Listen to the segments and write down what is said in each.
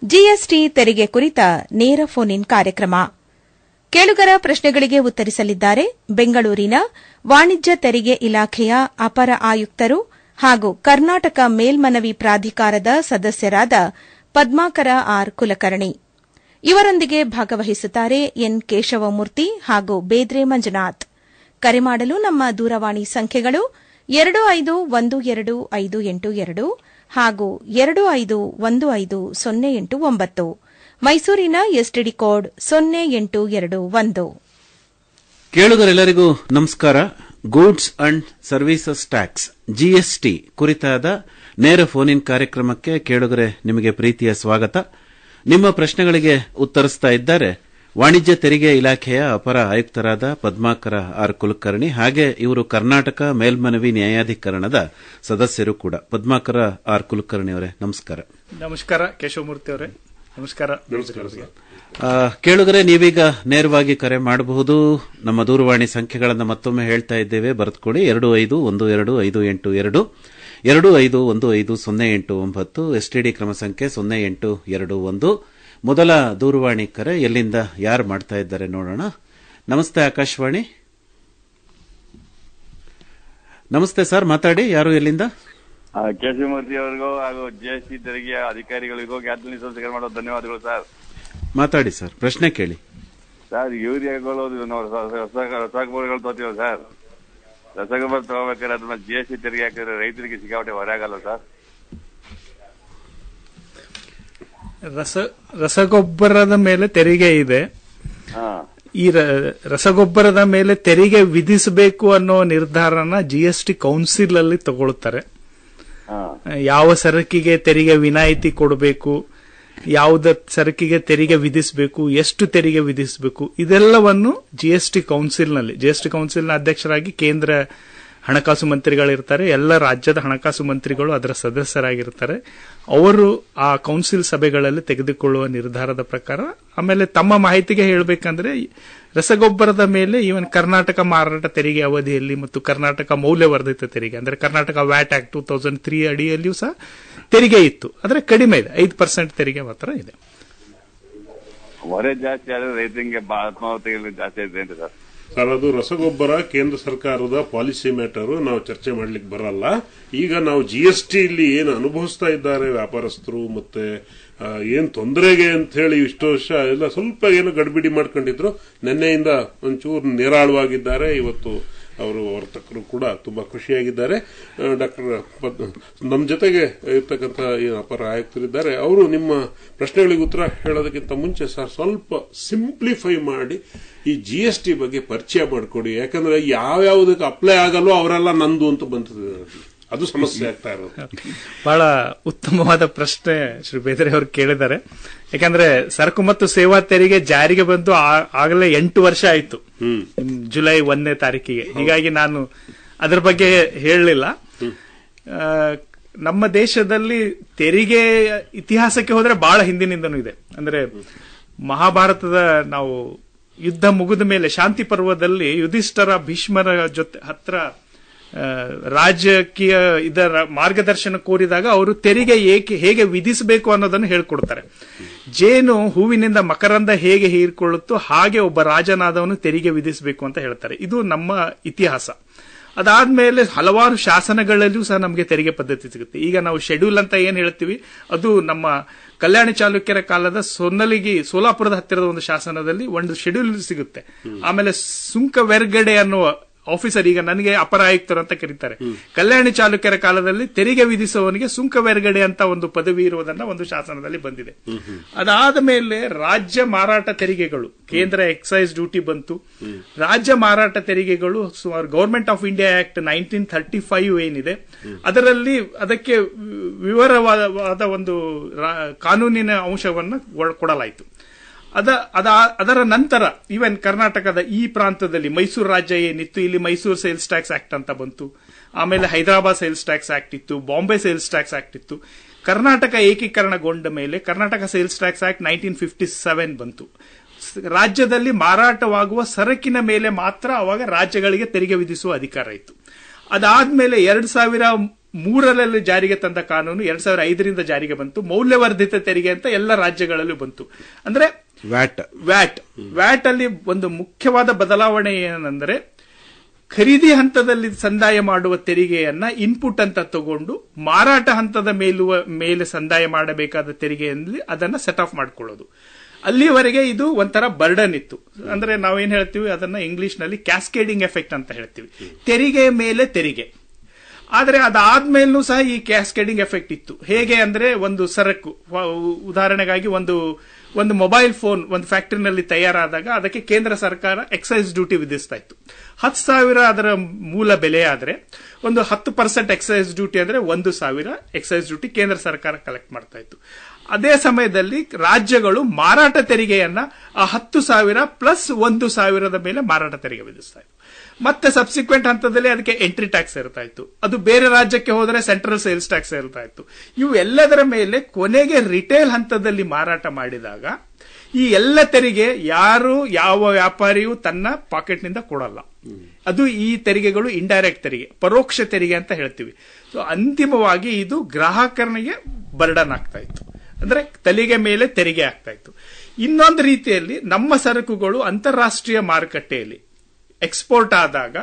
GST ತೆರಿಗೆ ಕುರಿತ ನೇರ ಫೋನ್ ಇನ್ ಕಾರ್ಯಕ್ರಮ. ಕೇಳುಗರ ಪ್ರಶ್ನೆಗಳಿಗೆ ಉತ್ತರಿಸಲಿದ್ದಾರೆ ಬೆಂಗಳೂರಿನ ವಾಣಿಜ್ಯ ತೆರಿಗೆ ಇಲಾಖೆಯ ಅಪರ ಆಯುಕ್ತರು ಹಾಗೂ ಕರ್ನಾಟಕ ಮೇಲ್ಮನವಿ ಪ್ರಾಧಿಕಾರದ ಸದಸ್ಯರಾದ ಪದ್ಮಾಕರ ಆರ್ ಕುಲಕರ್ಣಿ. ಇವರೊಂದಿಗೆ ಭಾಗವಹಿಸುತ್ತಾರೆ ಎನ್ ಕೇಶವಮೂರ್ತಿ ಹಾಗೂ ಬೇದ್ರೆ ಮಂಜುನಾಥ್. ಕರೆ ಮಾಡಲು ನಮ್ಮ ದೂರವಾಣಿ ಸಂಖ್ಯೆಗಳು 25125882 ಹಾಗೂ 25150889, ಮೈಸೂರಿನ ಎಸ್ಟಿಡಿ ಕೋಡ್ 0821. ಕೇಳುಗರೆಲ್ಲರಿಗೂ ನಮಸ್ಕಾರ. Goods and services tax GST ಕುರಿತಾದ ನೇರ ಫೋನ್ ಇನ್ ಕಾರ್ಯಕ್ರಮಕ್ಕೆ ಕೇಳುಗರೆ ನಿಮಗೆ ಪ್ರೀತಿಯ ಸ್ವಾಗತ. ನಿಮ್ಮ ಪ್ರಶ್ನೆಗಳಿಗೆ ಉತ್ತರಿಸ್ತಾ ಇದ್ದಾರೆ ವಾಣಿಜ್ಯ ತೆರಿಗೆ ಇಲಾಖೆಯ ಅಪರ ಆಯುಕ್ತರಾದ ಪದ್ಮಾಕರ ಆರ್ ಕುಲಕರ್ಣಿ, ಹಾಗೆ ಇವರು ಕರ್ನಾಟಕ ಮೇಲ್ಮನವಿ ನ್ಯಾಯಾಧಿಕರಣದ ಸದಸ್ಯರು ಕೂಡ. ಪದ್ಮಾಕರ ಆರ್ ಕುಲಕರ್ಣಿ ಅವರೇ ನಮಸ್ಕಾರ. ನಮಸ್ಕಾರ. ಕೇಶವಮೂರ್ತಿ ಅವರೇ ನಮಸ್ಕಾರ. ಕೇಳುಗರೆ, ನೀವೀಗ ನೇರವಾಗಿ ಕರೆ ಮಾಡಬಹುದು. ನಮ್ಮ ದೂರವಾಣಿ ಸಂಖ್ಯೆಗಳನ್ನು ಮತ್ತೊಮ್ಮೆ ಹೇಳ್ತಾ ಇದ್ದೇವೆ, ಬರೆದುಕೊಳ್ಳಿ. 25125882, 25150889, ಎಸ್ಟಿಡಿ ಕ್ರಮ ಸಂಖ್ಯೆ 0821. ಮೊದಲ ದೂರವಾಣಿ ಕರೆ ಎಲ್ಲಿಂದ ಯಾರು ಮಾಡ್ತಾ ಇದ್ದಾರೆ ನೋಡೋಣ. ನಮಸ್ತೆ ಆಕಾಶವಾಣಿ. ನಮಸ್ತೆ ಸರ್, ಮಾತಾಡಿ. ಯಾರು, ಎಲ್ಲಿಂದ? ಕೇಶವಮೂರ್ತಿ ಅವರಿಗೂ ಹಾಗೂ ಜಿಎಸ್ಟಿ ತೆರಿಗೆ ಅಧಿಕಾರಿಗಳಿಗೂ ಕ್ಯಾಬಿನೆಟ್ ಸದಸ್ಯರು ಮಾಡೋ ಧನ್ಯವಾದಗಳು ಸರ್. ಮಾತಾಡಿ ಸರ್, ಪ್ರಶ್ನೆ ಕೇಳಿ. ಸರ್, ಯೂರಿಯಾಗಳು ರಸಗೊಬ್ಬರಗಳು ತಗೋತೀವಿ ಸರ್. ರಸಗೊಬ್ಬರ ತಗೋಬೇಕಾದ್ರೆ ಅದನ್ನ ಜಿಎಸ್ಟಿ ತೆರಿಗೆ ಹಾಕಿದ್ರೆ ರೈತರಿಗೆ ಸಿಕ್ಕಾಪಟ್ಟೆ ಹೊರೆ ಆಗಲ್ಲ ಸರ್? ರಸಗೊಬ್ಬರದ ಮೇಲೆ ತೆರಿಗೆ ಇದೆ. ಈ ರಸಗೊಬ್ಬರದ ಮೇಲೆ ತೆರಿಗೆ ವಿಧಿಸಬೇಕು ಅನ್ನೋ ನಿರ್ಧಾರನ ಜಿಎಸ್ಟಿ ಕೌನ್ಸಿಲ್ ಅಲ್ಲಿ ತಗೊಳ್ತಾರೆ. ಯಾವ ಸರಕಿಗೆ ತೆರಿಗೆ ವಿನಾಯಿತಿ ಕೊಡಬೇಕು, ಯಾವುದ ಸರಕಿಗೆ ತೆರಿಗೆ ವಿಧಿಸಬೇಕು, ಎಷ್ಟು ತೆರಿಗೆ ವಿಧಿಸಬೇಕು, ಇದೆಲ್ಲವನ್ನು ಜಿಎಸ್ಟಿ ಕೌನ್ಸಿಲ್ನ ಅಧ್ಯಕ್ಷರಾಗಿ ಕೇಂದ್ರ ಹಣಕಾಸು ಮಂತ್ರಿಗಳಿರ್ತಾರೆ. ಎಲ್ಲ ರಾಜ್ಯದ ಹಣಕಾಸು ಮಂತ್ರಿಗಳು ಅದರ ಸದಸ್ಯರಾಗಿರ್ತಾರೆ. ಅವರು ಆ ಕೌನ್ಸಿಲ್ ಸಭೆಗಳಲ್ಲಿ ತೆಗೆದುಕೊಳ್ಳುವ ನಿರ್ಧಾರದ ಪ್ರಕಾರ, ಆಮೇಲೆ ತಮ್ಮ ಮಾಹಿತಿಗೆ ಹೇಳಬೇಕಂದ್ರೆ ರಸಗೊಬ್ಬರದ ಮೇಲೆ ಈವನ್ ಕರ್ನಾಟಕ ಮಾರಾಟ ತೆರಿಗೆ ಅವಧಿಯಲ್ಲಿ ಮತ್ತು ಕರ್ನಾಟಕ ಮೌಲ್ಯವರ್ಧಿತ ತೆರಿಗೆ ಅಂದ್ರೆ ಕರ್ನಾಟಕ ವ್ಯಾಟ್ ಆಕ್ಟ್ 2003 ಅಡಿಯಲ್ಲಿಯೂ ಸಹ ತೆರಿಗೆ ಇತ್ತು. ಆದರೆ ಕಡಿಮೆ ಇದೆ, 5% ತೆರಿಗೆ ಮಾತ್ರ ಇದೆ. ಹೊರೆ ಜಾಸ್ತಿ ಆದ್ರೆ ರೈತರಿಗೆ ಆತ್ಮಹತ್ಯೆಗಳು ಜಾಸ್ತಿ ಇದೆ ಅಂತ ಸರ್. ಸರ್, ಅದು ರಸಗೊಬ್ಬರ ಕೇಂದ್ರ ಸರ್ಕಾರದ ಪಾಲಿಸಿ ಮ್ಯಾಟರ್, ನಾವು ಚರ್ಚೆ ಮಾಡ್ಲಿಕ್ಕೆ ಬರಲ್ಲ. ಈಗ ನಾವು ಜಿಎಸ್ಟಿ ಇಲ್ಲಿ ಏನು ಅನುಭವಿಸ್ತಾ ಇದ್ದಾರೆ ವ್ಯಾಪಾರಸ್ಥರು, ಮತ್ತೆ ಏನ್ ತೊಂದರೆಗೆ ಅಂತ ಹೇಳಿ ಇಷ್ಟು ವರ್ಷ ಎಲ್ಲ ಸ್ವಲ್ಪ ಏನೋ ಗಡಿಬಿಡಿ ಮಾಡ್ಕೊಂಡಿದ್ರು, ನಿನ್ನೆಯಿಂದ ಒಂಚೂರು ನಿರಾಳವಾಗಿದ್ದಾರೆ. ಇವತ್ತು ಅವರು ವರ್ತಕರು ಕೂಡ ತುಂಬಾ ಖುಷಿಯಾಗಿದ್ದಾರೆ. ಡಾಕ್ಟರ್ ನಮ್ಮ ಜೊತೆಗೆ ಇರ್ತಕ್ಕಂಥ ಅಪರ ಆಯುಕ್ತರಿದ್ದಾರೆ. ಅವರು ನಿಮ್ಮ ಪ್ರಶ್ನೆಗಳಿಗೆ ಉತ್ತರ ಹೇಳೋದಕ್ಕಿಂತ ಮುಂಚೆ ಸರ್ ಸ್ವಲ್ಪ ಸಿಂಪ್ಲಿಫೈ ಮಾಡಿ ಈ ಜಿಎಸ್ಟಿ ಬಗ್ಗೆ ಪರಿಚಯ ಮಾಡಿಕೊಡಿ. ಯಾಕಂದ್ರೆ ಯಾವ್ಯಾವುದಕ್ಕೆ ಅಪ್ಲೈ ಆಗಲ್ಲೋ ಅವರೆಲ್ಲ ನಂದು ಅಂತ ಬಂತದೆ, ಅದು ಸಮಸ್ಯೆ ಆಗ್ತಾ ಇರೋದು. ಬಹಳ ಉತ್ತಮವಾದ ಪ್ರಶ್ನೆ ಶ್ರೀ ಬೇದ್ರೆ ಅವರು ಕೇಳಿದ್ದಾರೆ. ಯಾಕಂದ್ರೆ ಸರಕು ಮತ್ತು ಸೇವಾ ತೆರಿಗೆ ಜಾರಿಗೆ ಬಂದು ಆಗಲೇ 8 ವರ್ಷ ಆಯಿತು, ಜುಲೈ 1ನೇ ತಾರೀಕಿಗೆ. ಹೀಗಾಗಿ ನಾನು ಅದರ ಬಗ್ಗೆ ಹೇಳಲಿಲ್ಲ. ನಮ್ಮ ದೇಶದಲ್ಲಿ ತೆರಿಗೆ ಇತಿಹಾಸಕ್ಕೆ ಹೋದ್ರೆ ಬಹಳ ಹಿಂದಿನಿಂದನೂ ಇದೆ. ಅಂದ್ರೆ ಮಹಾಭಾರತದ ನಾವು ಯುದ್ಧ ಮುಗಿದ ಮೇಲೆ ಶಾಂತಿ ಪರ್ವದಲ್ಲಿ ಯುಧಿಷ್ಠರ ಭೀಷ್ಮರ ಜೊತೆ ಹತ್ರ ರಾಜಕೀಯ ಇದರ ಮಾರ್ಗದರ್ಶನ ಕೋರಿದಾಗ ಅವರು ತೆರಿಗೆ ಹೇಗೆ ವಿಧಿಸಬೇಕು ಅನ್ನೋದನ್ನು ಹೇಳ್ಕೊಡ್ತಾರೆ. ಜೇನು ಹೂವಿನಿಂದ ಮಕರಂದ ಹೇಗೆ ಹೀರ್ಕೊಳ್ಳುತ್ತೋ ಹಾಗೆ ಒಬ್ಬ ರಾಜನಾದವನು ತೆರಿಗೆ ವಿಧಿಸಬೇಕು ಅಂತ ಹೇಳ್ತಾರೆ. ಇದು ನಮ್ಮ ಇತಿಹಾಸ. ಅದಾದ್ಮೇಲೆ ಹಲವಾರು ಶಾಸನಗಳಲ್ಲೂ ಸಹ ನಮಗೆ ತೆರಿಗೆ ಪದ್ಧತಿ ಸಿಗುತ್ತೆ. ಈಗ ನಾವು ಶೆಡ್ಯೂಲ್ ಅಂತ ಏನ್ ಹೇಳ್ತೀವಿ, ಅದು ನಮ್ಮ ಕಲ್ಯಾಣ ಚಾಲುಕ್ಯರ ಕಾಲದ ಸೋಲಾಪುರದ ಹತ್ತಿರದ ಒಂದು ಶಾಸನದಲ್ಲಿ ಒಂದು ಶೆಡ್ಯೂಲ್ ಸಿಗುತ್ತೆ. ಆಮೇಲೆ ಸುಂಕ ವೆರ್ಗಡೆ ಅನ್ನುವ ಆಫೀಸರ್, ಈಗ ನನಗೆ ಅಪರ ಆಯುಕ್ತರು ಅಂತ ಕರೀತಾರೆ, ಕಲ್ಯಾಣಿ ಚಾಲುಕ್ಯರ ಕಾಲದಲ್ಲಿ ತೆರಿಗೆ ವಿಧಿಸುವವನಿಗೆ ಸುಂಕ ವೆರ್ಗಡೆ ಅಂತ ಒಂದು ಪದವಿ ಇರುವುದನ್ನ ಒಂದು ಶಾಸನದಲ್ಲಿ ಬಂದಿದೆ. ಅದಾದ ಮೇಲೆ ರಾಜ್ಯ ಮಾರಾಟ ತೆರಿಗೆಗಳು, ಕೇಂದ್ರ ಎಕ್ಸೈಸ್ ಡ್ಯೂಟಿ ಬಂತು. ರಾಜ್ಯ ಮಾರಾಟ ತೆರಿಗೆಗಳು ಗವರ್ಮೆಂಟ್ ಆಫ್ ಇಂಡಿಯಾ ಆಕ್ಟ್ 1935 ಏನಿದೆ ಅದರಲ್ಲಿ ಅದಕ್ಕೆ ವಿವರವಾದ ಒಂದು ಕಾನೂನಿನ ಅಂಶವನ್ನು ಕೊಡಲಾಯಿತು. ಅದರ ನಂತರ ಈವನ್ ಕರ್ನಾಟಕದ ಈ ಪ್ರಾಂತದಲ್ಲಿ ಮೈಸೂರು ರಾಜ್ಯ ಏನಿತ್ತು, ಇಲ್ಲಿ ಮೈಸೂರು ಸೇಲ್ಸ್ ಟ್ಯಾಕ್ಸ್ ಆಕ್ಟ್ ಅಂತ ಬಂತು. ಆಮೇಲೆ ಹೈದರಾಬಾದ್ ಸೇಲ್ಸ್ ಟ್ಯಾಕ್ಸ್ ಆಕ್ಟ್ ಇತ್ತು, ಬಾಂಬೆ ಸೇಲ್ಸ್ ಟ್ಯಾಕ್ಸ್ ಆಕ್ಟ್ ಇತ್ತು. ಕರ್ನಾಟಕ ಏಕೀಕರಣಗೊಂಡ ಮೇಲೆ ಕರ್ನಾಟಕ ಸೇಲ್ಸ್ ಟ್ಯಾಕ್ಸ್ ಆಕ್ಟ್ 1957 ಬಂತು. ರಾಜ್ಯದಲ್ಲಿ ಮಾರಾಟವಾಗುವ ಸರಕಿನ ಮೇಲೆ ಮಾತ್ರ ಅವಾಗ ರಾಜ್ಯಗಳಿಗೆ ತೆರಿಗೆ ವಿಧಿಸುವ ಅಧಿಕಾರ ಇತ್ತು. ಅದಾದ್ಮೇಲೆ 2003 ಜಾರಿಗೆ ತಂದ ಕಾನೂನು 2005ರಿಂದ ಜಾರಿಗೆ ಬಂತು. ಮೌಲ್ಯವರ್ಧಿತ ತೆರಿಗೆ ಅಂತ ಎಲ್ಲ ರಾಜ್ಯಗಳಲ್ಲೂ ಬಂತು. ಅಂದ್ರೆ ವ್ಯಾಟ್ ಅಲ್ಲಿ ಒಂದು ಮುಖ್ಯವಾದ ಬದಲಾವಣೆ ಏನಂದ್ರೆ, ಖರೀದಿ ಹಂತದಲ್ಲಿ ಸಂದಾಯ ಮಾಡುವ ತೆರಿಗೆಯನ್ನ ಇನ್ಪುಟ್ ಅಂತ ತಗೊಂಡು ಮಾರಾಟ ಹಂತದ ಮೇಲೆ ಸಂದಾಯ ಮಾಡಬೇಕಾದ ತೆರಿಗೆಯಲ್ಲಿ ಅದನ್ನ ಸೆಟ್ ಆಫ್ ಮಾಡ್ಕೊಳ್ಳೋದು. ಅಲ್ಲಿವರೆಗೆ ಇದು ಒಂಥರ ಬರ್ಡನ್ ಇತ್ತು. ಅಂದ್ರೆ ನಾವೇನ್ ಹೇಳ್ತೀವಿ ಅದನ್ನ ಇಂಗ್ಲಿಷ್ ನಲ್ಲಿ ಕ್ಯಾಸ್ಕೇಡಿಂಗ್ ಎಫೆಕ್ಟ್ ಅಂತ ಹೇಳ್ತೀವಿ, ತೆರಿಗೆ ಮೇಲೆ ತೆರಿಗೆ. ಆದ್ರೆ ಅದಾದ್ಮೇಲೂ ಸಹ ಈ ಕ್ಯಾಸ್ಕೇಡಿಂಗ್ ಎಫೆಕ್ಟ್ ಇತ್ತು. ಹೇಗೆ ಅಂದ್ರೆ, ಒಂದು ಸರಕು, ಉದಾಹರಣೆಗಾಗಿ ಒಂದು ಮೊಬೈಲ್ ಫೋನ್ ಒಂದು ಫ್ಯಾಕ್ಟರಿನಲ್ಲಿ ತಯಾರಾದಾಗ ಅದಕ್ಕೆ ಕೇಂದ್ರ ಸರ್ಕಾರ ಎಕ್ಸೈಸ್ ಡ್ಯೂಟಿ ವಿಧಿಸ್ತಾ ಇತ್ತು. 10,000 ಅದರ ಮೂಲ ಬೆಲೆ ಆದ್ರೆ ಒಂದು 10% ಎಕ್ಸೈಸ್ ಡ್ಯೂಟಿ ಅಂದ್ರೆ 1,000 ಎಕ್ಸೈಸ್ ಡ್ಯೂಟಿ ಕೇಂದ್ರ ಸರ್ಕಾರ ಕಲೆಕ್ಟ್ ಮಾಡ್ತಾ ಇತ್ತು. ಅದೇ ಸಮಯದಲ್ಲಿ ರಾಜ್ಯಗಳು ಮಾರಾಟ ತೆರಿಗೆಯನ್ನ ಆ 10,000 ಪ್ಲಸ್ 1,000 ಮೇಲೆ ಮಾರಾಟ ತೆರಿಗೆ ವಿಧಿಸ್ತಾ ಇತ್ತು. ಮತ್ತೆ ಸಬ್ಸಿಕ್ವೆಂಟ್ ಹಂತದಲ್ಲಿ ಅದಕ್ಕೆ ಎಂಟ್ರಿ ಟ್ಯಾಕ್ಸ್ ಇರ್ತಾ ಇತ್ತು. ಅದು ಬೇರೆ ರಾಜ್ಯಕ್ಕೆ ಹೋದರೆ ಸೆಂಟ್ರಲ್ ಸೇಲ್ಸ್ ಟ್ಯಾಕ್ಸ್ ಇರ್ತಾ ಇತ್ತು. ಇವು ಎಲ್ಲದರ ಮೇಲೆ ಕೊನೆಗೆ ರಿಟೇಲ್ ಹಂತದಲ್ಲಿ ಮಾರಾಟ ಮಾಡಿದಾಗ ಈ ಎಲ್ಲ ತೆರಿಗೆ ಯಾವ ವ್ಯಾಪಾರಿಯೂ ತನ್ನ ಪಾಕೆಟ್ನಿಂದ ಕೊಡಲ್ಲ. ಅದು ಈ ತೆರಿಗೆಗಳು ಇಂಡೈರೆಕ್ಟ್ ತೆರಿಗೆ, ಪರೋಕ್ಷ ತೆರಿಗೆ ಅಂತ ಹೇಳ್ತೀವಿ. ಸೊ ಅಂತಿಮವಾಗಿ ಇದು ಗ್ರಾಹಕನಿಗೆ ಬರ್ಡನ್ ಆಗ್ತಾ ಇತ್ತು, ಅಂದ್ರೆ ತಲೆಗೆ ಮೇಲೆ ತೆರಿಗೆ ಆಗ್ತಾ ಇತ್ತು. ಇನ್ನೊಂದು ರೀತಿಯಲ್ಲಿ ನಮ್ಮ ಸರಕುಗಳು ಅಂತಾರಾಷ್ಟ್ರೀಯ ಮಾರುಕಟ್ಟೆಯಲ್ಲಿ ಎಕ್ಸ್ಪೋರ್ಟ್ ಆದಾಗ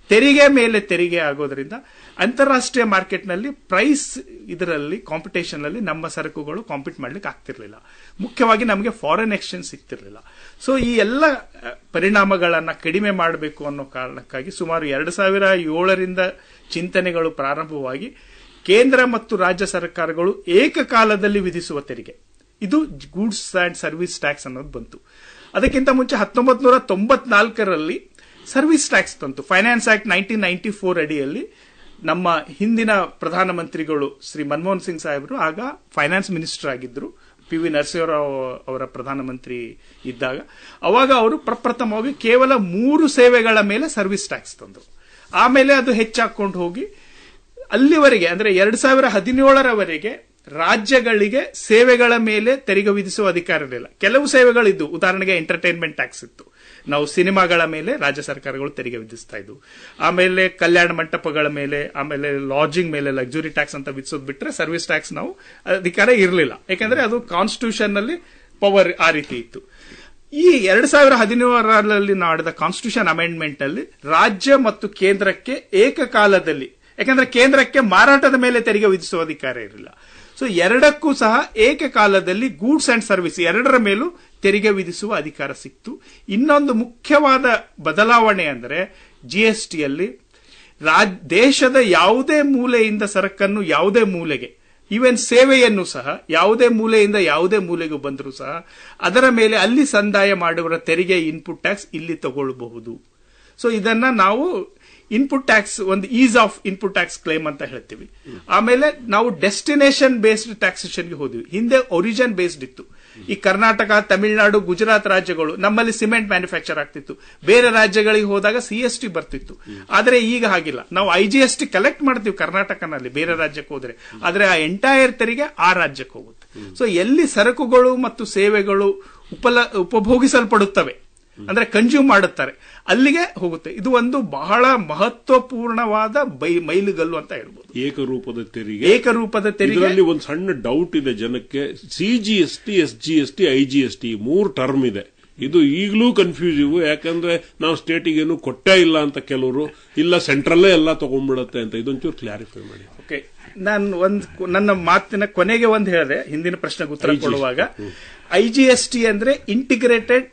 ತೆರಿಗೆ ಮೇಲೆ ತೆರಿಗೆ ಆಗೋದ್ರಿಂದ ಅಂತಾರಾಷ್ಟ್ರೀಯ ಮಾರ್ಕೆಟ್ನಲ್ಲಿ ಪ್ರೈಸ್ ಇದರಲ್ಲಿ ಕಾಂಪಿಟೇಷನ್ ಅಲ್ಲಿ ನಮ್ಮ ಸರಕುಗಳು ಕಾಂಪೀಟ್ ಮಾಡ್ಲಿಕ್ಕೆ ಆಗ್ತಿರ್ಲಿಲ್ಲ. ಮುಖ್ಯವಾಗಿ ನಮಗೆ ಫಾರಿನ್ ಎಕ್ಸ್ಚೇಂಜ್ ಸಿಗ್ತಿರ್ಲಿಲ್ಲ. ಸೊ ಈ ಎಲ್ಲ ಪರಿಣಾಮಗಳನ್ನ ಕಡಿಮೆ ಮಾಡಬೇಕು ಅನ್ನೋ ಕಾರಣಕ್ಕಾಗಿ ಸುಮಾರು 2007ರಿಂದ ಚಿಂತನೆಗಳು ಪ್ರಾರಂಭವಾಗಿ ಕೇಂದ್ರ ಮತ್ತು ರಾಜ್ಯ ಸರ್ಕಾರಗಳು ಏಕಕಾಲದಲ್ಲಿ ವಿಧಿಸುವ ತೆರಿಗೆ, ಇದು ಗೂಡ್ಸ್ ಅಂಡ್ ಸರ್ವಿಸ್ ಟ್ಯಾಕ್ಸ್ ಅನ್ನೋದು ಬಂತು. ಅದಕ್ಕಿಂತ ಮುಂಚೆ 1994ರಲ್ಲಿ ಸರ್ವಿಸ್ ಟ್ಯಾಕ್ಸ್ ತಂತು. ಫೈನಾನ್ಸ್ ಆಕ್ಟ್ 1994 ಅಡಿಯಲ್ಲಿ ನಮ್ಮ ಹಿಂದಿನ ಪ್ರಧಾನಮಂತ್ರಿಗಳು ಶ್ರೀ ಮನಮೋಹನ್ ಸಿಂಗ್ ಸಾಹೇಬರು ಆಗ ಫೈನಾನ್ಸ್ ಮಿನಿಸ್ಟರ್ ಆಗಿದ್ರು, PV ನರಸಿಂಹರಾವ್ ಅವರ ಪ್ರಧಾನಮಂತ್ರಿ ಇದ್ದಾಗ. ಅವಾಗ ಅವರು ಪ್ರಪ್ರಥಮವಾಗಿ ಕೇವಲ 3 ಸೇವೆಗಳ ಮೇಲೆ ಸರ್ವಿಸ್ ಟ್ಯಾಕ್ಸ್ ತಂದರು. ಆಮೇಲೆ ಅದು ಹೆಚ್ಚಾಕೊಂಡು ಹೋಗಿ ಅಲ್ಲಿವರೆಗೆ ಅಂದ್ರೆ 2017ರವರೆಗೆ ರಾಜ್ಯಗಳಿಗೆ ಸೇವೆಗಳ ಮೇಲೆ ತೆರಿಗೆ ವಿಧಿಸುವ ಅಧಿಕಾರ ಇರಲಿಲ್ಲ. ಕೆಲವು ಸೇವೆಗಳಿದ್ದು, ಉದಾಹರಣೆಗೆ ಎಂಟರ್ಟೈನ್ಮೆಂಟ್ ಟ್ಯಾಕ್ಸ್ ಇತ್ತು. ನಾವು ಸಿನಿಮಾಗಳ ಮೇಲೆ ರಾಜ್ಯ ಸರ್ಕಾರಗಳು ತೆರಿಗೆ ವಿಧಿಸ್ತಾ ಇದ್ವು. ಆಮೇಲೆ ಕಲ್ಯಾಣ ಮಂಟಪಗಳ ಮೇಲೆ, ಆಮೇಲೆ ಲಾಡ್ಜಿಂಗ್ ಮೇಲೆ ಲಕ್ಸುರಿ ಟ್ಯಾಕ್ಸ್ ಅಂತ ವಿಧಿಸೋದು ಬಿಟ್ರೆ ಸರ್ವಿಸ್ ಟ್ಯಾಕ್ಸ್ ನಾವು ಅಧಿಕಾರ ಇರಲಿಲ್ಲ. ಯಾಕಂದ್ರೆ ಅದು ಕಾನ್ಸ್ಟಿಟ್ಯೂಷನ್ ನಲ್ಲಿ ಪವರ್ ಆ ರೀತಿ ಇತ್ತು. ಈ 2017ರಲ್ಲಿ ನಡೆದ ಕಾನ್ಸ್ಟಿಟ್ಯೂಷನ್ ಅಮೆಂಡ್ಮೆಂಟ್ ಅಲ್ಲಿ ರಾಜ್ಯ ಮತ್ತು ಕೇಂದ್ರಕ್ಕೆ ಏಕಕಾಲದಲ್ಲಿ, ಯಾಕಂದ್ರೆ ಕೇಂದ್ರಕ್ಕೆ ಮಾರಾಟದ ಮೇಲೆ ತೆರಿಗೆ ವಿಧಿಸುವ ಅಧಿಕಾರ ಇರಲಿಲ್ಲ. ಸೊ ಎರಡಕ್ಕೂ ಸಹ ಏಕಕಾಲದಲ್ಲಿ ಗೂಡ್ಸ್ ಅಂಡ್ ಸರ್ವಿಸ್ ಎರಡರ ಮೇಲೂ ತೆರಿಗೆ ವಿಧಿಸುವ ಅಧಿಕಾರ ಸಿಕ್ತು. ಇನ್ನೊಂದು ಮುಖ್ಯವಾದ ಬದಲಾವಣೆ ಅಂದರೆ ಜಿಎಸ್ಟಿಯಲ್ಲಿ ದೇಶದ ಯಾವುದೇ ಮೂಲೆಯಿಂದ ಸರಕನ್ನು ಯಾವುದೇ ಮೂಲೆಗೆ, ಈವನ್ ಸೇವೆಯನ್ನು ಸಹ ಯಾವುದೇ ಮೂಲೆಯಿಂದ ಯಾವುದೇ ಮೂಲೆಗೂ ಬಂದರೂ ಸಹ ಅದರ ಮೇಲೆ ಅಲ್ಲಿ ಸಂದಾಯ ಮಾಡುವ ತೆರಿಗೆ ಇನ್ಪುಟ್ ಟ್ಯಾಕ್ಸ್ ಇಲ್ಲಿ ತಗೊಳ್ಳಬಹುದು. ಸೊ ಇದನ್ನ ನಾವು ಇನ್ಪುಟ್ ಟ್ಯಾಕ್ಸ್, ಒಂದು is of input tax claim ಅಂತ ಹೇಳ್ತೀವಿ. ಆಮೇಲೆ ನಾವು ಡೆಸ್ಟಿನೇಷನ್ ಬೇಸ್ಡ್ ಟ್ಯಾಕ್ಸೇಷನ್ಗೆ ಹೋದ್ವಿ. ಹಿಂದೆ ಒರಿಜಿನ್ ಬೇಸ್ಡ್ ಇತ್ತು. ಈ ಕರ್ನಾಟಕ, ತಮಿಳುನಾಡು, ಗುಜರಾತ್ ರಾಜ್ಯಗಳು, ನಮ್ಮಲ್ಲಿ ಸಿಮೆಂಟ್ ಮ್ಯಾನುಫ್ಯಾಕ್ಚರ್ ಆಗ್ತಿತ್ತು. ಬೇರೆ ರಾಜ್ಯಗಳಿಗೆ ಹೋದಾಗ CST ಬರ್ತಿತ್ತು. ಆದ್ರೆ ಈಗ ಹಾಗಿಲ್ಲ. ನಾವು IGST ಕಲೆಕ್ಟ್ ಮಾಡ್ತೀವಿ ಕರ್ನಾಟಕನಲ್ಲಿ, ಬೇರೆ ರಾಜ್ಯಕ್ಕೆ ಹೋದ್ರೆ, ಆದ್ರೆ ಆ ಎಂಟೈರ್ ತೆರಿಗೆ ಆ ರಾಜ್ಯಕ್ಕೆ ಹೋಗುತ್ತೆ. ಸೊ ಎಲ್ಲಿ ಸರಕುಗಳು ಮತ್ತು ಸೇವೆಗಳು ಉಪಭೋಗಿಸಲ್ಪಡುತ್ತವೆ ಅಂದ್ರೆ ಕನ್ಸ್ಯೂಮ್ ಮಾಡುತ್ತಾರೆ, ಅಲ್ಲಿಗೆ ಹೋಗುತ್ತೆ. ಇದು ಒಂದು ಬಹಳ ಮಹತ್ವಪೂರ್ಣವಾದ ಮೈಲುಗಲ್ಲು ಅಂತ ಹೇಳ್ಬೋದು. ಏಕರೂಪದ ತೆರಿಗೆ ಒಂದು ಸಣ್ಣ ಡೌಟ್ ಇದೆ ಜನಕ್ಕೆ. CGST, SGST, IGST 3 ಟರ್ಮ್ ಇದೆ. ಇದು ಈಗಲೂ ಕನ್ಫ್ಯೂಸಿವ್. ಯಾಕಂದ್ರೆ ನಾವು ಸ್ಟೇಟಿಗೇನು ಕೊಟ್ಟೇ ಇಲ್ಲ ಅಂತ ಕೆಲವರು, ಇಲ್ಲ ಸೆಂಟ್ರಲ್ಲೇ ಎಲ್ಲ ತಗೊಂಡ್ಬಿಡತ್ತೆ ಅಂತ. ಇದೊಂಚೂರು ಕ್ಲಾರಿಫೈ ಮಾಡಿ. ಓಕೆ, ನಾನು ನನ್ನ ಮಾತಿನ ಕೊನೆಗೆ ಒಂದು ಹೇಳಿದೆ ಹಿಂದಿನ ಪ್ರಶ್ನೆಗೆ ಉತ್ತರ ಕೊಡುವಾಗ. IGST ಅಂದ್ರೆ integrated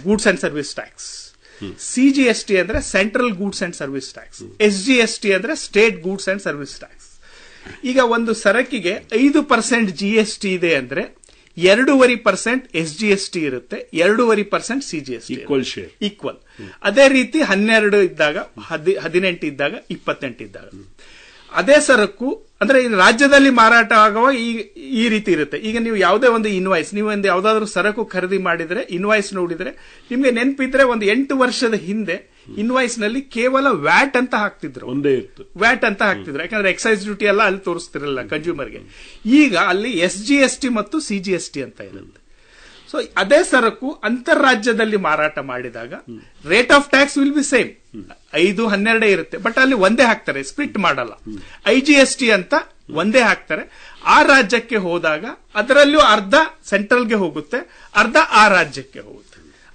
goods and service tax, CGST ಅಂದ್ರೆ central goods and service tax, SGST ಅಂದ್ರೆ state goods and service tax. ಈಗ ಒಂದು ಸರಕಿಗೆ 5% GST ಇದೆ ಅಂದ್ರೆ 2.5% SGST ಇರುತ್ತೆ, 2.5% CGST ಈಕ್ವಲ್. ಅದೇ ರೀತಿ 12 ಇದ್ದಾಗ, 18 ಇದ್ದಾಗ, 28 ಇದ್ದಾಗ ಅದೇ ಸರಕು ಅಂದ್ರೆ ರಾಜ್ಯದಲ್ಲಿ ಮಾರಾಟ ಆಗುವ ಈ ರೀತಿ ಇರುತ್ತೆ. ಈಗ ನೀವು ಯಾವುದೇ ಒಂದು ಇನ್ವಾಯ್ಸ್, ನೀವು ಒಂದು ಯಾವ್ದಾದ್ರು ಸರಕು ಖರೀದಿ ಮಾಡಿದ್ರೆ ಇನ್ವಾಯ್ಸ್ ನೋಡಿದ್ರೆ ನಿಮ್ಗೆ ನೆನಪಿದ್ರೆ ಒಂದು 8 ವರ್ಷದ ಹಿಂದೆ ಇನ್ವಾಯ್ಸ್ ನಲ್ಲಿ ಕೇವಲ ವ್ಯಾಟ್ ಅಂತ ಹಾಕ್ತಿದ್ರು, ಒಂದೇ ಇತ್ತು ವ್ಯಾಟ್ ಅಂತ ಹಾಕ್ತಿದ್ರು. ಯಾಕಂದ್ರೆ ಎಕ್ಸೈಸ್ ಡ್ಯೂಟಿ ಎಲ್ಲ ಅಲ್ಲಿ ತೋರಿಸ್ತಿರಲಿಲ್ಲ ಕನ್ಸ್ಯೂಮರ್ಗೆ. ಈಗ ಅಲ್ಲಿ SGST ಮತ್ತು CGST ಅಂತ ಇರುತ್ತೆ. ಸೊ ಅದೇ ಸರಕು ಅಂತರ್ರಾಜ್ಯದಲ್ಲಿ ಮಾರಾಟ ಮಾಡಿದಾಗ rate of tax will be same 5-12 ಇರುತ್ತೆ. ಬಟ್ ಅಲ್ಲಿ ಒಂದೇ ಹಾಕ್ತಾರೆ, ಸ್ಪ್ಲಿಟ್ ಮಾಡಲ್ಲ. IGST ಅಂತ ಒಂದೇ ಹಾಕ್ತಾರೆ. ಆ ರಾಜ್ಯಕ್ಕೆ ಹೋದಾಗ ಅದರಲ್ಲೂ ಅರ್ಧ ಸೆಂಟ್ರಲ್ಗೆ ಹೋಗುತ್ತೆ, ಅರ್ಧ ಆ ರಾಜ್ಯಕ್ಕೆ ಹೋಗುತ್ತೆ.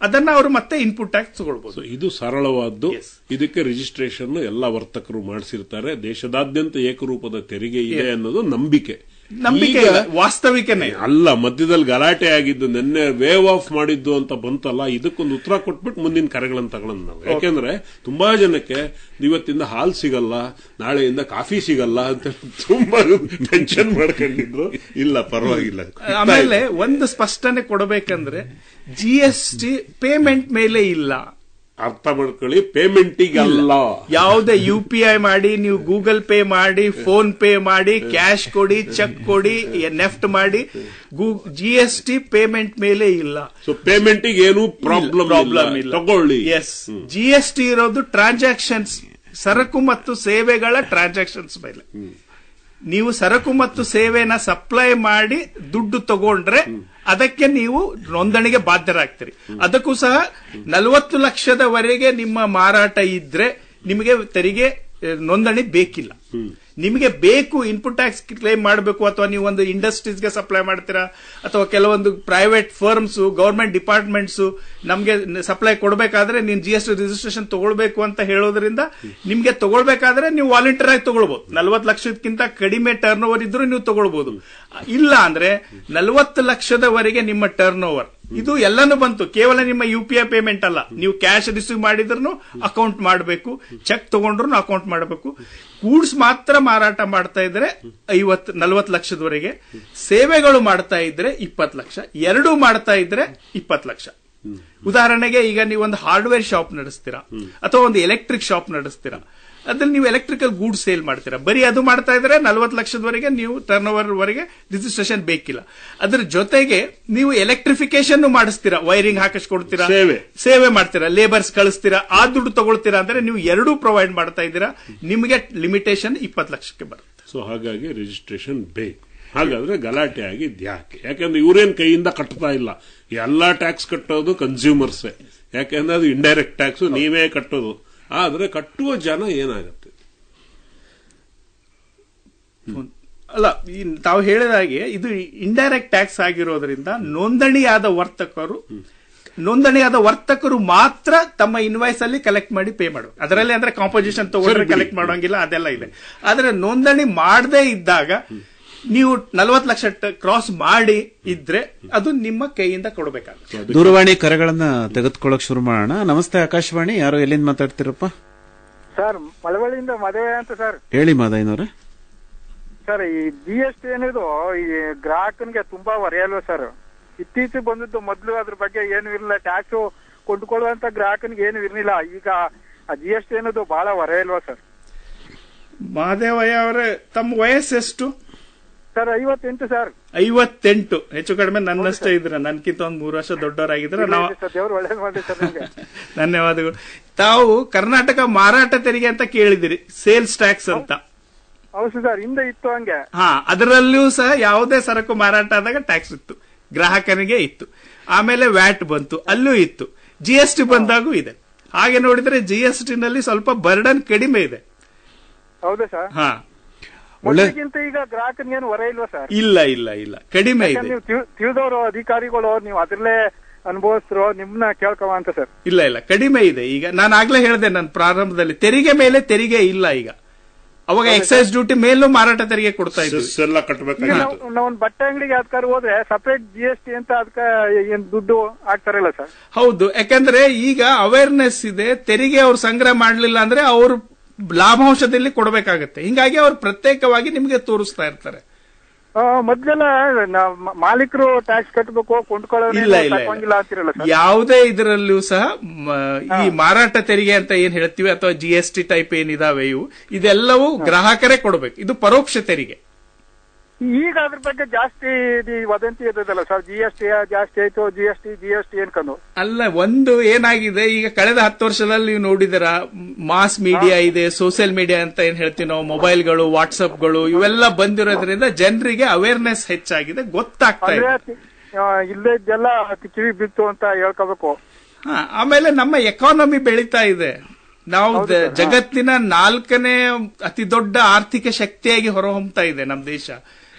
ಅದನ್ನ ಅವರು ಮತ್ತೆ ಇನ್ಪುಟ್ ಟ್ಯಾಕ್ಸ್ ತಗೊಳ್ಬಹುದು. ಇದು ಸರಳವಾದ್ದು. ಇದಕ್ಕೆ ರಿಜಿಸ್ಟ್ರೇಷನ್ ಎಲ್ಲ ವರ್ತಕರು ಮಾಡಿಸಿರ್ತಾರೆ. ದೇಶದಾದ್ಯಂತ ಏಕರೂಪದ ತೆರಿಗೆ ಇದೆ ಅನ್ನೋದು ನಂಬಿಕೆ ವಾಸ್ತವಿಕನೇ ಅಲ್ಲ. ಮಧ್ಯದಲ್ಲಿ ಗಲಾಟೆ ಆಗಿದ್ದು, ನಿನ್ನೆ ವೇವ್ ಆಫ್ ಮಾಡಿದ್ದು ಅಂತ ಬಂತಲ್ಲ, ಇದಕ್ಕೊಂದು ಉತ್ತರ ಕೊಟ್ಬಿಟ್ಟು ಮುಂದಿನ ಕರೆಗಳನ್ನು ತಗೊಳ್ಳೋಣ ನಾವು. ಯಾಕೆಂದ್ರೆ ತುಂಬಾ ಜನಕ್ಕೆ ಇವತ್ತಿಂದ ಹಾಲು ಸಿಗಲ್ಲ, ನಾಳೆಯಿಂದ ಕಾಫಿ ಸಿಗಲ್ಲ ಅಂತ ತುಂಬಾ ಟೆನ್ಷನ್ ಮಾಡ್ಕೊಂಡಿದ್ರು. ಇಲ್ಲ, ಪರವಾಗಿಲ್ಲ. ಆಮೇಲೆ ಒಂದು ಸ್ಪಷ್ಟನೆ ಕೊಡಬೇಕಂದ್ರೆ GST ಪೇಮೆಂಟ್ ಮೇಲೆ ಇಲ್ಲ, ಅರ್ಥ ಮಾಡ್ಕೊಳ್ಳಿ. ಪೇಮೆಂಟಿಗಲ್ಲ. ಯಾವುದೇ UPI ಮಾಡಿ, ನೀವು ಗೂಗಲ್ ಪೇ ಮಾಡಿ, ಫೋನ್ ಪೇ ಮಾಡಿ, ಕ್ಯಾಶ್ ಕೊಡಿ, ಚೆಕ್ ಕೊಡಿ, ನೆಫ್ಟ್ ಮಾಡಿ, GST ಪೇಮೆಂಟ್ ಮೇಲೆ ಇಲ್ಲ. ಸೊ ಪೇಮೆಂಟಿಗೆ ಏನು ಪ್ರಾಬ್ಲಮ್ ಇಲ್ಲ, ತಗೊಳ್ಳಿ. ಎಸ್, GST ಇರೋದು ಟ್ರಾನ್ಸಾಕ್ಷನ್ಸ್, ಸರಕು ಮತ್ತು ಸೇವೆಗಳ ಟ್ರಾನ್ಸಾಕ್ಷನ್ಸ್ ಮೇಲೆ. ನೀವು ಸರಕು ಮತ್ತು ಸೇವೆನ ಸಪ್ಲೈ ಮಾಡಿ ದುಡ್ಡು ತಗೊಂಡ್ರೆ ಅದಕ್ಕೆ ನೀವು ನೋಂದಣಿಗೆ ಬಾಧ್ಯರಾಗ್ತೀರಿ. ಅದಕ್ಕೂ ಸಹ 40 ಲಕ್ಷದವರೆಗೆ ನಿಮ್ಮ ಮಾರಾಟ ಇದ್ರೆ ನಿಮಗೆ ತೆರಿಗೆ ನೋಂದಣಿ ಬೇಕಿಲ್ಲ. ನಿಮಗೆ ಬೇಕು ಇನ್ಪುಟ್ ಟ್ಯಾಕ್ಸ್ ಕ್ಲೇಮ್ ಮಾಡಬೇಕು, ಅಥವಾ ನೀವು ಒಂದು ಇಂಡಸ್ಟ್ರೀಸ್ಗೆ ಸಪ್ಲೈ ಮಾಡ್ತೀರಾ, ಅಥವಾ ಕೆಲವೊಂದು ಪ್ರೈವೇಟ್ ಫರ್ಮ್ಸ್, ಗವರ್ಮೆಂಟ್ ಡಿಪಾರ್ಟ್ಮೆಂಟ್ಸ್ ನಮಗೆ ಸಪ್ಲೈ ಕೊಡಬೇಕಾದ್ರೆ ನೀನು GST ರಿಜಿಸ್ಟ್ರೇಷನ್ ತಗೊಳ್ಬೇಕು ಅಂತ ಹೇಳೋದ್ರಿಂದ ನಿಮ್ಗೆ ತಗೊಳ್ಬೇಕಾದ್ರೆ ನೀವು ವಾಲಂಟಿಯರ್ ಆಗಿ ತಗೊಳ್ಬಹುದು. 40 ಲಕ್ಷಕ್ಕಿಂತ ಕಡಿಮೆ ಟರ್ನ್ ಓವರ್ ಇದ್ರೂ ನೀವು ತಗೊಳ್ಬಹುದು. ಇಲ್ಲ ಅಂದ್ರೆ 40 ಲಕ್ಷದವರೆಗೆ ನಿಮ್ಮ ಟರ್ನ್ ಓವರ್ ಇದು ಎಲ್ಲಾನು ಬಂತು. ಕೇವಲ ನಿಮ್ಮ UPI ಪೇಮೆಂಟ್ ಅಲ್ಲ, ನೀವು ಕ್ಯಾಶ್ ರಿಸೀವ್ ಮಾಡಿದ್ರು ಅಕೌಂಟ್ ಮಾಡಬೇಕು, ಚೆಕ್ ತಗೊಂಡ್ರು ಅಕೌಂಟ್ ಮಾಡಬೇಕು. ಗೂಡ್ಸ್ ಮಾತ್ರ ಮಾರಾಟ ಮಾಡ್ತಾ ಇದ್ರೆ 40 ಲಕ್ಷದವರೆಗೆ, ಸೇವೆಗಳು ಮಾಡ್ತಾ ಇದ್ರೆ 20 ಲಕ್ಷ, ಎರಡೂ ಮಾಡ್ತಾ ಇದ್ರೆ 20 ಲಕ್ಷ. ಉದಾಹರಣೆಗೆ ಈಗ ನೀವು ಒಂದು ಹಾರ್ಡ್ವೇರ್ ಶಾಪ್ ನಡೆಸ್ತೀರಾ ಅಥವಾ ಒಂದು ಎಲೆಕ್ಟ್ರಿಕ್ ಶಾಪ್ ನಡೆಸ್ತೀರಾ, ಅದ್ರಲ್ಲಿ ನೀವು ಎಲೆಕ್ಟ್ರಿಕಲ್ ಗೂಡ್ಸ್ ಸೇಲ್ ಮಾಡ್ತೀರಾ, ಬರೀ ಅದು ಮಾಡ್ತಾ ಇದ್ರೆ 40 ಲಕ್ಷದವರೆಗೆ ನೀವು ಟರ್ನ್ ಓವರ್ ವರೆಗೆ ರಿಜಿಸ್ಟ್ರೇಷನ್ ಬೇಕಿಲ್ಲ. ಅದ್ರ ಜೊತೆಗೆ ನೀವು ಎಲೆಕ್ಟ್ರಿಫಿಕೇಶನ್ ಮಾಡಿಸ್ತೀರಾ, ವೈರಿಂಗ್ ಹಾಕಿಸ್ಕೊಡ್ತೀರಾ, ಸೇವೆ ಮಾಡ್ತೀರಾ, ಲೇಬರ್ಸ್ ಕಳಿಸ್ತೀರಾ, ಆ ದುಡ್ಡು ತಗೊಳ್ತೀರಾ ಅಂದ್ರೆ ನೀವು ಎರಡೂ ಪ್ರೊವೈಡ್ ಮಾಡ್ತಾ ಇದ್ದೀರಾ, ನಿಮಗೆ ಲಿಮಿಟೇಷನ್ 20 ಲಕ್ಷಕ್ಕೆ ಬರುತ್ತೆ. ಸೊ ಹಾಗಾಗಿ ರಿಜಿಸ್ಟ್ರೇಷನ್ ಬೇಕು. ಹಾಗಾದ್ರೆ ಗಲಾಟೆ ಆಗಿದ್ ಯಾಕೆ? ಯಾಕಂದ್ರೆ ಇವ್ರೇನ್ ಕೈಯಿಂದ ಕಟ್ತಾ ಇಲ್ಲ, ಎಲ್ಲಾ ಟ್ಯಾಕ್ಸ್ ಕಟ್ಟೋದು ಕನ್ಸ್ಯೂಮರ್ಸೇ. ಯಾಕಂದ್ರೆ ಅದು ಇಂಡೈರೆಕ್ಟ್ ಟ್ಯಾಕ್ಸ್, ನೀವೇ ಕಟ್ಟೋದು. ಆದ್ರೆ ಕಟ್ಟುವ ಜನ ಏನಾಗುತ್ತೆ? ಅಲ್ಲ, ತಾವು ಹೇಳಿದಾಗೆ ಇದು ಇಂಡೈರೆಕ್ಟ್ ಟ್ಯಾಕ್ಸ್ ಆಗಿರೋದ್ರಿಂದ ನೋಂದಣಿಯಾದ ವರ್ತಕರು ಮಾತ್ರ ತಮ್ಮ ಇನ್ವಾಯ್ಸ್ ಅಲ್ಲಿ ಕಲೆಕ್ಟ್ ಮಾಡಿ ಪೇ ಮಾಡಬೇಕು. ಅದರಲ್ಲಿ ಅಂದ್ರೆ ಕಾಂಪೋಸಿಷನ್ ತಗೊಂಡ್ರೆ ಕಲೆಕ್ಟ್ ಮಾಡೋಂಗಿಲ್ಲ, ಅದೆಲ್ಲ ಇದೆ. ಆದ್ರೆ ನೋಂದಣಿ ಮಾಡದೇ ಇದ್ದಾಗ ನೀವು 40 ಲಕ್ಷ ಕ್ರಾಸ್ ಮಾಡಿ ಇದ್ರೆ ಅದು ನಿಮ್ಮ ಕೈಯಿಂದ ಕೊಡಬೇಕಾಗುತ್ತೆ. ದೂರವಾಣಿ ಕರೆಗಳನ್ನ ತೆಗೆದುಕೊಳ್ಳಕ್ ಶುರು ಮಾಡೋಣ. ನಮಸ್ತೆ ಆಕಾಶವಾಣಿ, ಯಾರು ಎಲ್ಲಿಂದ ಮಾತಾಡ್ತಿರಪ್ಪ? ಸರ್, ಮಳವಳ್ಳಿಯಿಂದ ಮದುವೆ ಅಂತ ಸರ್. ಹೇಳಿ ಮಾದಯ್ಯನವ್ರೆ. ಸರ್, ಈ GST ಏನಿದು ಈ ಗ್ರಾಹಕನಿಗೆ ತುಂಬಾ ಹೊರೆಯಲ್ವ ಸರ್? ಇತ್ತೀಚೆಗೆ ಬಂದದ್ದು, ಮೊದಲು ಅದ್ರ ಬಗ್ಗೆ ಏನು ಇರಲಿಲ್ಲ, ಟ್ಯಾಕ್ಸ್ ಕೊಂಡುಕೊಳ್ಳುವಂತ ಗ್ರಾಹಕನಿಗೆ ಏನು ಇರಲಿಲ್ಲ. ಈಗ ಆ GST ಏನದು ಬಹಳ ಹೊರೆಯಲ್ವಾ ಸರ್? ಮಹಾದೇವಯ್ಯ ಅವರೇ, ತಮ್ಮ ವಯಸ್ಸು ಎಷ್ಟು? Sir 58 sir. 58, ಹೆಚ್ಚು ಕಡಿಮೆ ನನ್ನಷ್ಟೇ ಇದ್ರ, ನನ್ಕಿಂತ ಒಂದು 3 ವರ್ಷ ದೊಡ್ಡವರಾಗಿದ್ರೆ ನಾವು. ದೇವ್ರು ಒಳ್ಳೇದು ಮಾಡಿ ಸರ್. ಧನ್ಯವಾದಗಳು. ತಾವು ಕರ್ನಾಟಕ ಮಾರಾಟ ತೆರಿಗೆ ಅಂತ ಕೇಳಿದಿರಿ, ಸೇಲ್ಸ್ ಟ್ಯಾಕ್ಸ್ ಅಂತ. ಹೌದು ಸರ್, ಹಿಂದೆ ಇತ್ತು ಹಂಗೆ. ಅದರಲ್ಲೂ ಸಹ ಯಾವುದೇ ಸರಕು ಮಾರಾಟ ಆದಾಗ ಟ್ಯಾಕ್ಸ್ ಇತ್ತು, ಗ್ರಾಹಕನಿಗೆ ಇತ್ತು. ಆಮೇಲೆ ವ್ಯಾಟ್ ಬಂತು, ಅಲ್ಲೂ ಇತ್ತು. GST ಬಂದಾಗೂ ಇದೆ. ಹಾಗೆ ನೋಡಿದ್ರೆ GST ನಲ್ಲಿ ಸ್ವಲ್ಪ ಬರ್ಡನ್ ಕಡಿಮೆ ಇದೆ. ಹೌದಾ ಸರ್? ಮೊದಲಿಗಿಂತ ಈಗ ಗ್ರಾಹಕನಿಗೇನು ಹೊರೆ ಇಲ್ವಾ ಸರ್? ಇಲ್ಲ ಇಲ್ಲ ಇಲ್ಲ, ಕಡಿಮೆ ಇದೆ. ನೀವು ತಿಳಿದವರು ಅಧಿಕಾರಿಗಳು, ನೀವು ಅದ್ರಲ್ಲೇ ಅನುಭವಿಸ್ರು, ನಿಮ್ನ ಕೇಳ್ಕವ ಅಂತ ಸರ್. ಇಲ್ಲ ಇಲ್ಲ, ಕಡಿಮೆ ಇದೆ. ಈಗ ನಾನು ಆಗ್ಲೇ ಹೇಳಿದೆ ನನ್ನ ಪ್ರಾರಂಭದಲ್ಲಿ, ತೆರಿಗೆ ಮೇಲೆ ತೆರಿಗೆ ಇಲ್ಲ ಈಗ. ಅವಾಗ ಎಕ್ಸೈಸ್ ಡ್ಯೂಟಿ ಮೇಲೂ ಮಾರಾಟ ತೆರಿಗೆ ಕೊಡ್ತಾ ಇದ್ವಿ. ನಾವು ಬಟ್ಟೆ ಅಂಗಡಿಗೆ ಅದಕ್ಕಾರ ಹೋದ್ರೆ ಸಪರೇಟ್ GST ಅಂತ ಅದಕ್ಕೆ ಏನ್ ದುಡ್ಡು ಹಾಕ್ತಾರಲ್ಲ ಸರ್? ಹೌದು, ಯಾಕಂದ್ರೆ ಈಗ ಅವೇರ್ನೆಸ್ ಇದೆ. ತೆರಿಗೆ ಅವ್ರು ಸಂಗ್ರಹ ಮಾಡ್ಲಿಲ್ಲ ಅಂದ್ರೆ ಅವರು ಲಾಭಾಂಶದಲ್ಲಿ ಕೊಡಬೇಕಾಗತ್ತೆ. ಹಿಂಗಾಗಿ ಅವ್ರು ಪ್ರತ್ಯೇಕವಾಗಿ ನಿಮಗೆ ತೋರಿಸ್ತಾ ಇರ್ತಾರೆ. ಮೊದ್ಲೆಲ್ಲ ಮಾಲೀಕರು ಟ್ಯಾಕ್ಸ್ ಕಟ್ಟಬೇಕು, ಕೊಂಡ್ಕೊಳ್ಳೋಲ್ಲ ಅಂತಿರಲ್ಲ. ಯಾವುದೇ ಇದರಲ್ಲೂ ಸಹ ಈ ಮಾರಾಟ ತೆರಿಗೆ ಅಂತ ಏನ್ ಹೇಳ್ತೀವಿ ಅಥವಾ GST ಟೈಪ್ ಏನಿದಾವೆ ಇದೆಲ್ಲವೂ ಗ್ರಾಹಕರೇ ಕೊಡಬೇಕು. ಇದು ಪರೋಕ್ಷ ತೆರಿಗೆ. ಈಗ ಅದ್ರ ಬಗ್ಗೆ ಜಾಸ್ತಿ ವದಂತಿ ಇದ್ದಲ್ಲ ಸರ್, GST ಜಾಸ್ತಿ ಆಯ್ತು, GST ಅನ್ಕೊಂಡು. ಅಲ್ಲ, ಒಂದು ಏನಾಗಿದೆ, ಈಗ ಕಳೆದ 10 ವರ್ಷದಲ್ಲಿ ನೀವು ನೋಡಿದಿರ, ಮಾಸ್ ಮೀಡಿಯಾ ಇದೆ, ಸೋಷಿಯಲ್ ಮೀಡಿಯಾ ಅಂತ ಏನ್ ಹೇಳ್ತೀವಿ ನಾವು, ಮೊಬೈಲ್ಗಳು, ವಾಟ್ಸ್ಆಪ್ಗಳು ಇವೆಲ್ಲ ಬಂದಿರೋದ್ರಿಂದ ಜನರಿಗೆ ಅವೇರ್ನೆಸ್ ಹೆಚ್ಚಾಗಿದೆ, ಗೊತ್ತಾಗ್ತಾ ಇದೆ. ಇಲ್ಲೇ ಇದೆಲ್ಲ ಕಿವಿ ಬಿತ್ತು ಅಂತ ಹೇಳ್ಕೋಬೇಕು. ಆಮೇಲೆ ನಮ್ಮ ಎಕಾನಮಿ ಬೆಳೀತಾ ಇದೆ. ನಾವು ಜಗತ್ತಿನ 4ನೇ ಅತಿ ದೊಡ್ಡ ಆರ್ಥಿಕ ಶಕ್ತಿಯಾಗಿ ಹೊರಹೊಮ್ತಾ ಇದೆ ನಮ್ಮ ದೇಶ.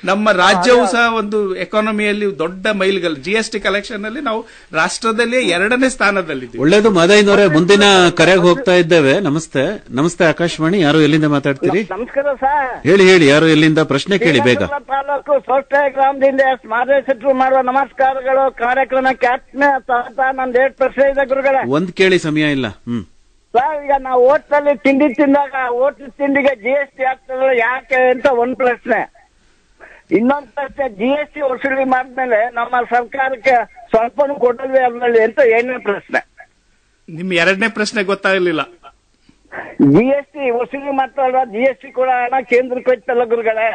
ನಮ್ಮ ರಾಜ್ಯವು ಸಹ ಒಂದು ಎಕಾನಮಿಯಲ್ಲಿ ದೊಡ್ಡ ಮೈಲಿಗಲ್ಲು. GST ಕಲೆಕ್ಷನ್ ಅಲ್ಲಿ ನಾವು ರಾಷ್ಟ್ರದಲ್ಲಿ 2ನೇ ಸ್ಥಾನದಲ್ಲಿದ್ದೀವಿ. ಒಳ್ಳೇದು ಮಾದಯ್ಯನವರೇ, ಮುಂದಿನ ಕರೆಗೆ ಹೋಗ್ತಾ ಇದ್ದೇವೆ. ನಮಸ್ತೆ. ನಮಸ್ತೆ ಆಕಾಶವಾಣಿ. ಯಾರು ಎಲ್ಲಿಂದ ಮಾತಾಡ್ತೀರಿ? ನಮಸ್ಕಾರ ಸರ್. ಹೇಳಿ ಯಾರು ಎಲ್ಲಿಂದ? ಪ್ರಶ್ನೆ ಕೇಳಿ ಬೇಗ. ತಾಲೂಕು ಸೋಸ್ಟೆ ಗ್ರಾಮದಿಂದ ಮಾದೇಶರು ಮಾಡುವ ನಮಸ್ಕಾರಗಳು. ಕಾರ್ಯಕ್ರಮಕ್ಕೆ ನಂದು 2 ಪ್ರಶ್ನೆ ಇದೆ ಗುರುಗಳೇ. ಒಂದ್ ಕೇಳಿ, ಸಮಯ ಇಲ್ಲ. ಸರ್, ಈಗ ನಾವು ಹೋಟ್ಲಲ್ಲಿ ತಿಂಡಿ ತಿಂದಾಗ ಹೋಟ್ಲ್ ತಿಂಡಿಗೆ GST ಆಗ್ತದೆ ಯಾಕೆ ಅಂತ ಒಂದ್ ಪ್ರಶ್ನೆ. ಇನ್ನೊಂದು ಪ್ರಶ್ನೆ, GST ವಸೂಲಿ ಮಾಡಿದ್ಮೇಲೆ ನಮ್ಮ ಸರ್ಕಾರಕ್ಕೆ ಸ್ವಲ್ಪನೂ ಕೊಡಲ್ವೇ ಅದರಲ್ಲಿ ಅಂತ 2ನೇ ಪ್ರಶ್ನೆ. ನಿಮ್ 2ನೇ ಪ್ರಶ್ನೆ ಗೊತ್ತಾಗಲಿಲ್ಲ. GST ವಸೂಲಿ ಮಾಡ್ತಾರಲ್ಲ, GST ಕೂಡ ಹಣ ಕೇಂದ್ರಕ್ಕೆ ಹೋಯ್ತಲ್ಲ ಗುರುಗಳೇ.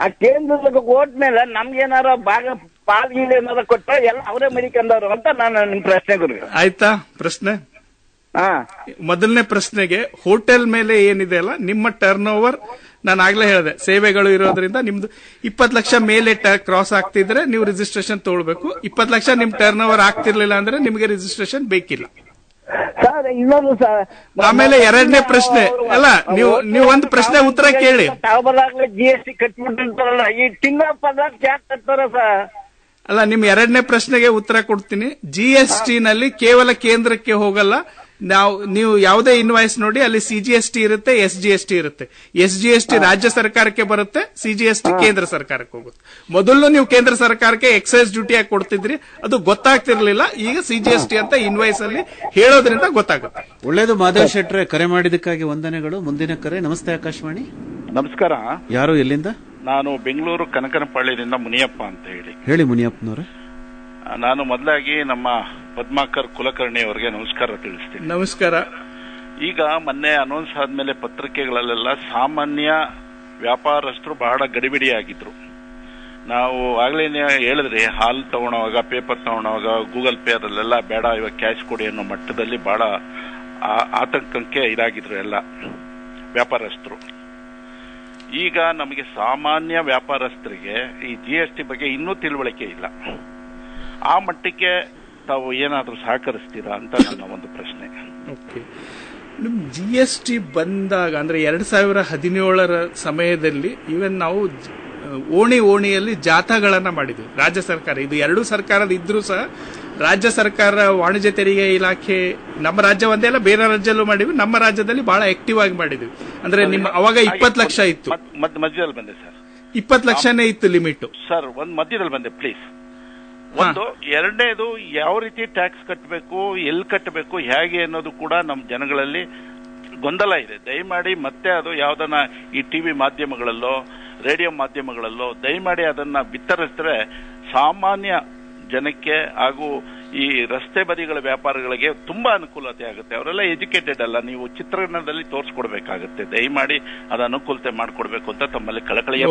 ಆ ಕೇಂದ್ರಕ್ಕೆ ಹೋದ್ಮೇಲೆ ನಮ್ಗೇನಾರ ಭಾಗ ಪಾಲ್ಗೀಲ್ ಏನಾರ ಕೊಟ್ಟ ಎಲ್ಲ ಅವರೇ ಮಡಿಕೊಂಡವ್ರು ಅಂತ ನಾನು ನಿಮ್ ಪ್ರಶ್ನೆ ಗುರುಗಳು. ಆಯ್ತಾ ಪ್ರಶ್ನೆ? ಮೊದಲನೇ ಪ್ರಶ್ನೆಗೆ, ಹೋಟೆಲ್ ಮೇಲೆ ಏನಿದೆ ಅಲ್ಲ ನಿಮ್ಮ ಟರ್ನ್ ಓವರ್, ನಾನು ಆಗ್ಲೇ ಹೇಳಿದೆ, ಸೇವೆಗಳು ಇರೋದ್ರಿಂದ ನಿಮ್ದು 20 ಲಕ್ಷ ಮೇಲೆ ಕ್ರಾಸ್ ಆಗ್ತಿದ್ರೆ ನೀವು ರಿಜಿಸ್ಟ್ರೇಷನ್ ತಗೊಳ್ಬೇಕು. 20 ಲಕ್ಷ ನಿಮ್ ಟರ್ನ್ ಓವರ್ ಆಗ್ತಿರ್ಲಿಲ್ಲ ಅಂದ್ರೆ ನಿಮಗೆ ರಿಜಿಸ್ಟ್ರೇಷನ್ ಬೇಕಿಲ್ಲ. ಆಮೇಲೆ 2ನೇ ಪ್ರಶ್ನೆ ಅಲ್ಲ, ನೀವು ಒಂದು ಪ್ರಶ್ನೆ ಉತ್ತರ ಕೇಳಿ. GST ಕಟ್ಬಿಟ್ಟಿರ್ತಾರಲ್ಲ, ಈ ತಿನ್ನೋ ಪದಾರ್ಥ ಯಾಕೆ ಕಟ್ತಾರ ಸರ್? ಅಲ್ಲ, ನಿಮ್ 2ನೇ ಪ್ರಶ್ನೆಗೆ ಉತ್ತರ ಕೊಡ್ತೀನಿ. GST ನಲ್ಲಿ ಕೇವಲ ಕೇಂದ್ರಕ್ಕೆ ಹೋಗಲ್ಲ. ನೀವು ಯಾವುದೇ ಇನ್ವಾಯ್ಸ್ ನೋಡಿ, ಅಲ್ಲಿ CGST ಇರುತ್ತೆ, SGST ಇರುತ್ತೆ. SGST ರಾಜ್ಯ ಸರ್ಕಾರಕ್ಕೆ ಬರುತ್ತೆ, CGST ಕೇಂದ್ರ ಸರ್ಕಾರಕ್ಕೆ ಹೋಗುತ್ತೆ. ಮೊದಲು ನೀವು ಕೇಂದ್ರ ಸರ್ಕಾರಕ್ಕೆ ಎಕ್ಸೈಸ್ ಡ್ಯೂಟಿ ಆಗಿ ಕೊಡ್ತಿದ್ರಿ, ಅದು ಗೊತ್ತಾಗ್ತಿರ್ಲಿಲ್ಲ. ಈಗ CGST ಅಂತ ಇನ್ವಾಯ್ಸ್ ಅಲ್ಲಿ ಹೇಳೋದ್ರಿಂದ ಗೊತ್ತಾಗುತ್ತೆ. ಒಳ್ಳೇದು ಮಾದೇವ್ ಶೆಟ್ರೆ, ಕರೆ ಮಾಡಿದಕ್ಕಾಗಿ ವಂದನೆಗಳು. ಮುಂದಿನ ಕರೆ. ನಮಸ್ತೆ ಆಕಾಶವಾಣಿ. ನಮಸ್ಕಾರ. ಯಾರು ಎಲ್ಲಿಂದ? ನಾನು ಬೆಂಗಳೂರು ಕನಕನಪಾಳ್ಯದಿಂದ ಮುನಿಯಪ್ಪ ಅಂತ ಹೇಳಿ ಮುನಿಯಪ್ಪನವ್ರೆ. ನಾನು ಮೊದಲಾಗಿ ನಮ್ಮ ಪದ್ಮಾಕರ್ ಕುಲಕರ್ಣಿ ಅವರಿಗೆ ನಮಸ್ಕಾರ ತಿಳಿಸ್ತೀನಿ. ನಮಸ್ಕಾರ. ಈಗ ಮೊನ್ನೆ ಅನೌನ್ಸ್ ಆದ್ಮೇಲೆ ಪತ್ರಿಕೆಗಳಲ್ಲೆಲ್ಲ ಸಾಮಾನ್ಯ ವ್ಯಾಪಾರಸ್ಥರು ಬಹಳ ಗಡಿಬಿಡಿಯಾಗಿದ್ರು. ನಾವು ಆಗ್ಲೇನೆ ಹೇಳಿದ್ರಿ, ಹಾಲ್ ತಗೊಳೋವಾಗ, ಪೇಪರ್ ತಗೊಳೋವಾಗ ಗೂಗಲ್ ಪೇ ಅಲ್ಲೆಲ್ಲ ಬೇಡ, ಇವಾಗ ಕ್ಯಾಶ್ ಕೊಡಿ ಅನ್ನೋ ಮಟ್ಟದಲ್ಲಿ ಬಹಳ ಆತಂಕಕ್ಕೆ ಇದಾಗಿದ್ರು ಎಲ್ಲ ವ್ಯಾಪಾರಸ್ಥರು. ಈಗ ನಮಗೆ ಸಾಮಾನ್ಯ ವ್ಯಾಪಾರಸ್ಥರಿಗೆ ಈ GST ಬಗ್ಗೆ ಇನ್ನೂ ತಿಳುವಳಿಕೆ ಇಲ್ಲ. ಆ ಮಟ್ಟಕ್ಕೆ ತಾವು ಏನಾದ್ರೂ ಸಹಕರಿಸ್ತೀರಾ ಅಂತ ನನ್ನ ಒಂದು ಪ್ರಶ್ನೆ. ನಿಮ್ GST ಬಂದಾಗ ಅಂದ್ರೆ 2017ರ ಸಮಯದಲ್ಲಿ ಈವನ್ ನಾವು ಓಣಿಯಲ್ಲಿ ಜಾಥಾಗಳನ್ನ ಮಾಡಿದ್ವಿ ರಾಜ್ಯ ಸರ್ಕಾರ. ಇದು 2 ಸರ್ಕಾರದ ಇದ್ರೂ ಸಹ ರಾಜ್ಯ ಸರ್ಕಾರ ವಾಣಿಜ್ಯ ತೆರಿಗೆ ಇಲಾಖೆ, ನಮ್ಮ ರಾಜ್ಯ ಒಂದೇ ಅಲ್ಲ ಬೇರೆ ರಾಜ್ಯಲ್ಲೂ ಮಾಡಿದ್ವಿ, ನಮ್ಮ ರಾಜ್ಯದಲ್ಲಿ ಬಹಳ ಆಕ್ಟಿವ್ ಆಗಿ ಮಾಡಿದ್ವಿ. ಅಂದ್ರೆ ನಿಮ್ಮ ಅವಾಗ 20 ಲಕ್ಷ ಇತ್ತು. ಮಧ್ಯದಲ್ಲಿ ಬಂದೆ ಸರ್. 20 ಲಕ್ಷನೇ ಇತ್ತು ಲಿಮಿಟ್ ಸರ್. ಒಂದ್ ಮಧ್ಯದಲ್ಲಿ ಬಂದೆ ಪ್ಲೀಸ್. ಒಂದು. 2ನೇದು, ಯಾವ ರೀತಿ ಟ್ಯಾಕ್ಸ್ ಕಟ್ಟಬೇಕು, ಎಲ್ಲಿ ಕಟ್ಟಬೇಕು, ಹೇಗೆ ಅನ್ನೋದು ಕೂಡ ನಮ್ಮ ಜನಗಳಲ್ಲಿ ಗೊಂದಲ ಇದೆ. ದಯಮಾಡಿ ಮತ್ತೆ ಅದು ಯಾವ್ದನ್ನ ಈ TV ಮಾಧ್ಯಮಗಳಲ್ಲೋ ರೇಡಿಯೋ ಮಾಧ್ಯಮಗಳಲ್ಲೋ ದಯಮಾಡಿ ಅದನ್ನ ಬಿತ್ತರಿಸಿದ್ರೆ ಸಾಮಾನ್ಯ ಜನಕ್ಕೆ ಹಾಗೂ ಈ ರಸ್ತೆ ಬದಿಗಳ ವ್ಯಾಪಾರಗಳಿಗೆ ತುಂಬಾ ಅನುಕೂಲತೆ ಆಗುತ್ತೆ. ಅವರೆಲ್ಲ ಎಜುಕೇಟೆಡ್ ಅಲ್ಲ, ನೀವು ಚಿತ್ರಣದಲ್ಲಿ ತೋರಿಸ್ಕೊಡ್ಬೇಕಾಗುತ್ತೆ. ದಯಮಾಡಿ ಅದ ಅನುಕೂಲತೆ ಮಾಡಿಕೊಡ್ಬೇಕು ಅಂತ ತಮ್ಮಲ್ಲಿ ಕಳಕಳಿಯ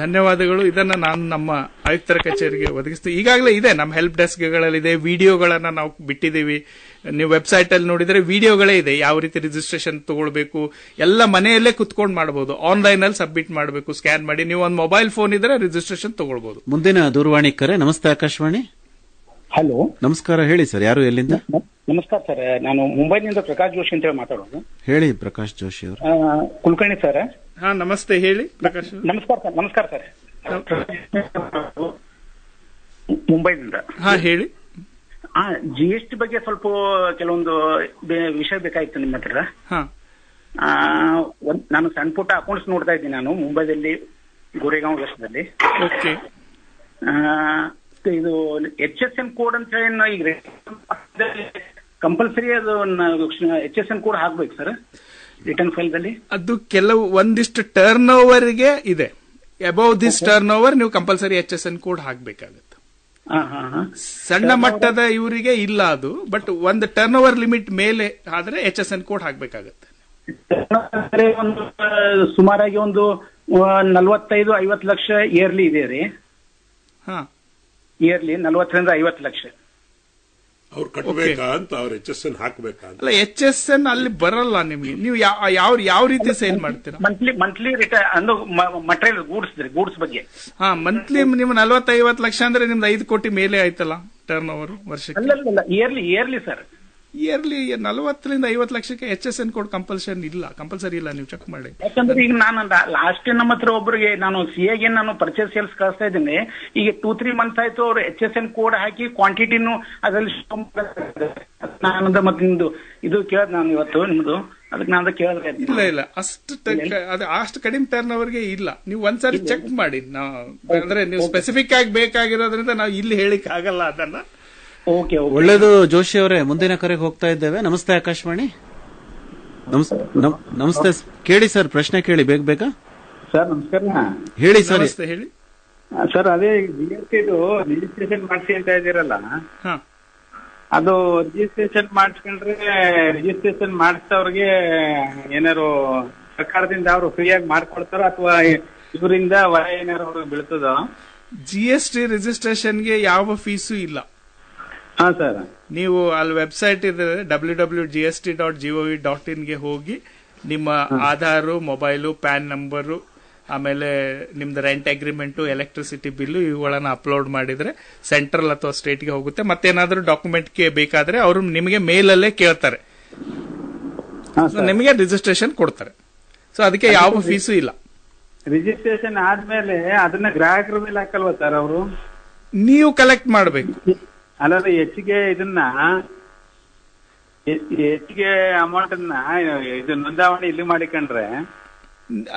ಧನ್ಯವಾದಗಳು. ಇದನ್ನ ನಾನು ನಮ್ಮ ಆಯುಕ್ತರ ಕಚೇರಿಗೆ ಒದಗಿಸ್ತೀವಿ. ಈಗಾಗಲೇ ಇದೆ ನಮ್ಮ ಹೆಲ್ಪ್ ಡೆಸ್ಕ್ಗಳಲ್ಲಿದೆ, ವಿಡಿಯೋಗಳನ್ನ ನಾವು ಬಿಟ್ಟಿದ್ದೀವಿ. ನೀವು ವೆಬ್ಸೈಟ್ ಅಲ್ಲಿ ನೋಡಿದ್ರೆ ವಿಡಿಯೋಗಳೇ ಇದೆ, ಯಾವ ರೀತಿ ರಿಜಿಸ್ಟ್ರೇಷನ್ ತಗೊಳ್ಬೇಕು ಎಲ್ಲ ಮನೆಯಲ್ಲೇ ಕುತ್ಕೊಂಡು ಮಾಡಬಹುದು. ಆನ್ಲೈನ್ ಅಲ್ಲಿ ಸಬ್ಮಿಟ್ ಮಾಡಬೇಕು, ಸ್ಕ್ಯಾನ್ ಮಾಡಿ. ನೀವು ಒಂದು ಮೊಬೈಲ್ ಫೋನ್ ಇದ್ರೆ ರಿಜಿಸ್ಟ್ರೇಷನ್ ತಗೊಳ್ಬಹುದು. ಮುಂದಿನ ದೂರವಾಣಿ ಕರೆ. ನಮಸ್ತೆ ಆಕಾಶವಾಣಿ. ಹಲೋ, ನಮಸ್ಕಾರ. ಹೇಳಿ ಸರ್, ಯಾರು ಎಲ್ಲಿಂದ? ನಮಸ್ಕಾರ ಸರ್, ನಾನು ಮುಂಬೈನಿಂದ ಪ್ರಕಾಶ್ ಜೋಶಿ ಅಂತ ಹೇಳಿ ಮಾತಾಡೋದು. ಹೇಳಿ ಪ್ರಕಾಶ್ ಜೋಶಿ ಅವರು. ಕುಲಕರ್ಣಿ ಸರ್. ನಮಸ್ತೆ, ಹೇಳಿ ಪ್ರಕಾಶ್. ನಮಸ್ಕಾರ ಸರ್. ನಮಸ್ಕಾರ ಸರ್, ಮುಂಬೈನಿಂದ. ಹೇಳಿ. GST ಬಗ್ಗೆ ಸ್ವಲ್ಪ ಕೆಲವೊಂದು ವಿಷಯ ಬೇಕಾಗಿತ್ತು ನಿಮ್ಮ ಹತ್ರ. ನಾನು ಸಣ್ಣ ಪುಟ್ಟ ಅಕೌಂಟ್ಸ್ ನೋಡ್ತಾ ಇದ್ದೀನಿ ನಾನು ಮುಂಬೈದಲ್ಲಿ, ಗೋರೆಗಾಂವ್ ವೆಸ್ಟ್ದಲ್ಲಿ. ಇದು HSN ಕೋಡ್ ಅಂತ ಹೇಳಿ ಈಗ ಕಂಪಲ್ಸರಿ ಅದು HSN ಕೋಡ್ ಹಾಕ್ಬೇಕು ಸರ್ ರಿಟರ್ನ್ ಫೈಲ್ದಲ್ಲಿ. ಅದು ಕೆಲವು ಒಂದಿಷ್ಟು ಟರ್ನ್ ಓವರ್ಗೆ ಇದೆ. ಅಬೌವ್ ದಿಸ್ ಟರ್ನ್ ಓವರ್ ನೀವು ಕಂಪಲ್ಸರಿ HSN ಕೋಡ್ ಹಾಕ್ಬೇಕಾಗುತ್ತೆ. ಸಣ್ಣ ಮಟ್ಟದ ಇವರಿಗೆ ಇಲ್ಲ ಅದು, ಬಟ್ ಒಂದು ಟರ್ನ್ ಓವರ್ ಲಿಮಿಟ್ ಮೇಲೆ ಆದ್ರೆ HSN ಕೋಡ್ ಹಾಕ್ಬೇಕಾಗತ್ತೆ. ಸುಮಾರಾಗಿ ಒಂದು 45-50 ಲಕ್ಷ ಇಯರ್ಲಿ ಇದೆ ರೀ. ಇಯರ್ಲಿ 40-50 ಲಕ್ಷ. ಅವ್ರು ಕಟ್ಟಬೇಕಾ ಅಂತ, ಅವ್ರ HSN ಹಾಕ್ಬೇಕಾ ಅಂತ. ಅಲ್ಲ, HSN ಅಲ್ಲಿ ಬರಲ್ಲ ನಿಮ್ಗೆ. ನೀವು ಯಾವ ರೀತಿ ಸೇಲ್ ಮಾಡ್ತೀರಾ? ಮಂತ್ಲಿ ರಿಟರ್ನ್ ಅಂದ್ರೆ ಮಟೀರಿಯಲ್ ಗೂಡ್ಸ್ ಬಗ್ಗೆ. ಹಾ, ಮಂತ್ಲಿ ನಿಮ್ 40-50 ಲಕ್ಷ ಅಂದ್ರೆ ನಿಮ್ದು 5 ಕೋಟಿ ಮೇಲೆ ಆಯ್ತಲ್ಲ ಟರ್ನ್ ಓವರ್ ವರ್ಷಕ್ಕೆ. ಅಲ್ಲ, ಇಯರ್ಲಿ ಸರ್. ಇಯರ್ಲಿ 40-50 ಲಕ್ಷಕ್ಕೆ HSN ಕೋಡ್ ಕಂಪಲ್ಸರಿ ಇಲ್ಲ, ನೀವು ಚೆಕ್ ಮಾಡಿ. ಯಾಕಂದ್ರೆ ಈಗ ನಾನು ಲಾಸ್ಟ್ ನಮ್ಮ ಹತ್ರ ಒಬ್ಬರಿಗೆ ನಾನು ಸಿಎಗೆ ನಾನು ಪರ್ಚೇಸ್ ಸೇಲ್ಸ್ ಕಳಿಸ್ತಾ ಇದ್ದೀನಿ. ಈಗ 2-3 ಮಂತ್ಸ್ ಆಯ್ತು, ಅವರು HSN ಕೋಡ್ ಹಾಕಿ ಕ್ವಾಂಟಿಟಿನೂ ಅದರಲ್ಲಿ ನಾನು ಮತ್ತೆ ನಿಮ್ದು ಇದು ಕೇಳದ್ ನಾನು ಇವತ್ತು ನಿಮ್ದು, ಅದಕ್ಕೆ ನಾನು ಕೇಳಿದ್ರೆ ಇಲ್ಲ ಅಷ್ಟು ಕಡಿಮೆ ಟರ್ನ್ ಅವರ್ಗೆ ಇಲ್ಲ. ನೀವು ಒಂದ್ಸರಿ ಚೆಕ್ ಮಾಡಿ. ಅಂದ್ರೆ ನೀವು ಸ್ಪೆಸಿಫಿಕ್ ಆಗಿ ಬೇಕಾಗಿರೋದ್ರಿಂದ ನಾವು ಇಲ್ಲಿ ಹೇಳಿಕ್ ಆಗಲ್ಲ ಅದನ್ನ. ಒಳ್ಳೇದು ಜೋಶಿ ಅವರೇ, ಮುಂದಿನ ಕರೆಗೆ ಹೋಗ್ತಾ ಇದ್ದೇವೆ. ನಮಸ್ತೆ ಆಕಾಶವಾಣಿ. ನಮಸ್ತೆ, ಕೇಳಿ ಸರ್, ಪ್ರಶ್ನೆ ಕೇಳಿ ಬೇಗ. ಸರ್ ನಮಸ್ಕಾರ. ಹೇಳಿ ಸರ್. ಹೇಳಿ ಸರ್. ಅದೇ GST ರಿಜಿಸ್ಟ್ರೇಷನ್ ಮಾಡಿಸಿ ಅಂತ ಇದ್ದೀರಲ್ಲ, ಅದು ರಿಜಿಸ್ಟ್ರೇಷನ್ ಮಾಡಿಸ್ಕೊಂಡ್ರೆ ರಿಜಿಸ್ಟ್ರೇಷನ್ ಮಾಡಿಸಿದವ್ರಿಗೆ ಏನಾರು ಸರ್ಕಾರದಿಂದ ಅವರು ಫ್ರೀಯಾಗಿ ಮಾಡ್ಕೊಡ್ತಾರ ಅಥವಾ ಇವರಿಂದ ಹೊರ ಏನಾರು ಅವ್ರಿಗೆ ಬೀಳ್ತದ? GST ರಿಜಿಸ್ಟ್ರೇಷನ್ಗೆ ಯಾವ ಫೀಸು ಇಲ್ಲ. ಹಾ ಸರ್. ನೀವು ಅಲ್ಲಿ ವೆಬ್ಸೈಟ್ ಇದೆ www.gst.gov.in ಗೆ ಹೋಗಿ ನಿಮ್ಮ ಆಧಾರು, ಮೊಬೈಲು, ಪ್ಯಾನ್ ನಂಬರು, ಆಮೇಲೆ ನಿಮ್ದು ರೆಂಟ್ ಅಗ್ರಿಮೆಂಟು, ಎಲೆಕ್ಟ್ರಿಸಿಟಿ ಬಿಲ್ಲು ಇವುಗಳನ್ನ ಅಪ್ಲೋಡ್ ಮಾಡಿದ್ರೆ ಸೆಂಟ್ರಲ್ ಅಥವಾ ಸ್ಟೇಟ್ಗೆ ಹೋಗುತ್ತೆ. ಮತ್ತೇನಾದ್ರೂ ಡಾಕ್ಯುಮೆಂಟ್ಗೆ ಬೇಕಾದ್ರೆ ಅವರು ನಿಮಗೆ ಮೇಲಲ್ಲೇ ಕೇಳ್ತಾರೆ, ನಿಮಗೆ ರಿಜಿಸ್ಟ್ರೇಷನ್ ಕೊಡ್ತಾರೆ. ಸೊ ಅದಕ್ಕೆ ಯಾವ ಫೀಸು ಇಲ್ಲ. ರಿಜಿಸ್ಟ್ರೇಷನ್ ಆದ್ಮೇಲೆ ಅದನ್ನ ಗ್ರಾಹಕರ ಮೇಲೆ ಹಾಕಲ್ವಾ ಸರ್ ಅವರು? ನೀವು ಕಲೆಕ್ಟ್ ಮಾಡಬೇಕು. ಅಲ್ಲ, ಹೆಚ್ಚಿಗೆ ಅಮೌಂಟ್ ಇದು ನೋಂದಾವಣಿ ಇಲ್ಲಿ ಮಾಡಿಕೊಂಡ್ರೆ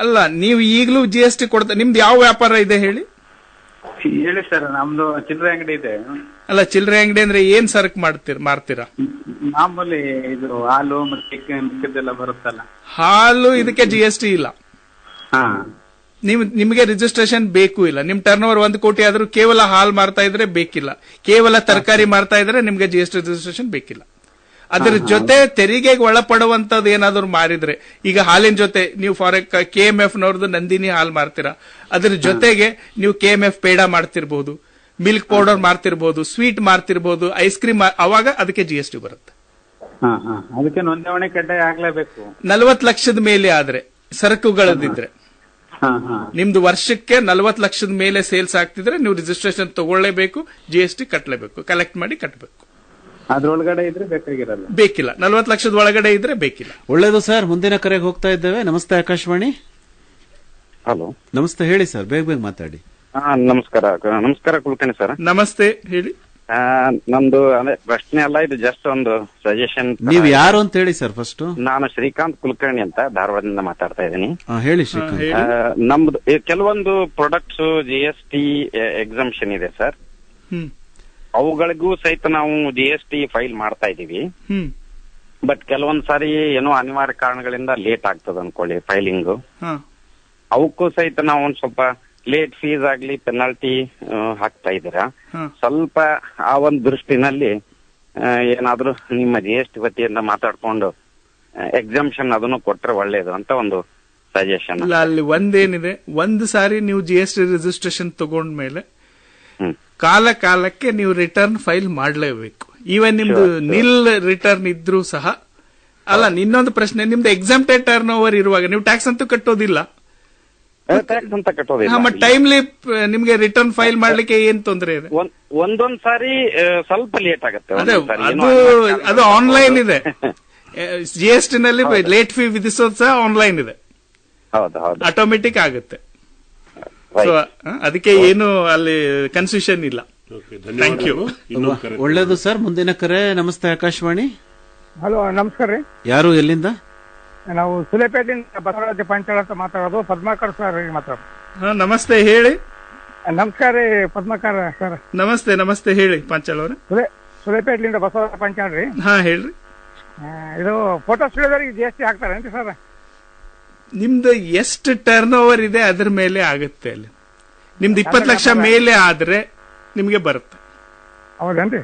ಅಲ್ಲ, ನೀವು ಈಗಲೂ GST ಕೊಡ್ತಾ. ನಿಮ್ದು ಯಾವ ವ್ಯಾಪಾರ ಇದೆ ಹೇಳಿ? ಹೇಳಿ ಸರ್. ನಮ್ದು ಚಿಲ್ಲರೆ ಅಂಗಡಿ ಇದೆ. ಅಲ್ಲ, ಚಿಲ್ಲರೆ ಅಂಗಡಿ ಅಂದ್ರೆ ಏನ್ ಸರಕು ಮಾರ್ತೀರಾ? ಮಾಮೂಲಿ ಇದು ಹಾಲು ಮತ್ತೆ ಮಿಕ್ಕದೆಲ್ಲ ಬರುತ್ತಲ್ಲ. ಹಾಲು, ಇದಕ್ಕೆ GST ಇಲ್ಲ. ಹಾ, ನಿಮಗೆ ರಿಜಿಸ್ಟ್ರೇಷನ್ ಬೇಕು ಇಲ್ಲ. ನಿಮ್ ಟರ್ನ್ ಓವರ್ 1 ಕೋಟಿ ಆದ್ರೂ ಕೇವಲ ಹಾಲ್ ಮಾರ್ತಾ ಇದ್ರೆ ಬೇಕಿಲ್ಲ. ಕೇವಲ ತರಕಾರಿ ಮಾರ್ತಾ ಇದ್ರೆ ನಿಮ್ಗೆ GST ರಿಜಿಸ್ಟ್ರೇಷನ್ ಬೇಕಿಲ್ಲ. ಅದ್ರ ಜೊತೆ ತೆರಿಗೆಗೆ ಒಳಪಡುವಂತದ್ದು ಏನಾದ್ರು ಮಾರಿದ್ರೆ, ಈಗ ಹಾಲಿನ ಜೊತೆ ನೀವು ಫಾರ್ KMF ನವ್ರದ್ದು ನಂದಿನಿ ಹಾಲ್ ಮಾರ್ತೀರಾ, ಅದ್ರ ಜೊತೆಗೆ ನೀವು KMF ಪೇಡ ಮಾಡ್ತಿರ್ಬಹುದು, ಮಿಲ್ಕ್ ಪೌಡರ್ ಮಾರ್ತಿರ್ಬಹುದು, ಸ್ವೀಟ್ ಮಾರ್ತಿರ್ಬಹುದು, ಐಸ್ ಕ್ರೀಮ್, ಅವಾಗ ಅದಕ್ಕೆ GST ಬರುತ್ತೆ. ಅದಕ್ಕೆ ನೋಂದಣಿ ಕಡ್ಡಾಯ ಆಗ್ಲೇಬೇಕು. 40 ಲಕ್ಷದ ಮೇಲೆ ಆದ್ರೆ ಸರಕುಗಳದಿದ್ರೆ, ನಿಮ್ದು ವರ್ಷಕ್ಕೆ 40 ಲಕ್ಷದ ಮೇಲೆ ಸೇಲ್ಸ್ ಆಗ್ತಿದ್ರೆ ನೀವು ರಿಜಿಸ್ಟ್ರೇಷನ್ ತಗೊಳ್ಳೇಬೇಕು, GST ಕಟ್ಟಲೇಬೇಕು, ಕಲೆಕ್ಟ್ ಮಾಡಿ ಕಟ್ಟಬೇಕು. ಅದ್ರೊಳಗಡೆ ಇದ್ರೆ ಬೇಕಾಗಿರಲ್ಲ, ಬೇಕಿಲ್ಲ. 40 ಲಕ್ಷದ ಒಳಗಡೆ ಇದ್ರೆ ಬೇಕಿಲ್ಲ. ಒಳ್ಳೇದು ಸರ್, ಮುಂದಿನ ಕರೆಗೆ ಹೋಗ್ತಾ ಇದ್ದೇವೆ. ನಮಸ್ತೆ ಆಕಾಶವಾಣಿ. ಹಲೋ, ನಮಸ್ತೆ, ಹೇಳಿ ಸರ್, ಬೇಗ ಮಾತಾಡಿ. ನಮಸ್ಕಾರ ಕುಲಕರ್ಣಿ ಸರ್. ನಮಸ್ತೆ, ಹೇಳಿ. ನಮ್ದು ಅದೇ ಪ್ರಶ್ನೆ ಅಲ್ಲ, ಇದು ಜಸ್ಟ್ ಒಂದು ಸಜೆಷನ್. ನೀವು ಯಾರು ಅಂತ ಹೇಳಿ ಸರ್ ಫಸ್ಟ್. ನಾನು ಶ್ರೀಕಾಂತ್ ಕುಲಕರ್ಣಿ ಅಂತ ಧಾರವಾಡದಿಂದ ಮಾತಾಡ್ತಾ ಇದ್ದೀನಿ. ಹೇಳಿ ಶ್ರೀಕಾಂತ್. ನಮ್ದು ಕೆಲವೊಂದು ಪ್ರಾಡಕ್ಟ್ಸ್ GST ಎಕ್ಸಂಪ್ಷನ್ ಇದೆ ಸರ್. ಅವುಗಳಿಗೂ ಸಹಿತ ನಾವು GST ಫೈಲ್ ಮಾಡ್ತಾ ಇದೀವಿ. ಬಟ್ ಕೆಲವೊಂದ್ ಸಾರಿ ಏನೋ ಅನಿವಾರ್ಯ ಕಾರಣಗಳಿಂದ ಲೇಟ್ ಆಗ್ತದ ಅನ್ಕೊಳ್ಳಿ ಫೈಲಿಂಗ್. ಅವಕ್ಕೂ ಸಹಿತ ನಾವು ಒಂದ್ ಸ್ವಲ್ಪ ಲೇಟ್ ಫೀಸ್ ಆಗ್ಲಿ ಪೆನಾಲ್ಟಿ ಹಾಕ್ತಾ ಇದ್ದೀರಾ. ಸ್ವಲ್ಪ ಆ ಒಂದು ದೃಷ್ಟಿನಲ್ಲಿ ಏನಾದ್ರೂ ನಿಮ್ಮ GST ವತಿಯಿಂದ ಮಾತಾಡ್ಕೊಂಡು ಎಕ್ಸಾಮ್ಷನ್ ಅದನ್ನು ಕೊಟ್ರೆ ಒಳ್ಳೇದು ಅಂತ ಒಂದು ಸಜೆಷನ್. ಅಲ್ಲಿ ಒಂದೇನಿದೆ, ಒಂದು ಸಾರಿ ನೀವು GST ರಿಜಿಸ್ಟ್ರೇಷನ್ ತಗೊಂಡ್ಮೇಲೆ ಕಾಲಕ್ಕೆ ನೀವು ರಿಟರ್ನ್ ಫೈಲ್ ಮಾಡಲೇಬೇಕು. ಈವನ್ ನಿಮ್ದು ನಿಲ್ ರಿಟರ್ನ್ ಇದ್ರೂ ಸಹ. ಅಲ್ಲ, ಇನ್ನೊಂದು ಪ್ರಶ್ನೆ, ನಿಮ್ದು ಎಕ್ಸಾಮ್ಟೆಡ್ ಟರ್ನ್ ಓವರ್ ಇರುವಾಗ ನೀವು ಟ್ಯಾಕ್ಸ್ ಅಂತೂ ಕಟ್ಟೋದಿಲ್ಲ. ಟೈಮ್ಲಿ ನಿಮ್ಗೆ ರಿಟರ್ನ್ ಫೈಲ್ ಮಾಡ್ಲಿಕ್ಕೆ ಏನ್ ತೊಂದರೆ ಇದೆ? ಒಂದೊಂದ್ ಸಾರಿ ಸ್ವಲ್ಪ ಲೇಟ್ ಆಗುತ್ತೆ. ಅದು ಆನ್ಲೈನ್ ಇದೆ. GST ನಲ್ಲಿ ಲೇಟ್ ಫೀ ವಿಧಿಸೋದು ಸಹ ಆನ್ಲೈನ್ ಇದೆ, ಆಟೋಮೆಟಿಕ್ ಆಗುತ್ತೆ. ಅದಕ್ಕೆ ಏನು ಅಲ್ಲಿ ಕನ್ಫ್ಯೂಷನ್ ಇಲ್ಲ. Thank you. ಒಳ್ಳೇದು ಸರ್, ಮುಂದಿನ ಕರೆ. ನಮಸ್ತೆ ಆಕಾಶವಾಣಿ. ಹಲೋ, ನಮಸ್ಕಾರ ರೀ. ಯಾರು, ಎಲ್ಲಿಂದ? ನಾವು ಸುಲೇಪೇಟೆಯಿಂದ ಬಸವರಾಜ ಪಾಂಚಾಳ್ ಅಂತ ಮಾತಾಡೋದು. ಪದ್ಮಾಕರ್ ಸರ್ ಮಾತಾಡೋದು. ನಮಸ್ತೆ, ಹೇಳಿ. ನಮಸ್ಕಾರ ರೀ ಪದ್ಮಾಕರ್ ಸರ್. ನಮಸ್ತೆ, ಹೇಳಿ ಪಾಂಚಾಳ್ ಅವ್ರೆ. ಸುಲೇಪೇಟೆಯಿಂದ ಬಸವರಾಜ ಪಾಂಚಾಳ್ ರೀ. ಹೇಳ್ರಿ. ಇದು ಫೋಟೋ ಸ್ಟುಡಿಯೋದವ್ರಿಗೆ GST ಹಾಕ್ತಾರೇನ್ರಿ ಸರ್? ನಿಮ್ದು ಎಷ್ಟು ಟರ್ನ್ ಓವರ್ ಇದೆ ಅದ್ರ ಮೇಲೆ ಆಗುತ್ತೆ. ಅಲ್ಲಿ ನಿಮ್ದು 20 ಲಕ್ಷ ಮೇಲೆ ಆದ್ರೆ ನಿಮ್ಗೆ ಬರುತ್ತೆ. ಹೌದೇನ್ರಿ?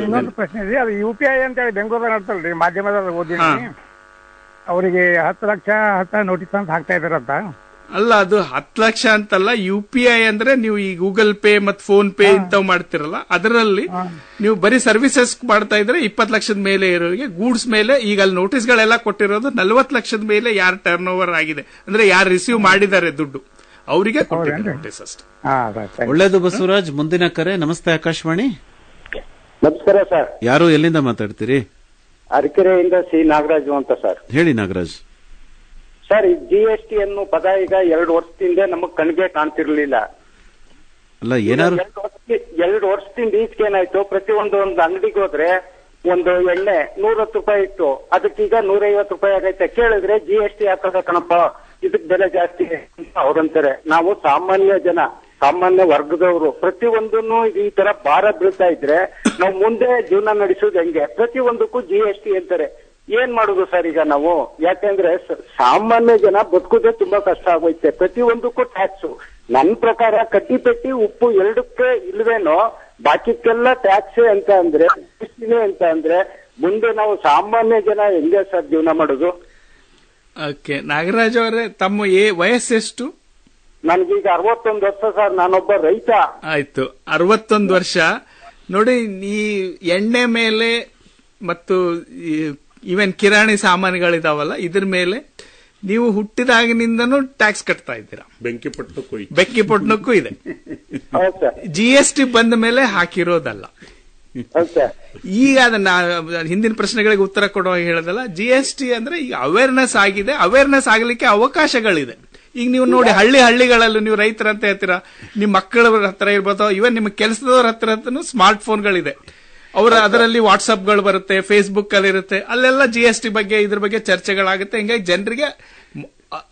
ಇನ್ನೊಂದು ಪ್ರಶ್ನೆ ಇದೆ. ಅದು UPI ಅಂತ ಹೇಳಿ ಬೆಂಗಳೂರಲ್ಲಿ ನಡ್ತಲ್ರಿ, ಮಾಧ್ಯಮದಲ್ಲಿ ಓದಿನಿ. ಅವರಿಗೆ 10 ಲಕ್ಷ ನೋಟಿಸ್ ಅಂತ ಹಾಕ್ತಾ ಇದಾರಂತ. ಅಲ್ಲ, ಅದು 10 ಲಕ್ಷ ಅಂತಲ್ಲ. UPI ಅಂದ್ರೆ ನೀವು ಈ ಗೂಗಲ್ ಪೇ ಮತ್ತು ಫೋನ್ ಪೇ ಇಂಥವು ಮಾಡ್ತಿರಲ್ಲ, ಅದರಲ್ಲಿ ನೀವು ಬರೀ ಸರ್ವಿಸಸ್ ಮಾಡ್ತಾ ಇದ್ರೆ 20 ಲಕ್ಷದ ಮೇಲೆ ಇರೋರಿಗೆ, ಗೂಡ್ಸ್ ಮೇಲೆ ಈಗ ಅಲ್ಲಿ ನೋಟಿಸ್ಗಳೆಲ್ಲ ಕೊಟ್ಟಿರೋದು 40 ಲಕ್ಷದ ಮೇಲೆ ಯಾರು ಟರ್ನ್ ಓವರ್ ಆಗಿದೆ ಅಂದ್ರೆ ಯಾರು ರಿಸೀವ್ ಮಾಡಿದ್ದಾರೆ ದುಡ್ಡು ಅವರಿಗೆ ಕೊಟ್ಟಿದ್ದಾರೆ ನೋಟಿಸ್ ಅಷ್ಟೇ. ಒಳ್ಳೇದು ಬಸವರಾಜ್. ಮುಂದಿನ ಕರೆ. ನಮಸ್ತೆ ಆಕಾಶವಾಣಿ. ನಮಸ್ಕಾರ ಸರ್. ಯಾರು ಎಲ್ಲಿಂದ ಮಾತಾಡ್ತೀರಿ? ಅರಕೆರೆಯಿಂದ ಸಿ ನಾಗರಾಜು ಅಂತ ಸರ್. ಹೇಳಿ ನಾಗರಾಜ್. ಸರ್, ಈ GST ಅನ್ನೋ ಪದ ಈಗ 2 ವರ್ಷದಿಂದ ನಮಗ್ ಕಣ್ಗೆ ಕಾಣ್ತಿರ್ಲಿಲ್ಲ. ಅಲ್ಲ, ಏನಾದ್ರು 2 ವರ್ಷದಿಂದ ಈಚೆಗೆ ಏನಾಯ್ತು, ಪ್ರತಿಯೊಂದು ಅಂಗಡಿಗೆ ಹೋದ್ರೆ ಒಂದು ಎಣ್ಣೆ 110 ರೂಪಾಯಿ ಇತ್ತು, ಅದಕ್ಕೀಗ 150 ರೂಪಾಯಿ ಆಗೈತೆ. ಕೇಳಿದ್ರೆ GST ಹಾಕೋದ ಕಣಪ್ಪ, ಇದಕ್ ಬೆಲೆ ಜಾಸ್ತಿ ಅಂತ ಅವ್ರಂತಾರೆ. ನಾವು ಸಾಮಾನ್ಯ ಜನ, ಸಾಮಾನ್ಯ ವರ್ಗದವರು ಪ್ರತಿಯೊಂದನ್ನು ಈ ತರ ಭಾರ ಬೀಳ್ತಾ ಇದ್ರೆ ನಾವು ಮುಂದೆ ಜೀವನ ನಡೆಸೋದು ಹೆಂಗೆ? ಪ್ರತಿಯೊಂದಕ್ಕೂ GST ಅಂತಾರೆ. ಏನ್ ಮಾಡುದು ಸರ್ ಈಗ ನಾವು? ಯಾಕೆಂದ್ರೆ ಸಾಮಾನ್ಯ ಜನ ಬದುಕುದೇ ತುಂಬಾ ಕಷ್ಟ ಆಗೋಯ್ತೆ. ಪ್ರತಿಯೊಂದಕ್ಕೂ ಟ್ಯಾಕ್ಸ್. ನನ್ ಪ್ರಕಾರ ಕಡ್ಡಿ ಪೆಟ್ಟಿ ಉಪ್ಪು 2ಕ್ಕೆ ಇಲ್ವೇನೋ, ಬಾಕಿಕ್ಕೆಲ್ಲ ಟ್ಯಾಕ್ಸ್ ಅಂತ ಅಂದ್ರೆ ಅಂತ ಅಂದ್ರೆ ಮುಂದೆ ನಾವು ಸಾಮಾನ್ಯ ಜನ ಹೆಂಗೆ ಸರ್ ಜೀವನ ಮಾಡೋದು? ಓಕೆ, ನಾಗರಾಜ್ ಅವರೇ, ತಮ್ಮ ವಯಸ್ಸೆಷ್ಟು? ನನ್ಗೀಗ 61 ವರ್ಷ ಸರ್. ನಾನೊಬ್ಬ ರೈತ. ಆಯ್ತು, 61 ವರ್ಷ. ನೋಡಿ, ಈ ಎಣ್ಣೆ ಮೇಲೆ ಮತ್ತು ಈವನ್ ಕಿರಾಣಿ ಸಾಮಾನುಗಳಿದಾವಲ್ಲ, ಇದ್ರ ಮೇಲೆ ನೀವು ಹುಟ್ಟಿದಾಗಿನಿಂದನೂ ಟ್ಯಾಕ್ಸ್ ಕಟ್ತಾ ಇದ್ದೀರಾ. ಬೆಂಕಿಪಟ್ಟಣಕ್ಕೂ ಇದೆ. GST ಬಂದ ಮೇಲೆ ಹಾಕಿರೋದಲ್ಲ. ಈಗ ಅದನ್ನ ಹಿಂದಿನ ಪ್ರಶ್ನೆಗಳಿಗೆ ಉತ್ತರ ಕೊಡೋ ಹೇಳೋದಲ್ಲ. GST ಅಂದ್ರೆ ಈಗ ಅವೇರ್ನೆಸ್ ಆಗಿದೆ. ಅವೇರ್ನೆಸ್ ಆಗ್ಲಿಕ್ಕೆ ಅವಕಾಶಗಳಿದೆ. ಈಗ ನೀವು ನೋಡಿ, ಹಳ್ಳಿಗಳಲ್ಲೂ ನೀವು ರೈತರಂತ ಹೇಳ್ತೀರಾ, ನಿಮ್ ಮಕ್ಕಳ ಹತ್ರ ಇರ್ಬೋದು, ಇವನ್ ನಿಮ್ಮ ಕೆಲಸದವ್ರ ಹತ್ರ ಸ್ಮಾರ್ಟ್ ಫೋನ್ಗಳಿದೆ. ಅದರಲ್ಲಿ ವಾಟ್ಸ್ಆಪ್ಗಳು ಬರುತ್ತೆ, ಫೇಸ್ಬುಕ್ ಅಲ್ಲಿ ಇರುತ್ತೆ, ಅಲ್ಲೆಲ್ಲ GST ಬಗ್ಗೆ ಇದ್ರ ಬಗ್ಗೆ ಚರ್ಚೆಗಳಾಗುತ್ತೆ. ಹಿಂಗಾಗಿ ಜನರಿಗೆ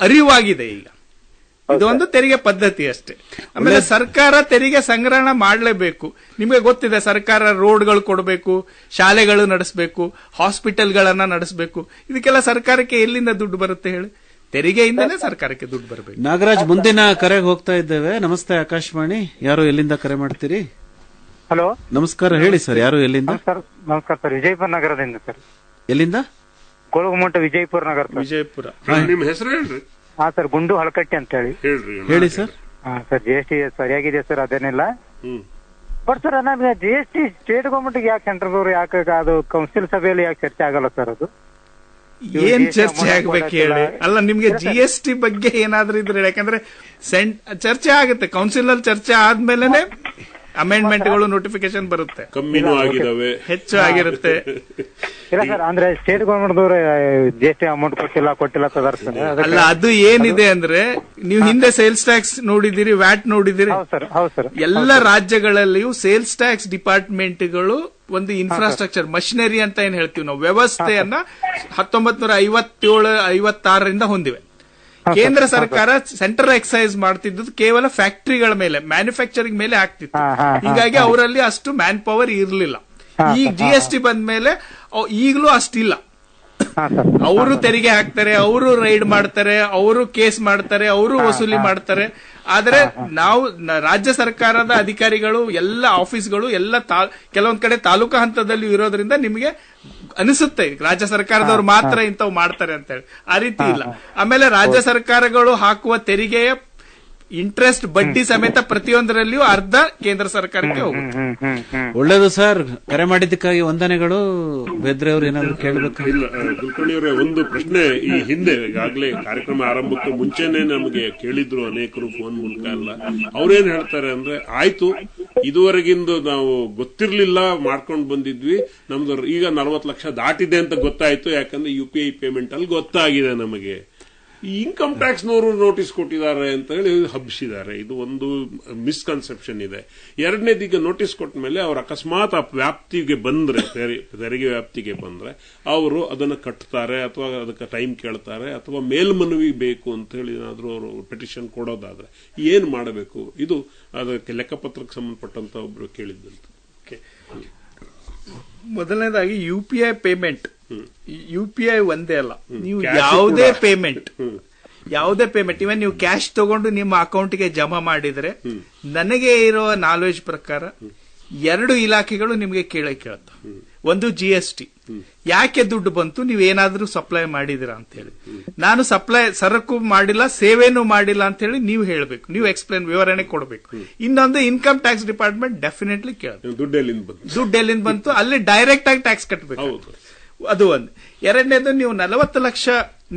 ಅರಿವಾಗಿದೆ. ಈಗ ಇದೊಂದು ತೆರಿಗೆ ಪದ್ಧತಿ ಅಷ್ಟೇ. ಆಮೇಲೆ ಸರ್ಕಾರ ತೆರಿಗೆ ಸಂಗ್ರಹಣ ಮಾಡಲೇಬೇಕು. ನಿಮಗೆ ಗೊತ್ತಿದೆ, ಸರ್ಕಾರ ರೋಡ್ಗಳು ಕೊಡಬೇಕು, ಶಾಲೆಗಳು ನಡೆಸಬೇಕು, ಹಾಸ್ಪಿಟಲ್ಗಳನ್ನ ನಡೆಸಬೇಕು. ಇದಕ್ಕೆಲ್ಲ ಸರ್ಕಾರಕ್ಕೆ ಎಲ್ಲಿಂದ ದುಡ್ಡು ಬರುತ್ತೆ ಹೇಳಿ? ತೆರಿಗೆಯಿಂದಲೇ ಸರ್ಕಾರಕ್ಕೆ ದುಡ್ಡು ಬರಬೇಕು. ನಾಗರಾಜ್, ಮುಂದಿನ ಕರೆಗೆ ಹೋಗ್ತಾ ಇದ್ದೇವೆ. ನಮಸ್ತೆ ಆಕಾಶವಾಣಿ. ಯಾರು ಎಲ್ಲಿಂದ ಕರೆ ಮಾಡ್ತೀರಿ? ಹಲೋ, ನಮಸ್ಕಾರ. ಹೇಳಿ ಸರ್, ಯಾರು ಎಲ್ಲಿಂದ? ನಮಸ್ಕಾರ ಸರ್, ವಿಜಯಪುರ ನಗರದಿಂದ ಸರ್. ಎಲ್ಲಿಂದ? ಗೋಳಗುಮ್ಮಟ, ವಿಜಯಪುರ ನಗರ. ವಿಜಯಪುರ. ನಿಮ್ಮ ಹೆಸರು ಹೇಳ್ರಿ. ಹಾ ಸರ್, ಗುಂಡು ಹಳಕಟ್ಟಿ ಅಂತ ಹೇಳಿ. ಹೇಳಿ ಸರ್. ಸರ್, GST ಸರಿಯಾಗಿದೆ ಸರ್, ಅದೇನಿಲ್ಲ. ಬಟ್ ಸರ್, ನಮಗೆ GST ಸ್ಟೇಟ್ ಗೌರ್ಮೆಂಟ್ ಯಾಕೆ ಸೆಂಟ್ರಲ್ದವ್ರು ಯಾಕೆ ಅದು ಕೌನ್ಸಿಲ್ ಸಭೆಯಲ್ಲಿ ಯಾಕೆ ಚರ್ಚೆ ಆಗಲ್ಲ ಸರ್? ಅದು ಏನ್ ಚರ್ಚೆ ಆಗ್ಬೇಕು ಹೇಳಿ? ಅಲ್ಲ, ನಿಮ್ಗೆ GST ಬಗ್ಗೆ ಏನಾದ್ರೂ ಇದ್ರೆ, ಯಾಕಂದ್ರೆ ಚರ್ಚೆ ಆಗುತ್ತೆ. ಕೌನ್ಸಿಲ್ ಅಲ್ಲಿ ಚರ್ಚೆ ಆದ್ಮೇಲೆ ಅಮೆಂಡ್ಮೆಂಟ್ಗಳು ನೋಟಿಫಿಕೇಶನ್ ಬರುತ್ತೆ. ಕಮ್ಮಿನೂ ಆಗಿದಾವೆ, ಹೆಚ್ಚು ಆಗಿರುತ್ತೆ. ಇಲ್ಲ ಸರ್, ಅಂದ್ರೆ ಸ್ಟೇಟ್ ಗೌರ್ಮೆಂಟ್ ದವರು GST ಅಮೌಂಟ್ ಕೊಟ್ಟಿಲ್ಲ ತದಾರ್ತಾರೆ. ಅಲ್ಲ, ಅದು ಏನಿದೆ ಅಂದ್ರೆ, ನೀವು ಹಿಂದೆ ಸೇಲ್ಸ್ ಟ್ಯಾಕ್ಸ್ ನೋಡಿದಿರಿ, ವ್ಯಾಟ್ ನೋಡಿದಿರಿ. ಹೌದು ಸರ್. ಎಲ್ಲ ರಾಜ್ಯಗಳಲ್ಲಿಯೂ ಸೇಲ್ಸ್ ಟ್ಯಾಕ್ಸ್ ಡಿಪಾರ್ಟ್ಮೆಂಟ್ಗಳು ಒಂದು ಇನ್ಫ್ರಾಸ್ಟ್ರಕ್ಚರ್, ಮಷಿನರಿ ಅಂತ ಏನ್ ಹೇಳ್ತೀವಿ ನಾವು, ವ್ಯವಸ್ಥೆಯನ್ನ 1957-56ರಿಂದ ಹೊಂದಿವೆ. ಕೇಂದ್ರ ಸರ್ಕಾರ ಸೆಂಟ್ರಲ್ ಎಕ್ಸೈಸ್ ಮಾಡ್ತಿದ್ದು ಕೇವಲ ಫ್ಯಾಕ್ಟರಿಗಳ ಮೇಲೆ, ಮ್ಯಾನುಫ್ಯಾಕ್ಚರಿಂಗ್ ಮೇಲೆ ಆಗ್ತಿತ್ತು. ಹೀಗಾಗಿ ಅವರಲ್ಲಿ ಅಷ್ಟು ಮ್ಯಾನ್ ಪವರ್ ಇರಲಿಲ್ಲ. ಈಗ GST ಬಂದ ಮೇಲೆ ಈಗಲೂ ಅಷ್ಟಿಲ್ಲ. ಅವರು ತೆರಿಗೆ ಹಾಕ್ತಾರೆ, ಅವರು ರೈಡ್ ಮಾಡ್ತಾರೆ, ಅವರು ಕೇಸ್ ಮಾಡ್ತಾರೆ, ಅವರು ವಸೂಲಿ ಮಾಡ್ತಾರೆ. ಆದ್ರೆ ನಾವು ರಾಜ್ಯ ಸರ್ಕಾರದ ಅಧಿಕಾರಿಗಳು, ಎಲ್ಲ ಆಫೀಸ್ಗಳು ಎಲ್ಲ ಕೆಲವೊಂದ್ ಕಡೆ ತಾಲೂಕಾ ಹಂತದಲ್ಲಿ ಇರೋದ್ರಿಂದ ನಿಮಗೆ ಅನಿಸುತ್ತೆ ರಾಜ್ಯ ಸರ್ಕಾರದವ್ರು ಮಾತ್ರ ಇಂಥವು ಮಾಡ್ತಾರೆ ಅಂತ ಹೇಳಿ. ಆ ರೀತಿ ಇಲ್ಲ. ಆಮೇಲೆ ರಾಜ್ಯ ಸರ್ಕಾರಗಳು ಹಾಕುವ ತೆರಿಗೆಯ ಇಂಟ್ರೆಸ್ಟ್, ಬಡ್ಡಿ ಸಮೇತ ಪ್ರತಿಯೊಂದರಲ್ಲಿಯೂ ಅರ್ಧ ಕೇಂದ್ರ ಸರ್ಕಾರಕ್ಕೆ ಹೋಗುತ್ತೆ. ಒಳ್ಳೇದು ಸರ್, ಕರೆ ಮಾಡಿದ್ದಕ್ಕಾಗಿ ವಂದನೆಗಳು. ಬೇದ್ರೆ ಅವ್ರು ಏನಾದ್ರು ಕೇಳಬೇಕು? ಇಲ್ಲ, ಕುಲಕರ್ಣಿ ಅವರೇ, ಒಂದು ಪ್ರಶ್ನೆ. ಈ ಹಿಂದೆ ಈಗಾಗಲೇ ಕಾರ್ಯಕ್ರಮ ಆರಂಭಕ್ಕೆ ಮುಂಚೆನೆ ನಮಗೆ ಕೇಳಿದ್ರು ಅನೇಕರು ಫೋನ್ ಮೂಲಕ ಎಲ್ಲ. ಅವ್ರೇನ್ ಹೇಳ್ತಾರೆ ಅಂದ್ರೆ, ಆಯ್ತು, ಇದುವರೆಗಿಂದು ನಾವು ಗೊತ್ತಿರ್ಲಿಲ್ಲ, ಮಾಡ್ಕೊಂಡು ಬಂದಿದ್ವಿ, ನಮ್ದು ಈಗ 40 ಲಕ್ಷ ದಾಟಿದೆ ಅಂತ ಗೊತ್ತಾಯ್ತು. ಯಾಕಂದ್ರೆ UPI ಪೇಮೆಂಟ್ ಅಲ್ಲಿ ಗೊತ್ತಾಗಿದೆ ನಮಗೆ. ಈ ಇನ್ಕಮ್ ಟ್ಯಾಕ್ಸ್ ನವರು ನೋಟಿಸ್ ಕೊಟ್ಟಿದ್ದಾರೆ ಅಂತ ಹೇಳಿ ಹಬ್ಬಿಸಿದ್ದಾರೆ. ಇದು ಒಂದು ಮಿಸ್ಕನ್ಸೆಪ್ಷನ್ ಇದೆ. ಎರಡನೇದು, ಈಗ ನೋಟಿಸ್ ಕೊಟ್ಟ ಮೇಲೆ ಅವ್ರ ಅಕಸ್ಮಾತ್ ಆ ವ್ಯಾಪ್ತಿಗೆ ಬಂದ್ರೆ, ತೆರಿಗೆ ವ್ಯಾಪ್ತಿಗೆ ಬಂದ್ರೆ ಅವರು ಅದನ್ನ ಕಟ್ತಾರೆ, ಅಥವಾ ಅದಕ್ಕೆ ಟೈಮ್ ಕೇಳ್ತಾರೆ, ಅಥವಾ ಮೇಲ್ಮನವಿ ಬೇಕು ಅಂತ ಹೇಳಿ ಏನಾದ್ರೂ ಅವರು ಪಿಟಿಷನ್ ಕೊಡೋದಾದ್ರೆ ಏನ್ ಮಾಡಬೇಕು? ಇದು ಅದಕ್ಕೆ ಲೆಕ್ಕಪತ್ರಕ್ಕೆ ಸಂಬಂಧಪಟ್ಟಂತ ಒಬ್ರು ಕೇಳಿದ್ದಂತ. ಮೊದಲನೇದಾಗಿ UPI ಪೇಮೆಂಟ್, UPI ಒಂದೇ ಅಲ್ಲ, ನೀವು ಯಾವುದೇ ಪೇಮೆಂಟ್ ಇವನ್ ನೀವು ಕ್ಯಾಶ್ ತಗೊಂಡು ನಿಮ್ಮ ಅಕೌಂಟ್ಗೆ ಜಮಾ ಮಾಡಿದ್ರೆ, ನನಗೆ ಇರೋ ನಾಲೆಜ್ ಪ್ರಕಾರ 2 ಇಲಾಖೆಗಳು ನಿಮಗೆ ಕೇಳುತ್ತೆ. ಒಂದು GST. ಯಾಕೆ ದುಡ್ಡು ಬಂತು, ನೀವೇನಾದ್ರೂ ಸಪ್ಲೈ ಮಾಡಿದಿರಾ ಅಂತ ಹೇಳಿ. ನಾನು ಸಪ್ಲೈ ಸರಕು ಮಾಡಿಲ್ಲ, ಸೇವೆನೂ ಮಾಡಿಲ್ಲ ಅಂತ ಹೇಳಿ ನೀವು ಹೇಳ್ಬೇಕು, ನೀವು ಎಕ್ಸ್ಪ್ಲೇನ್ ವಿವರಣೆ ಕೊಡಬೇಕು. ಇನ್ನೊಂದು ಇನ್ಕಮ್ ಟ್ಯಾಕ್ಸ್ ಡಿಪಾರ್ಟ್ಮೆಂಟ್ ಡೆಫಿನೆಟ್ಲಿ ಕೇಳಬೇಕು, ದುಡ್ಡು ಎಲ್ಲಿಂದ ಬಂತು, ಅಲ್ಲಿ ಡೈರೆಕ್ಟ್ ಆಗಿ ಟ್ಯಾಕ್ಸ್ ಕಟ್ಟಬೇಕು. ಅದು ಒಂದು. ಎರಡನೇದು, ನೀವು 40 ಲಕ್ಷ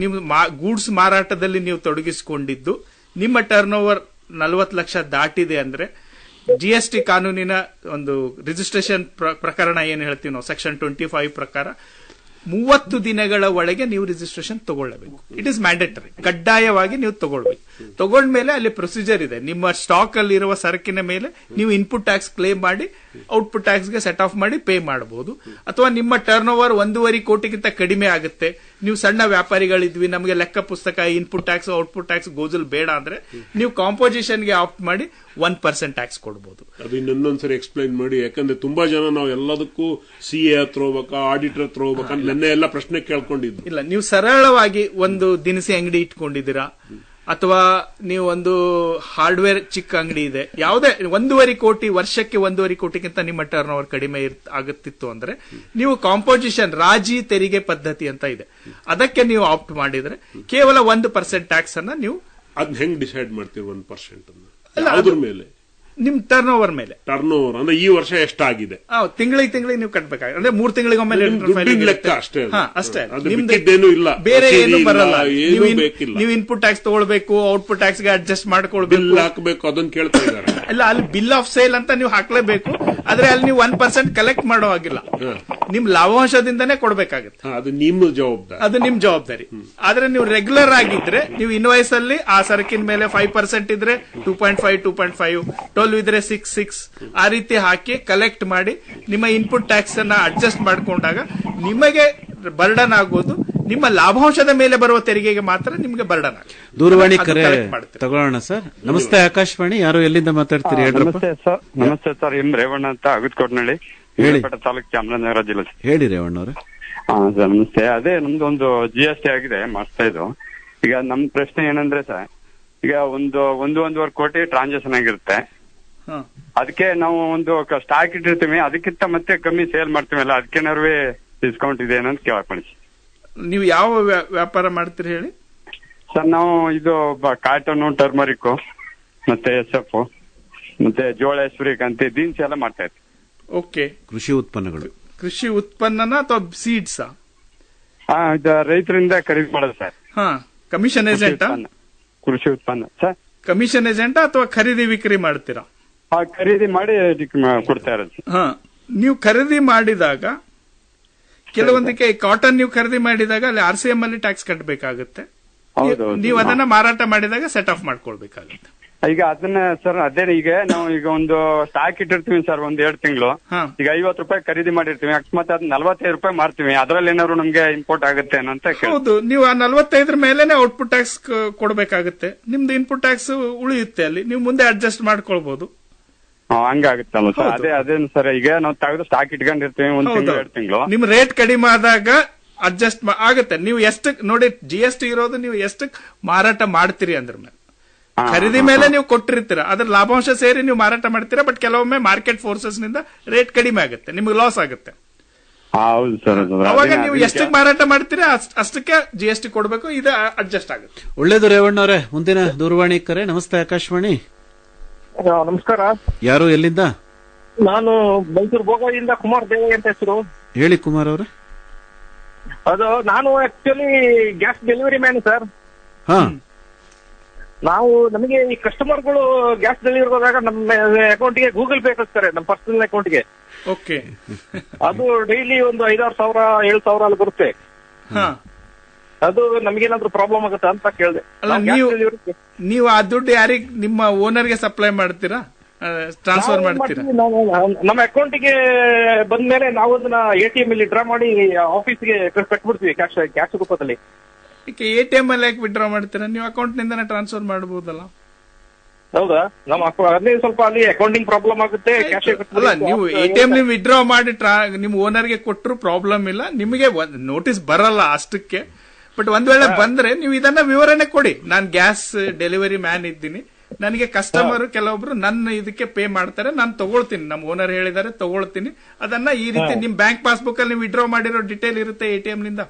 ನೀವು ಗೂಡ್ಸ್ ಮಾರಾಟದಲ್ಲಿ ನೀವು ತೊಡಗಿಸಿಕೊಂಡಿದ್ದು, ನಿಮ್ಮ ಟರ್ನ್ ಓವರ್ 40 ಲಕ್ಷ ದಾಟಿದೆ ಅಂದ್ರೆ GST ಕಾನೂನಿನ ಒಂದು ರಿಜಿಸ್ಟ್ರೇಷನ್ ಪ್ರಕರಣ ಏನು ಹೇಳ್ತೀವಿ ನಾವು, ಸೆಕ್ಷನ್ 25 ಪ್ರಕಾರ 30 ದಿನಗಳ ಒಳಗೆ ನೀವು ರಿಜಿಸ್ಟ್ರೇಷನ್ ತಗೊಳ್ಳಬೇಕು. ಇಟ್ ಇಸ್ ಮ್ಯಾಂಡೇಟರಿ, ಕಡ್ಡಾಯವಾಗಿ ನೀವು ತಗೊಳ್ಬೇಕು. ತಗೊಂಡ್ಮೇಲೆ ಅಲ್ಲಿ ಪ್ರೊಸೀಜರ್ ಇದೆ. ನಿಮ್ಮ ಸ್ಟಾಕ್ ಅಲ್ಲಿ ಇರುವ ಸರಕಿನ ಮೇಲೆ ನೀವು ಇನ್ಪುಟ್ ಟ್ಯಾಕ್ಸ್ ಕ್ಲೇಮ್ ಮಾಡಿ ಔಟ್ಪುಟ್ ಟ್ಯಾಕ್ಸ್ ಗೆ ಸೆಟ್ ಆಫ್ ಮಾಡಿ ಪೇ ಮಾಡಬಹುದು. ಅಥವಾ ನಿಮ್ಮ ಟರ್ನ್ ಓವರ್ 1.5 ಕೋಟಿಗಿಂತ ಕಡಿಮೆ ಆಗುತ್ತೆ, ನೀವು ಸಣ್ಣ ವ್ಯಾಪಾರಿಗಳಿದ್ವಿ, ನಮಗೆ ಲೆಕ್ಕ ಪುಸ್ತಕ, ಇನ್ಪುಟ್ ಟ್ಯಾಕ್ಸ್ ಔಟ್ಪುಟ್ ಟ್ಯಾಕ್ಸ್ ಗೋಜಲ್ ಬೇಡ ಅಂದ್ರೆ ನೀವು ಕಾಂಪೋಸಿಷನ್ ಗೆ ಆಪ್ಟ್ ಮಾಡಿ 1% ಟ್ಯಾಕ್ಸ್ ಕೊಡಬಹುದು. ಅದು ಇನ್ನೊಂದ್ಸರಿ ಎಕ್ಸ್ಪ್ಲೈನ್ ಮಾಡಿ, ಯಾಕಂದ್ರೆ ತುಂಬಾ ಜನ ನಾವು ಎಲ್ಲದಕ್ಕೂ CA ಹತ್ರ ಹೋಗ್ಬೇಕಾ, ಆಡಿಟರ್ ಹತ್ರ ಹೋಗ್ಬೇಕಾ, ನೆನ್ನೆ ಎಲ್ಲ ಪ್ರಶ್ನೆ ಕೇಳ್ಕೊಂಡಿದ್ದು. ಇಲ್ಲ, ನೀವು ಸರಳವಾಗಿ ಒಂದು ದಿನಸಿ ಅಂಗಡಿ ಇಟ್ಕೊಂಡಿದ್ದೀರಾ, ಅಥವಾ ನೀವು ಒಂದು ಹಾರ್ಡ್ವೇರ್ ಚಿಕ್ಕ ಅಂಗಡಿ ಇದೆ, ಯಾವುದೇ 1.5 ಕೋಟಿ ವರ್ಷಕ್ಕೆ 1.5 ಕೋಟಿಗಿಂತ ನಿಮ್ಮ ಟರ್ನ್ ಓವರ್ ಕಡಿಮೆ ಆಗುತ್ತಿತ್ತು ಅಂದ್ರೆ ನೀವು ಕಾಂಪೋಸಿಷನ್ ರಾಜಿ ತೆರಿಗೆ ಪದ್ಧತಿ ಅಂತ ಇದೆ, ಅದಕ್ಕೆ ನೀವು ಆಪ್ಟ್ ಮಾಡಿದ್ರೆ ಕೇವಲ 1% ಟ್ಯಾಕ್ಸ್ ಅನ್ನ ನೀವು. ಅದನ್ನ ಹೆಂಗ್ ಡಿಸೈಡ್ ಮಾಡ್ತೀವಿ 1% ಅನ್ನ? ಅದ್ರ ಮೇಲೆ ನಿಮ್ ಟರ್ನ್ ಓವರ್ ಮೇಲೆ. ಟರ್ನ್ ಓವರ್ ಅಂದ್ರೆ ಈ ವರ್ಷ ಎಷ್ಟಾಗಿದೆ ತಿಂಗಳಿಗೆ ನೀವು ಕಟ್ಬೇಕಾಗುತ್ತೆ. ಅಂದ್ರೆ 3 ತಿಂಗಳಿಗೊಮ್ಮೆ ಲೆಕ್ಕ ಅಷ್ಟೇ. ಅಷ್ಟೇ, ನಿಮ್ದೇನು ಇಲ್ಲ, ಬೇರೆ ಏನು ಬರಲ್ಲ. ಬೇಕಿಲ್ಲ. ನೀವು ಇನ್ಪುಟ್ ಟ್ಯಾಕ್ಸ್ ತಗೊಳ್ಬೇಕು, ಔಟ್ಪುಟ್ ಟ್ಯಾಕ್ಸ್ ಗೆ ಅಡ್ಜಸ್ಟ್ ಮಾಡ್ಕೊಳ್ಬೇಕು, ಬಿಲ್ ಹಾಕಬೇಕು, ಅದನ್ನ ಕೇಳ್ತಾ ಇದ್ದಾರೆ. ಅಲ್ಲ, ಅಲ್ಲಿ ಬಿಲ್ ಆಫ್ ಸೇಲ್ ಅಂತ ನೀವು ಹಾಕ್ಲೇಬೇಕು. ಆದ್ರೆ ಅಲ್ಲಿ ನೀವು 1% ಕಲೆಕ್ಟ್ ಮಾಡೋ ಆಗಿಲ್ಲ, ನಿಮ್ ಲಾಭಾಂಶದಿಂದನೇ ಕೊಡ್ಬೇಕಾಗುತ್ತೆ. ಅದು ನಿಮ್ಮ ಜವಾಬ್ದಾರಿ, ಅದು ನಿಮ್ ಜವಾಬ್ದಾರಿ. ಆದ್ರೆ ನೀವು ರೆಗ್ಯುಲರ್ ಆಗಿದ್ರೆ ನೀವು ಇನ್ವಾಯ್ಸ್ ಅಲ್ಲಿ ಆ ಸರಕಿನ ಮೇಲೆ 5% ಇದ್ರೆ 2.5, 2.5, 12 ಇದ್ರೆ 6, ಆ ರೀತಿ ಹಾಕಿ ಕಲೆಕ್ಟ್ ಮಾಡಿ ನಿಮ್ಮ ಇನ್ಪುಟ್ ಟ್ಯಾಕ್ಸ್ ಅನ್ನ ಅಡ್ಜಸ್ಟ್ ಮಾಡ್ಕೊಂಡಾಗ ನಿಮಗೆ ಬರ್ಡನ್ ಆಗೋದು ನಿಮ್ಮ ಲಾಭಾಂಶದ ಮೇಲೆ ಬರುವ ತೆರಿಗೆಗೆ ಮಾತ್ರ ನಿಮಗೆ ಬರ್ಡನ್ ಆಗುತ್ತೆ. ದೂರವಾಣಿ ಕರೆ ತಗೊಳ್ಳೋಣ ಸರ್. ನಮಸ್ತೆ ಆಕಾಶವಾಣಿ, ಯಾರು ಎಲ್ಲಿಂದ ಮಾತಾಡ್ತೀರಿ? ನಮಸ್ತೆ ಸರ್, ಎಂ ರೇವಣ್ಣ ಅಂತ ಅಗತ್ಕೋಟ್ನಳ್ಳಿ, ತಾಲೂಕು ಚಾಮರಾಜನಗರ ಜಿಲ್ಲೆ. ಹೇಳಿ ರೇವಣ್ಣ ಅವರೇ. ಸರ್ ನಮಸ್ತೆ. ಅದೇ ನಮ್ದು ಒಂದು GST ಆಗಿದೆ ಮಾಡ್ತಾ ಇದ್ದು. ಈಗ ನಮ್ ಪ್ರಶ್ನೆ ಏನಂದ್ರೆ ಸರ್, ಈಗ 1.5 ಕೋಟಿ ಟ್ರಾನ್ಸಾಕ್ಷನ್ ಆಗಿರುತ್ತೆ, ಅದಕ್ಕೆ ನಾವು ಒಂದು ಸ್ಟಾಕ್ ಇಟ್ಟಿರ್ತೀವಿ, ಅದಕ್ಕಿಂತ ಮತ್ತೆ ಕಮ್ಮಿ ಸೇಲ್ ಮಾಡ್ತೀವಲ್ಲ, ಅದಕ್ಕೇನಾರು ಡಿಸ್ಕೌಂಟ್ ಇದೆ ಏನಂತ ಕೇಳಕ್ ಮಾಡಿ. ನೀವು ಯಾವ ವ್ಯಾಪಾರ ಮಾಡ್ತೀರಿ ಹೇಳಿ ಸರ್? ನಾವು ಇದು ಕಾಟನ್, ಟರ್ಮರಿಕ್, ಮತ್ತೆ SF, ಮತ್ತೆ ಜೋಳ, ಸೂರ್ಯಕಾಂತಿ, ಬೀನ್ಸ್ ಎಲ್ಲ ಮಾಡ್ತಾ ಇರ್ತೀವಿ. ಓಕೆ. ಕೃಷಿ ಉತ್ಪನ್ನಗಳು, ಕೃಷಿ ಉತ್ಪನ್ನನ ಅಥವಾ ಸೀಡ್ಸ್? ರೈತರಿಂದ ಖರೀದಿ ಮಾಡೋದು ಸರ್. Commission agent? ಕೃಷಿ ಉತ್ಪನ್ನ ಸರ್. ಕಮಿಷನ್ ಏಜೆಂಟ್ ಅಥವಾ ಖರೀದಿ ವಿಕ್ರಿ ಮಾಡ್ತೀರಾ? ಖರೀದಿ ಮಾಡಿ ಕೊಡ್ತಾ ಇರೋದು. ನೀವು ಖರೀದಿ ಮಾಡಿದಾಗ ಕೆಲವೊಂದಕ್ಕೆ ಕಾಟನ್ ನೀವು ಖರೀದಿ ಮಾಡಿದಾಗ ಅಲ್ಲಿ RCM ಅಲ್ಲಿ ಟ್ಯಾಕ್ಸ್ ಕಟ್ಟಬೇಕಾಗುತ್ತೆ. ನೀವು ಅದನ್ನ ಮಾರಾಟ ಮಾಡಿದಾಗ ಸೆಟ್ ಆಫ್ ಮಾಡ್ಕೊಳ್ಬೇಕಾಗುತ್ತೆ. ಈಗ ಅದನ್ನ ಸರ್, ಅದೇ ಈಗ ನಾವು ಈಗ ಒಂದು ಸ್ಟಾಕ್ ಇಟ್ಟಿರ್ತೀವಿ ಸರ್, 1-2 ತಿಂಗಳು. ಈಗ 50 ರೂಪಾಯಿ ಖರೀದಿ ಮಾಡಿರ್ತೀವಿ, ಅಕಸ್ಮಾತ್ ಅದ್ 45 ರೂಪಾಯಿ ಮಾರ್ತೀವಿ, ಅದ್ರಲ್ಲಿ ಏನಾದ್ರು ನಮ್ಗೆ ಇಂಪೋರ್ಟ್ ಆಗುತ್ತೆ ಅಂತ. ಹೌದು, ನೀವು ಆ 45 ಮೇಲೆನೆ ಔಟ್ಪುಟ್ ಟ್ಯಾಕ್ಸ್ ಕೊಡಬೇಕಾಗುತ್ತೆ. ನಿಮ್ದು ಇನ್ಪುಟ್ ಟ್ಯಾಕ್ಸ್ ಉಳಿಯುತ್ತೆ, ಅಲ್ಲಿ ನೀವು ಮುಂದೆ ಅಡ್ಜಸ್ಟ್ ಮಾಡ್ಕೊಳ್ಬಹುದು. ಹಂಗಾಗುತ್ತಲ್ಲ ಸರ್? ಅದೇನು ಸರ್, ಈಗ ನಾವು ತೆಗೆದು ಸ್ಟಾಕ್ ಇಟ್ಕೊಂಡಿರ್ತೀವಿ 1-2 ತಿಂಗಳು, ನಿಮ್ ರೇಟ್ ಕಡಿಮೆ ಆದಾಗ ಅಡ್ಜಸ್ಟ್ ಆಗುತ್ತೆ. ನೀವು ಎಷ್ಟು ನೋಡಿ, GST ಇರೋದು ನೀವು ಎಷ್ಟು ಮಾರಾಟ ಮಾಡ್ತೀರಿ ಅಂದ್ರ ಮೇಲೆ, ಖರೀದಿ ಮೇಲೆ ನೀವು ಕೊಟ್ಟಿರ್ತೀರ, ಅದ್ರ ಲಾಭಾಂಶ ಸೇರಿ ನೀವು ಮಾರಾಟ ಮಾಡ್ತೀರಾ. ಬಟ್ ಕೆಲವೊಮ್ಮೆ ಮಾರ್ಕೆಟ್ ಫೋರ್ಸಸ್ ನಿಂದ ರೇಟ್ ಕಡಿಮೆ ಆಗುತ್ತೆ, ನಿಮ್ಗೆ ಲಾಸ್ ಆಗುತ್ತೆ. ಹೌದು ಸರ್. ಅವಾಗ ನೀವು ಎಷ್ಟಕ್ಕೆ ಮಾರಾಟ ಮಾಡ್ತೀರಾ ಅಷ್ಟಕ್ಕೆ GST ಕೊಡಬೇಕು, ಇದು ಅಡ್ಜಸ್ಟ್ ಆಗುತ್ತೆ. ಒಳ್ಳೇದು ರೇವಣ್ಣ ಅವರೇ. ಮುಂದಿನ ದೂರವಾಣಿ ಕರೆ. ನಮಸ್ತೆ ಆಕಾಶವಾಣಿ. ನಮಸ್ಕಾರ. ಯಾರು ಎಲ್ಲಿಂದ? ನಾನು ಮೈಸೂರು ಭೋಗಾದಿಂದ ಕುಮಾರ್ ದೇವ ಅಂತ ಹೆಸರು. ಹೇಳಿ ಕುಮಾರ್ ಅವರೇ. ಅದು ನಾನು actually gas delivery man sir. ನಮಗೆ ಈ ಕಸ್ಟಮರ್ಗಳು ಗ್ಯಾಸ್ ಡೆಲಿವರಿ ಹೋದಾಗ ನಮ್ಮ ಅಕೌಂಟ್ಗೆ ಗೂಗಲ್ ಪೇ ಕಳಿಸ್ತಾರೆ, ನಮ್ಮ ಪರ್ಸನಲ್ ಅಕೌಂಟ್ಗೆ. ಓಕೆ. ಅದು ಡೈಲಿ ಒಂದು 5,000 -6,000 7,000 ಅಲ್ಲಿ ಬರುತ್ತೆ. ಅದು ನಮಗೇನಾದ್ರೂ ಪ್ರಾಬ್ಲಮ್ ಆಗುತ್ತಾ ಅಂತ ಕೇಳಿದೆ. ಅಲ್ಲ, ನೀವು ಆ ದುಡ್ಡು ಯಾರಿಗೆ, ನಿಮ್ಮ ಓನರ್ಗೆ ಸಪ್ಲೈ ಮಾಡ್ತೀರಾ, ಟ್ರಾನ್ಸ್ಫರ್ ಮಾಡ್ತೀರಾ? ನಮ್ಮ ಅಕೌಂಟ್ಗೆ ಬಂದ್ಮೇಲೆ ನಾವು ಅದನ್ನ ATM ಅಲ್ಲಿ ಡ್ರಾ ಮಾಡಿ ಆಫೀಸ್ಗೆ ಕಟ್ಬಿಡ್ತೀವಿ ಕ್ಯಾಶ್ ರೂಪದಲ್ಲಿ. ATM ಅಲ್ಲಿ ಯಾಕೆ ವಿಡ್ರಾ ಮಾಡ್ತೀರಾ? ನೀವು ಅಕೌಂಟ್ ನಿಂದನೇ ಟ್ರಾನ್ಸ್ಫರ್ ಮಾಡಬಹುದಲ್ಲ? ಹೌದಾ? ನಮ್ಮ ಅದೇ ಸ್ವಲ್ಪ ಅಲ್ಲಿ ಅಕೌಂಟಿಂಗ್ ಪ್ರಾಬ್ಲಮ್ ಆಗುತ್ತೆ. ಕ್ಯಾಶ್ ಅಲ್ಲ, ನೀವು ATM ವಿಡ್ರಾ ಮಾಡಿ ನಿಮ್ ಓನರ್ಗೆ ಕೊಟ್ಟರು ಪ್ರಾಬ್ಲಮ್ ಇಲ್ಲ, ನಿಮಗೆ ನೋಟಿಸ್ ಬರಲ್ಲ ಅಷ್ಟಕ್ಕೆ. ಬಟ್ ಒಂದ್ ವೇಳೆ ಬಂದ್ರೆ ನೀವು ಇದನ್ನ ವಿವರಣೆ ಕೊಡಿ, ನಾನು ಗ್ಯಾಸ್ ಡೆಲಿವರಿ ಮ್ಯಾನ್ ಇದ್ದೀನಿ, ನನಗೆ ಕಸ್ಟಮರ್ ಕೆಲವೊಬ್ರು ನನ್ನ ಇದಕ್ಕೆ ಪೇ ಮಾಡ್ತಾರೆ, ನಾನು ತಗೊಳ್ತೀನಿ, ನಮ್ಮ ಓನರ್ ಹೇಳಿದಾರೆ ತಗೊಳ್ತೀನಿ, ಅದನ್ನ ಈ ರೀತಿ ನಿಮ್ ಬ್ಯಾಂಕ್ ಪಾಸ್ಬುಕ್ ಅಲ್ಲಿ ನೀವು ವಿಡ್ರಾ ಮಾಡಿರೋ ಡಿಟೇಲ್ ಇರುತ್ತೆ ATM ನಿಂದ,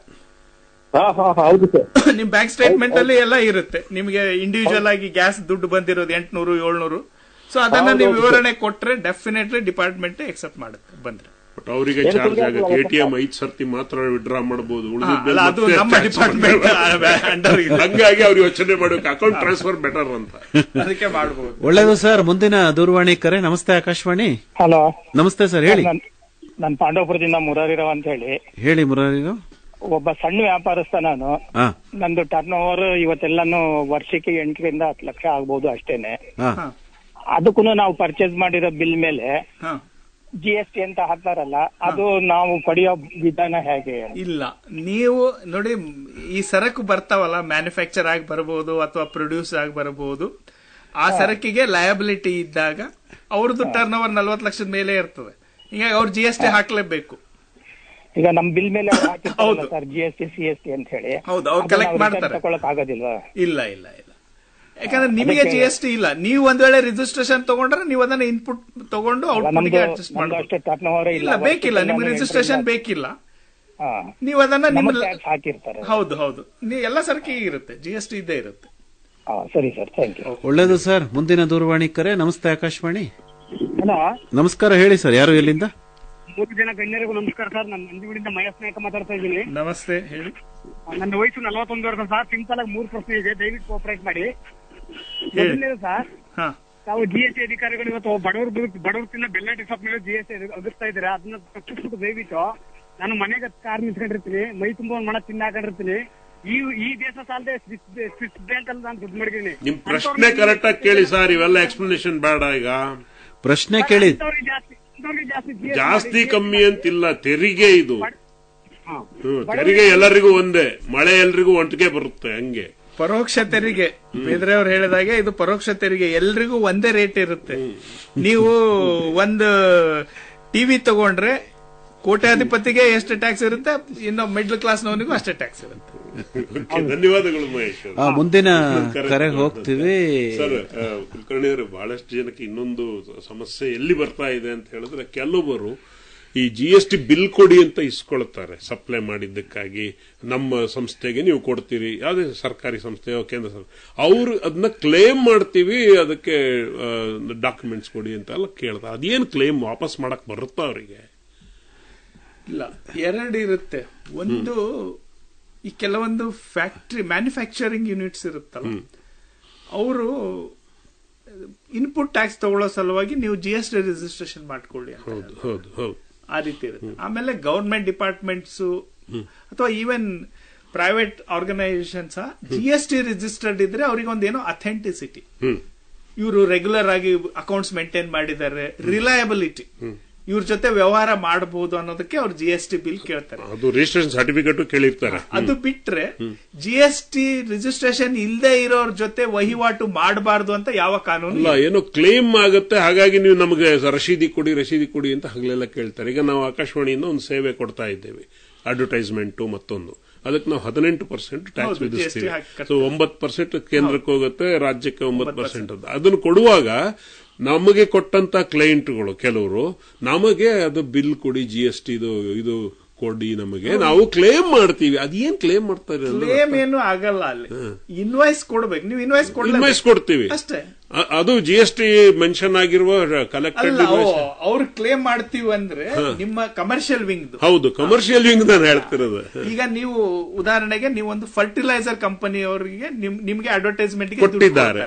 ಹೌದು ಸರ್. ನಿಮ್ ಬ್ಯಾಂಕ್ ಸ್ಟೇಟ್ಮೆಂಟ್ ಅಲ್ಲಿ ಎಲ್ಲ ಇರುತ್ತೆ. ನಿಮ್ಗೆ ಇಂಡಿವಿಜುವಲ್ ಆಗಿ ಗ್ಯಾಸ್ ದುಡ್ಡು ಬಂದಿರೋದು 800 700, ಸೊ ಅದನ್ನ ನೀವು ವಿವರಣೆ ಕೊಟ್ರೆ ಡೆಫಿನೆಟ್ಲಿ ಡಿಪಾರ್ಟ್ಮೆಂಟ್ ಎಕ್ಸೆಪ್ಟ್ ಮಾಡುತ್ತೆ ಬಂದ್ರೆ. ಬಟ್ ಅವರಿಗೆ ಚಾರ್ಜ್ ಆಗುತ್ತೆ. ATM 5 ಸರ್ತಿ ಮಾತ್ರ ವಿಡ್ರಾ ಮಾಡಬಹುದು, ಅದು ನಮ್ಮ ಡಿಪಾರ್ಟ್ಮೆಂಟ್ ಅಂಡರ್. ಹಂಗಾಗಿ ಅವ್ರು ಯೋಚನೆ ಮಾಡಬೇಕು ಅಕೌಂಟ್ ಟ್ರಾನ್ಸ್ಫರ್ ಬೆಟರ್ ಅಂತ, ಅದಕ್ಕೆ ಮಾಡಬಹುದು. ಒಳ್ಳೇದು ಸರ್. ಮುಂದಿನ ದೂರವಾಣಿ ಕರೆ. ನಮಸ್ತೆ ಆಕಾಶವಾಣಿ. ಹಲೋ, ನಮಸ್ತೆ ಸರ್, ಹೇಳಿ. ನಾನು ಪಾಂಡವಪುರದಿಂದ ಮುರಾರಿರಾವ್ ಅಂತ ಹೇಳಿ ಮುರಾರಿರಾವ್. ಒಬ್ಬ ಸಣ್ಣ ವ್ಯಾಪಾರಸ್ಥ ನಾನು. ನಂದು ಟರ್ನ್ ಓವರ್ ಇವತ್ತೆಲ್ಲಾನು ವರ್ಷಕ್ಕೆ 8 ರಿಂದ 10 ಲಕ್ಷ ಆಗ್ಬಹುದು ಅಷ್ಟೇನೆ. ಅದಕ್ಕೂ ನಾವು ಪರ್ಚೇಸ್ ಮಾಡಿರೋ ಬಿಲ್ ಮೇಲೆ GST ಅಂತ ಹಾಕ್ತಾರಲ್ಲ, ಅದು ನಾವು ಪಡೆಯೋ ವಿಧಾನ ಹೇಗೆ? ಇಲ್ಲ, ನೀವು ನೋಡಿ, ಈ ಸರಕು ಬರ್ತಾವಲ್ಲ, ಮ್ಯಾನುಫ್ಯಾಕ್ಚರ್ ಆಗಿ ಬರಬಹುದು ಅಥವಾ ಪ್ರೊಡ್ಯೂಸ್ ಆಗಿ ಬರಬಹುದು. ಆ ಸರಕಿಗೆ ಲಯಬಿಲಿಟಿ ಇದ್ದಾಗ ಅವ್ರದ್ದು ಟರ್ನ್ ಓವರ್ 40 ಲಕ್ಷದ ಮೇಲೆ ಇರ್ತದೆ. ಹೀಗಾಗಿ ಅವ್ರು GST ಹಾಕ್ಲೇಬೇಕು. ಈಗ ನಮ್ ಬಿಲ್ ಮೇಲೆ ಸರ್ GST CST ಅಂತ ಹೇಳಿ. ಹೌದು, ಅವ್ರು ಕಲೆಕ್ಟ್ ಮಾಡ್ತಾರೆ. ತಗೊಳಕ್ ಆಗೋದಿಲ್ವಾ? ಇಲ್ಲ ಇಲ್ಲ ಇಲ್ಲ, ಯಾಕಂದ್ರೆ ನಿಮಗೆ GST ಇಲ್ಲ. ನೀವು ಒಂದ್ ವೇಳೆ ರಿಜಿಸ್ಟ್ರೇಷನ್ ತಗೊಂಡ್ರೆ ನೀವು ಅದನ್ನ ಇನ್ಪುಟ್ ತಗೊಂಡು ಔಟ್ಪುಟ್ ಅಡ್ಜಸ್ಟ್ ಮಾಡಬಹುದು. ಇಲ್ಲ, ಬೇಕಿಲ್ಲ, ನಿಮ್ಗೆ ರಿಜಿಸ್ಟ್ರೇಷನ್ ಬೇಕಿಲ್ಲ. ನೀವು ಅದನ್ನ ಹಾಕಿರ್ತಾರೆ. ಹೌದು ಹೌದು, ನೀವು ಎಲ್ಲ ಸರಕಿಗೆ ಇರುತ್ತೆ, GST ಇದ್ದೇ ಇರುತ್ತೆ. ಸರಿ ಸರ್, ಥ್ಯಾಂಕ್ ಯು. ಒಳ್ಳೇದು ಸರ್. ಮುಂದಿನ ದೂರವಾಣಿ ಕರೆ. ನಮಸ್ತೆ ಆಕಾಶವಾಣಿ. ಹಲೋ, ನಮಸ್ಕಾರ, ಹೇಳಿ ಸರ್, ಯಾರು ಎಲ್ಲಿಂದ? 3 ಜನ ಗಣ್ಯರಿಗೂ ನಮಸ್ಕಾರ ಸರ್. ನಾನು ನಂದಿಗುಡಿಯಿಂದ ಮಹೇಶ್ ನಾಯಕ ಮಾತಾಡ್ತಾ ಇದ್ದೀನಿ. ನಮಸ್ತೆ, ಹೇಳಿ. ನನ್ನ ವಯಸ್ಸು 41 ವರ್ಷ ಸರ್. ಸಿಂಪಲ್ ಆಗಿ 3 ಪ್ರಶ್ನೆ ಇದೆ, ದಯವಿಟ್ಟು ಕೋಆಪರೇಟ್ ಮಾಡಿ. ಮೊದಲನೇದು ಸರ್, ತಾವು GST ಅಧಿಕಾರಿಗಳು ಇವತ್ತು ಬಡವ್ರಕ್ಕಿಂತ ಬೆಲ್ಲ ಶಾಪ್ ಮೇಲೆ GST ಅಗಸ್ತಾ ಇದ್ದೀರಾ, ಅದನ್ನ ತಪ್ಪಿಸ್ಬಿಟ್ಟು ದಯವಿಟ್ಟು. ನಾನು ಮನೆಗೆ ಕಾರ್ ನಿಂತ್ಕೊಂಡಿರ್ತೀನಿ, ಮೈ ತುಂಬ ಮಣ ತಿನ್ನ ಹಾಕೊಂಡಿರ್ತೀನಿ. ಈ ದೇಶ ಸಾಲದೆ ಸ್ವಿಸ್ ಬ್ಯಾಂಕ್ ಅಲ್ಲಿ ನಾನು ದುಡ್ಡು ಮಾಡಿದ್ದೀನಿ. ನಿಮ್ ಪ್ರಶ್ನೆ ಕರೆಕ್ಟ್ ಆಗಿ ಕೇಳಿ ಸರ್, ಇವೆಲ್ಲ ಎಕ್ಸ್ಪ್ಲನೇಷನ್ ಬೇಡ. ಈಗ ಪ್ರಶ್ನೆ ಕೇಳಿ. ಜಾಸ್ತಿ ಕಮ್ಮಿ ಅಂತಿಲ್ಲ, ತೆರಿಗೆ ಇದು. ತೆರಿಗೆ ಎಲ್ಲರಿಗೂ ಒಂದೇ, ಮಳೆ ಎಲ್ರಿಗೂ ಒಟ್ಟಿಗೆ ಬರುತ್ತೆ. ಹಂಗೆ ಪರೋಕ್ಷ ತೆರಿಗೆ, ಬೇದ್ರೆ ಅವ್ರು ಹೇಳಿದಾಗೆ ಇದು ಪರೋಕ್ಷ ತೆರಿಗೆ, ಎಲ್ರಿಗೂ ಒಂದೇ ರೇಟ್ ಇರುತ್ತೆ. ನೀವು ಒಂದು ಟಿವಿ ತಗೊಂಡ್ರೆ ಕೋಟ್ಯಾಧಿಪತಿಗೆ ಎಷ್ಟು ಟ್ಯಾಕ್ಸ್ ಇರುತ್ತೆ, ಇನ್ನು ಮಿಡ್ಲ್ ಕ್ಲಾಸ್ನವನಿಗೂ ಅಷ್ಟೇ ಟ್ಯಾಕ್ಸ್ ಇರುತ್ತೆ. ಧನ್ಯವಾದಗಳು ಮಹೇಶ್. ಮುಂದಿನ ಕರೆಗೆ ಹೋಗ್ತೀವಿ ಸರ್. ಕುಲಕರ್ಣಿ ಅವರು, ಬಹಳಷ್ಟು ಜನಕ್ಕೆ ಇನ್ನೊಂದು ಸಮಸ್ಯೆ ಎಲ್ಲಿ ಬರ್ತಾ ಇದೆ ಅಂತ ಹೇಳಿದ್ರೆ, ಕೆಲವರು ಈ GST ಬಿಲ್ ಕೊಡಿ ಅಂತ ಇಸ್ಕೊಳ್ತಾರೆ ಸಪ್ಲೈ ಮಾಡಿದ್ದಕ್ಕಾಗಿ. ನಮ್ಮ ಸಂಸ್ಥೆಗೆ ನೀವು ಕೊಡ್ತೀರಿ, ಯಾವುದೇ ಸರ್ಕಾರಿ ಸಂಸ್ಥೆ ಕೇಂದ್ರ ಸರ್ಕಾರ, ಅವರು ಅದನ್ನ ಕ್ಲೇಮ್ ಮಾಡ್ತೀವಿ, ಅದಕ್ಕೆ ಡಾಕ್ಯುಮೆಂಟ್ಸ್ ಕೊಡಿ ಅಂತ ಎಲ್ಲ ಕೇಳ್ತಾರೆ. ಅದೇನು ಕ್ಲೇಮ್ ವಾಪಸ್ ಮಾಡಕ್ ಬರುತ್ತಾ ಅವರಿಗೆ? ಇಲ್ಲ, ಎರಡು ಇರುತ್ತೆ. ಒಂದು, ಈ ಕೆಲವೊಂದು ಫ್ಯಾಕ್ಟರಿ ಮ್ಯಾನುಫ್ಯಾಕ್ಚರಿಂಗ್ ಯೂನಿಟ್ಸ್ ಇರುತ್ತಲ್ಲ, ಅವರು ಇನ್ಪುಟ್ ಟ್ಯಾಕ್ಸ್ ತಗೊಳ್ಳೋ ಸಲುವಾಗಿ ನೀವು GST ರಿಜಿಸ್ಟ್ರೇಷನ್ ಮಾಡ್ಕೊಳ್ಳಿ ಅಂತ, ಆ ರೀತಿ ಇರುತ್ತೆ. ಆಮೇಲೆ ಗವರ್ಮೆಂಟ್ ಡಿಪಾರ್ಟ್ಮೆಂಟ್ಸ್ ಅಥವಾ even private organisations GST registered ಇದ್ರೆ ಅವ್ರಿಗೆ ಒಂದೇನೋ ಅಥೆಂಟಿಸಿಟಿ, ಇವರು ರೆಗ್ಯುಲರ್ ಆಗಿ ಅಕೌಂಟ್ಸ್ ಮೇಂಟೈನ್ ಮಾಡಿದ್ದಾರೆ, ರಿಲಯಬಿಲಿಟಿ, ಇವ್ರ ಜೊತೆ ವ್ಯವಹಾರ ಮಾಡಬಹುದು ಅನ್ನೋದಕ್ಕೆ ಅವ್ರು GST ಬಿಲ್ ಕೇಳ್ತಾರೆ. ಅದು ರಿಜಿಸ್ಟ್ರೇಷನ್ ಸರ್ಟಿಫಿಕೇಟ್ ಕೇಳಿರ್ತಾರೆ. ಅದು ಬಿಟ್ರೆ GST ರಿಜಿಸ್ಟ್ರೇಷನ್ ಇಲ್ಲದೆ ಇರೋರ್ ಜೊತೆ ವಹಿವಾಟು ಮಾಡಬಾರ್ದು ಅಂತ ಯಾವ ಕಾನೂನು ಇಲ್ಲ. ಏನೋ ಕ್ಲೇಮ್ ಆಗುತ್ತೆ, ಹಾಗಾಗಿ ನೀವು ನಮಗೆ ರಶೀದಿ ಕೊಡಿ ಅಂತ ಹಗಲೆಲ್ಲ ಕೇಳ್ತಾರೆ. ಈಗ ನಾವು ಆಕಾಶವಾಣಿಯಿಂದ ಒಂದು ಸೇವೆ ಕೊಡ್ತಾ ಇದ್ದೇವೆ, ಅಡ್ವರ್ಟೈಸ್ಮೆಂಟ್ ಮತ್ತೊಂದು, ಅದಕ್ಕೆ ನಾವು 18% ಟ್ಯಾಕ್ಸ್ ವಿಧಿಸ್ತೀವಿ. ಸೊ 9% ಕೇಂದ್ರಕ್ಕೆ ಹೋಗುತ್ತೆ, ರಾಜ್ಯಕ್ಕೆ 9%. ಅದನ್ನು ಕೊಡುವಾಗ ನಮಗೆ ಕೊಟ್ಟಂತ ಕ್ಲೈಂಟ್ಗಳು ಕೆಲವರು ನಮಗೆ ಅದು ಬಿಲ್ ಕೊಡಿ, GST ಇದು ಕೊಡಿ, ನಮಗೆ ನಾವು ಕ್ಲೇಮ್ ಮಾಡ್ತೀವಿ. ಅದೇನ್ ಕ್ಲೇಮ್ ಮಾಡ್ತಾರೆ? ಕ್ಲೇಮ್ ಏನು ಆಗಲ್ಲ, ಅಲ್ಲಿ ಇನ್ವಾಯ್ಸ್ ಕೊಡ್ಬೇಕು. ನೀವು ಇನ್ವಾಯ್ಸ್ ಕೊಡ್ತೀವಿ ಅಷ್ಟೇ. ಅದು GST ಮೆನ್ಷನ್ ಆಗಿರುವ ಕಲೆಕ್ಟೆಡ್ ಅವ್ರು ಕ್ಲೇಮ್ ಮಾಡ್ತೀವಿ ಅಂದ್ರೆ ನಿಮ್ಮ ಕಮರ್ಷಿಯಲ್ ವಿಂಗ್. ಹೌದು, ಕಮರ್ಷಿಯಲ್ ವಿಂಗ್ ನಾನು ಹೇಳ್ತಿರೋದು. ಈಗ ನೀವು ಉದಾಹರಣೆಗೆ ನೀವು ಒಂದು ಫರ್ಟಿಲೈಸರ್ ಕಂಪನಿ ಅವರಿಗೆ ನಿಮ್ಗೆ ಅಡ್ವರ್ಟೈಸ್ಮೆಂಟ್ ಕೊಟ್ಟಿದ್ದಾರೆ,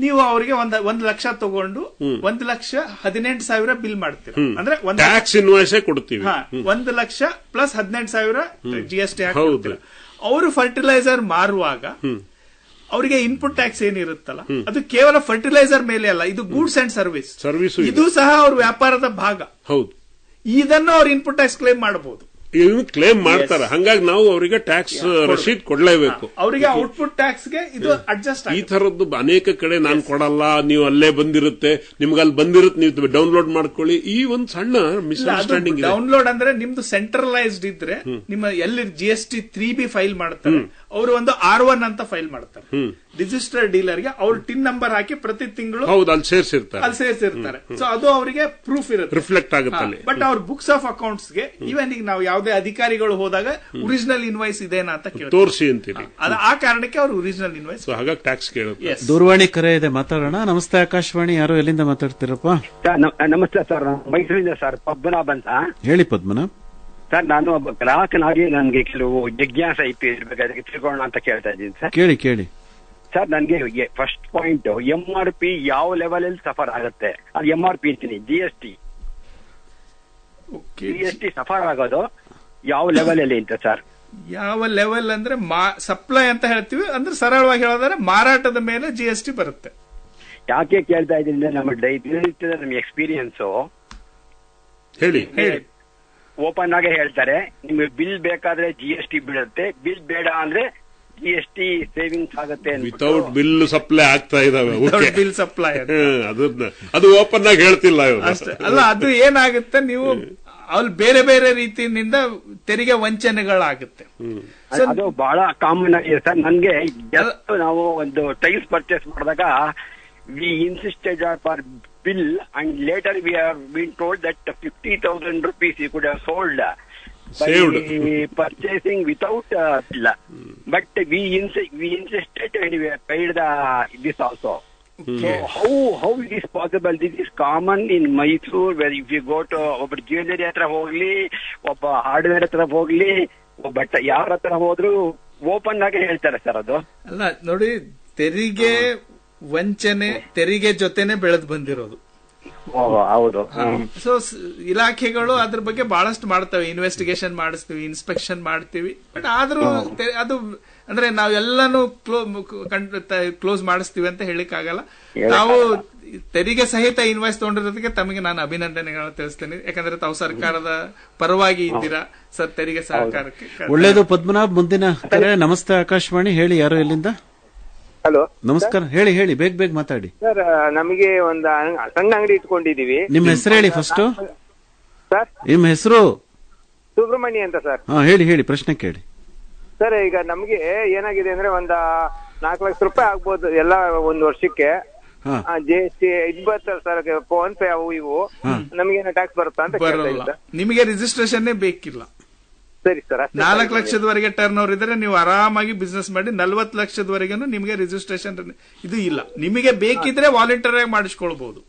ನೀವು ಅವರಿಗೆ 1 ಲಕ್ಷ ತಗೊಂಡು 1,18,000 ಬಿಲ್ ಮಾಡ್ತೀರಾ ಅಂದ್ರೆ ಟ್ಯಾಕ್ಸ್ ಇನ್ವಾಯ್ಸ್ ಕೊಡ್ತೀವಿ. 1 ಲಕ್ಷ ಪ್ಲಸ್ 18,000 GST ಹಾಕ್ತೀರಾ. ಅವರು ಫರ್ಟಿಲೈಸರ್ ಮಾರುವಾಗ ಅವರಿಗೆ ಇನ್ಪುಟ್ ಟ್ಯಾಕ್ಸ್ ಏನಿರುತ್ತಲ್ಲ, ಅದು ಕೇವಲ ಫರ್ಟಿಲೈಸರ್ ಮೇಲೆ ಅಲ್ಲ, ಇದು ಗೂಡ್ಸ್ ಅಂಡ್ ಸರ್ವಿಸ್, ಇದು ಸಹ ಅವ್ರ ವ್ಯಾಪಾರದ ಭಾಗ. ಹೌದು, ಇದನ್ನು ಅವ್ರು ಇನ್ಪುಟ್ ಟ್ಯಾಕ್ಸ್ ಕ್ಲೇಮ್ ಮಾಡಬಹುದು. ಕ್ಲೇಮ್ ಮಾಡ್ತಾರೆ. ಹಂಗಾಗಿ ನಾವು ಅವರಿಗೆ ಟ್ಯಾಕ್ಸ್ ರಶೀದ್ ಕೊಡ್ಲೇಬೇಕು. ಅವರಿಗೆ ಔಟ್ಪುಟ್ ಟ್ಯಾಕ್ಸ್ ಗೆ ಇದು ಅಡ್ಜಸ್ಟ್. ಈ ತರದ್ದು ಅನೇಕ ಕಡೆ ನಾನು ಕೊಡಲ್ಲ, ನೀವು ಅಲ್ಲೇ ಬಂದಿರುತ್ತೆ, ನಿಮ್ಗೆ ಅಲ್ಲಿ ಬಂದಿರುತ್ತೆ, ನೀವು ಡೌನ್ಲೋಡ್ ಮಾಡ್ಕೊಳ್ಳಿ, ಈ ಒಂದು ಸಣ್ಣ ಮಿಸ್ಅಂಡರ್ಸ್ಟ್ಯಾಂಡಿಂಗ್. ಡೌನ್ಲೋಡ್ ಅಂದ್ರೆ ನಿಮ್ದು ಸೆಂಟ್ರಲೈಸ್ಡ್ ಇದ್ರೆ, ನಿಮ್ಮ ಎಲ್ಲಿ GST 3B ಫೈಲ್ ಮಾಡ್ತಾರೆ ಅವರು ಒಂದು R1 ಅಂತ ಫೈಲ್ ಮಾಡ್ತಾರೆ. ರಿಜಿಸ್ಟರ್ಡ್ ಡೀಲರ್ಗೆ ಅವ್ರ ಟಿನ್ ನಂಬರ್ ಹಾಕಿ ಪ್ರತಿ ತಿಂಗಳು ಅಲ್ಲಿ ಸೇರಿಸಿರ್ತಾರೆ. ಸೊ ಅದು ಅವರಿಗೆ ಪ್ರೂಫ್ ಇರುತ್ತೆ, ರಿಫ್ಲೆಕ್ಟ್ ಆಗುತ್ತೆ. ಬಟ್ ಅವ್ರ ಬುಕ್ಸ್ ಆಫ್ ಅಕೌಂಟ್ಸ್ ಗೆ ಈವನ್ ಈಗ ನಾವು ಯಾವುದೇ ಅಧಿಕಾರಿಗಳು ಹೋದಾಗ ಒರಿಜಿನಲ್ ಇನ್ವಾಯ್ಸ್ ಇದೇನಾ ಅಂತ ತೋರಿಸಿ ಅಂತೀರಿ. ಆ ಕಾರಣಕ್ಕೆ ಅವರು ಒರಿಜಿನಲ್ ಇನ್ವಾಯ್ಸ್, ಹಾಗಾಗಿ ಟ್ಯಾಕ್ಸ್ ಕೇಳುತ್ತೆ. ದೂರವಾಣಿ ಕರೆ ಇದೆ, ಮಾತಾಡೋಣ. ನಮಸ್ತೆ ಆಕಾಶವಾಣಿ, ಯಾರು ಎಲ್ಲಿಂದ ಮಾತಾಡ್ತೀರಪ್ಪ? ನಮಸ್ತೆ ಸರ್, ಮೈಸೂರಿಂದ ಸರ್, ಪದ್ಮನಾಭ್ ಅಂತ. ಹೇಳಿ ಪದ್ಮನಾಭ್. ಸರ್, ನಾನು ಒಬ್ಬ ಗ್ರಾಹಕನಾಗಿ ನನಗೆ ಕೆಲವು ಜಿಜ್ಞಾಸೆ ಇರ್ಬೇಕು, ಅದಕ್ಕೆ ತಿಳ್ಕೊಳ್ಳೋಣ ಅಂತ ಕೇಳ್ತಾ ಇದ್ದೀನಿ ಸರ್. ಕೇಳಿ ಸರ್, ನನಗೆ ಫಸ್ಟ್ ಪಾಯಿಂಟ್ MRP ಯಾವ ಲೆವೆಲ್ ಅಲ್ಲಿ ಸಫರ್ ಆಗುತ್ತೆ, ಅದು MRP ಅಂತೀನಿ. GST ಸಫರ್ ಆಗೋದು ಯಾವ ಲೆವೆಲ್ ಅಲ್ಲಿ ಅಂತ ಸರ್? ಯಾವ ಲೆವೆಲ್ ಅಂದ್ರೆ ಸಪ್ಲೈ ಅಂತ ಹೇಳ್ತೀವಿ, ಅಂದ್ರೆ ಸರಳವಾಗಿ ಹೇಳೋದಾದ್ರೆ ಮಾರಾಟದ ಮೇಲೆ GST ಬರುತ್ತೆ. ಯಾಕೆ ಕೇಳ್ತಾ ಇದ್ದೀನಿ, ನಮ್ಮ ದಿನನಿತ್ಯದ ನಮ್ಮ ಎಕ್ಸ್ಪೀರಿಯನ್ಸ್ ಹೇಳಿ ಓಪನ್ ಆಗಿ ಹೇಳ್ತಾರೆ. ನಿಮ್ಗೆ ಬಿಲ್ ಬೇಕಾದ್ರೆ GST ಬೀಳುತ್ತೆ, ಬಿಲ್ ಬೇಡ ಅಂದ್ರೆ GST ಸೇವಿಂಗ್ಸ್ ಆಗುತ್ತೆ. ವಿತೌಟ್ ಬಿಲ್ ಸಪ್ಲೈ ಆಗ್ತಾ ಇದಾವೆ, ಬಿಲ್ ಸಪ್ಲೈ ಅದು ಓಪನ್ ಆಗಿ ಹೇಳ್ತಿಲ್ಲ ಅಷ್ಟೇ ಅಲ್ಲ. ಅದು ಏನಾಗುತ್ತೆ, ನೀವು ಅಲ್ಲಿ ಬೇರೆ ಬೇರೆ ರೀತಿಯಿಂದ ತೆರಿಗೆ ವಂಚನೆಗಳಾಗುತ್ತೆ. ಅದು ಬಹಳ ಕಾಮನ್ ಆಗಿದೆ ಸರ್. ನನ್ಗೆ ನಾವು ಒಂದು ಟೈಲ್ಸ್ ಪರ್ಚೇಸ್ ಮಾಡಿದಾಗ we insisted for bill and later we have been told that 50,000 rupees you could have sold by purchasing without bill, but we insisted and we have paid this also. So how it is possible? This is common in Mysore, where if you go to ಒಬ್ಬ jewellery ಹತ್ರ ಹೋಗ್ಲಿ, ಒಬ್ಬ hardware ಹತ್ರ ಹೋಗ್ಲಿ, ಒಬ್ಬ ಯಾರ ಹತ್ರ ಹೋದ್ರು ಓಪನ್ ಆಗಿ ಹೇಳ್ತಾರೆ ಸರ್. ಅದು ಅಲ್ಲ ನೋಡಿ, ತೆರಿಗೆ ವಂಚನೆ ತೆರಿಗೆ ಜೊತೆನೆ ಬೆಳೆದು ಬಂದಿರೋದು. ಹೌದು. ಸೊ ಇಲಾಖೆಗಳು ಅದ್ರ ಬಗ್ಗೆ ಬಹಳಷ್ಟು ಮಾಡ್ತವೆ, ಇನ್ವೆಸ್ಟಿಗೇಷನ್ ಮಾಡಿಸ್ತೀವಿ, ಇನ್ಸ್ಪೆಕ್ಷನ್ ಮಾಡ್ತೀವಿ. ಬಟ್ ಆದ್ರೂ ಅದು ಅಂದ್ರೆ ನಾವೆಲ್ಲಾನು ಕ್ಲೋಸ್ ಮಾಡಿಸ್ತೀವಿ ಅಂತ ಹೇಳಿಕ್ ಆಗಲ್ಲ. ನಾವು ತೆರಿಗೆ ಸಹಿತ ಇನ್ವಾಯ್ಸ್ ತಗೊಂಡಿರೋದಕ್ಕೆ ತಮಗೆ ನಾನು ಅಭಿನಂದನೆಗಳನ್ನ ತಿಳಿಸ್ತೇನೆ. ಯಾಕಂದ್ರೆ ತಾವು ಸರ್ಕಾರದ ಪರವಾಗಿ ಇದ್ದೀರಾ ಸರ್, ತೆರಿಗೆ ಸಹಕಾರಕ್ಕೆ ಒಳ್ಳೇದು. ಪದ್ಮನಾಭ್, ಮುಂದಿನ ಕರೆ. ನಮಸ್ತೆ ಆಕಾಶವಾಣಿ, ಹೇಳಿ, ಯಾರು ಎಲ್ಲಿಂದ? ಹಲೋ, ನಮಸ್ಕಾರ. ಹೇಳಿ ಬೇಗ ಮಾತಾಡಿ ಸರ್. ನಮಗೆ ಒಂದು ಸಣ್ಣ ಅಂಗಡಿ ಇಟ್ಕೊಂಡಿದೀವಿ. ನಿಮ್ಮ ಹೆಸರು ಹೇಳಿ ಫಸ್ಟ್. ಸರ್, ನಿಮ್ಮ ಹೆಸರು? ಸುಬ್ರಹ್ಮಣ್ಯ ಅಂತ ಸರ್. ಹೇಳಿ ಪ್ರಶ್ನೆ ಕೇಳಿ ಸರ್. ಈಗ ನಮ್ಗೆ ಏನಾಗಿದೆ ಅಂದ್ರೆ ಒಂದು 4 ಲಕ್ಷ ರೂಪಾಯಿ ಆಗ್ಬೋದು ಎಲ್ಲ ಒಂದು ವರ್ಷಕ್ಕೆ. GST ಇದು ಬರ್ತದೆ ಸರ್, ಫೋನ್ ಪೇ ಅವು ಇವು. ನಮಗೇನೋ ಟ್ಯಾಕ್ಸ್ ಬರುತ್ತಾ ಅಂತ ಕೇಳ್ತಾ ಇದ್ದೆ. ನಿಮಗೆ ರಿಜಿಸ್ಟ್ರೇಷನ್ ಬೇಕಿಲ್ಲ. ಸರಿ ಸರ್. 4 ಲಕ್ಷದವರೆಗೆ ಟರ್ನ್ ಓವರ್ ಇದ್ರೆ ನೀವು ಆರಾಮಾಗಿ ಬಿಸ್ನೆಸ್ ಮಾಡಿ. 40 ಲಕ್ಷದವರೆಗೂ ನಿಮಗೆ ರಿಜಿಸ್ಟ್ರೇಷನ್ ಇದು ಇಲ್ಲ. ನಿಮಗೆ ಬೇಕಿದ್ರೆ ವಾಲಂಟಿಯರ್ ಆಗಿ ಮಾಡಿಸ್ಕೊಳ್ಬಹುದು,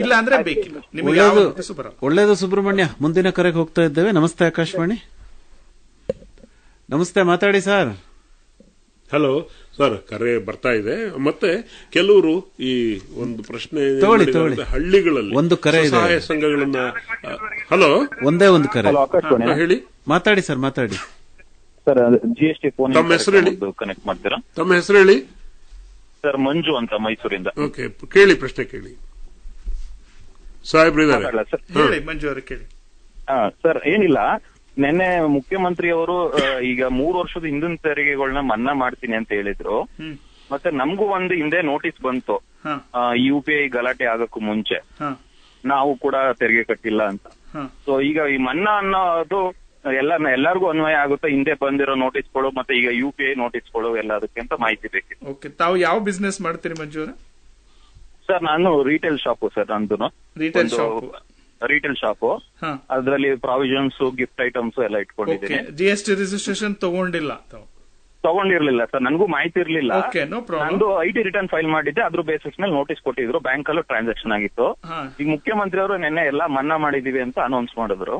ಇಲ್ಲ ಅಂದ್ರೆ ಬೇಕಿಲ್ಲ. ಒಳ್ಳೇದು ಸುಬ್ರಹ್ಮಣ್ಯ. ಮುಂದಿನ ಕರೆಗೆ ಹೋಗ್ತಾ ಇದ್ದೇವೆ. ನಮಸ್ತೆ ಆಕಾಶವಾಣಿ. ನಮಸ್ತೆ, ಮಾತಾಡಿ ಸರ್. ಹಲೋ ಸರ್, ಕರೆ ಬರ್ತಾ ಇದೆ. ಮತ್ತೆ ಕೆಲವರು ಈ ಒಂದು ಪ್ರಶ್ನೆ, ಹಳ್ಳಿಗಳಲ್ಲಿ ಒಂದು ಕರೆ ಇದೆ, ಸಹಾಯ ಸಂಘಗಳನ್ನ. ಹಲೋ, ಒಂದೇ ಒಂದು ಕರೆ. ಹೇಳಿ, ಮಾತಾಡಿ ಸರ್, ಮಾತಾಡಿ ಸರ್. GST ಫೋನ್ ತಮ್ಮ ಹೆಸರು ಹೇಳಿ, ಕನೆಕ್ಟ್ ಮಾಡ್ತೀರಾ? ತಮ್ಮ ಹೆಸರು ಹೇಳಿ ಸರ್. ಮಂಜು ಅಂತ, ಮೈಸೂರಿಂದ. ಓಕೆ, ಕೇಳಿ, ಪ್ರಶ್ನೆ ಕೇಳಿ. ಸಾಹೇಬ್ರಿದ್ದಾರೆ, ಹೇಳಿ ಮಂಜು ಅವರು, ಕೇಳಿ. ಸರ್, ಏನಿಲ್ಲ, ನಿನ್ನೆ ಮುಖ್ಯಮಂತ್ರಿ ಅವರು ಈಗ 3 ವರ್ಷದ ಹಿಂದಿನ ತೆರಿಗೆಗಳನ್ನ ಮನ್ನಾ ಮಾಡ್ತೀನಿ ಅಂತ ಹೇಳಿದ್ರು. ಮತ್ತೆ ನಮಗೂ ಒಂದು ಹಿಂದೆ ನೋಟಿಸ್ ಬಂತು, UPI ಗಲಾಟೆ ಆಗಕ್ಕೂ ಮುಂಚೆ ನಾವು ಕೂಡ ತೆರಿಗೆ ಕಟ್ಟಿಲ್ಲ ಅಂತ. ಸೊ ಈಗ ಈ ಮನ್ನಾ ಅನ್ನೋದು ಎಲ್ಲರಿಗೂ ಅನ್ವಯ ಆಗುತ್ತೆ, ಹಿಂದೆ ಬಂದಿರೋ ನೋಟಿಸ್ಗಳು ಮತ್ತೆ ಈಗ UPI ನೋಟಿಸ್ಗಳು ಎಲ್ಲದಕ್ಕೆ ಅಂತ ಮಾಹಿತಿ ಬೇಕಿತ್ತು. ಓಕೆ, ತಾವು ಯಾವ ಬಿಸ್ನೆಸ್ ಮಾಡ್ತೀರಿ ಮಂಜು? ಸರ್, ನಾನು ರಿಟೇಲ್ ಶಾಪು ಸರ್. ನಂದು ರಿಟೇಲ್ ಶಾಪು. ಅದರಲ್ಲಿ ಪ್ರಾವಿಷನ್ಸ್, ಗಿಫ್ಟ್ ಐಟಮ್ಸ್ ಎಲ್ಲ ಇಟ್ಕೊಂಡಿದ್ದೀನಿ. GST ರಿಜಿಸ್ಟ್ರೇಷನ್ ತಗೊಂಡಿರ್ಲಿಲ್ಲ ಸರ್, ನನಗೂ ಮಾಹಿತಿ ಇರ್ಲಿಲ್ಲ. ನಂದು IT ರಿಟರ್ನ್ ಫೈಲ್ ಮಾಡಿದ್ದೆ, ಅದ್ರ ಬೇಸಿಸ್ ಮೇಲೆ ನೋಟಿಸ್ ಕೊಟ್ಟಿದ್ರು. ಬ್ಯಾಂಕ್ ಅಲ್ಲೂ ಟ್ರಾನ್ಸಾಕ್ಷನ್ ಆಗಿತ್ತು. ಈಗ ಮುಖ್ಯಮಂತ್ರಿ ಅವರು ನಿನ್ನೆ ಎಲ್ಲ ಮನ್ನಾ ಮಾಡಿದೀವಿ ಅಂತ ಅನೌನ್ಸ್ ಮಾಡಿದ್ರು.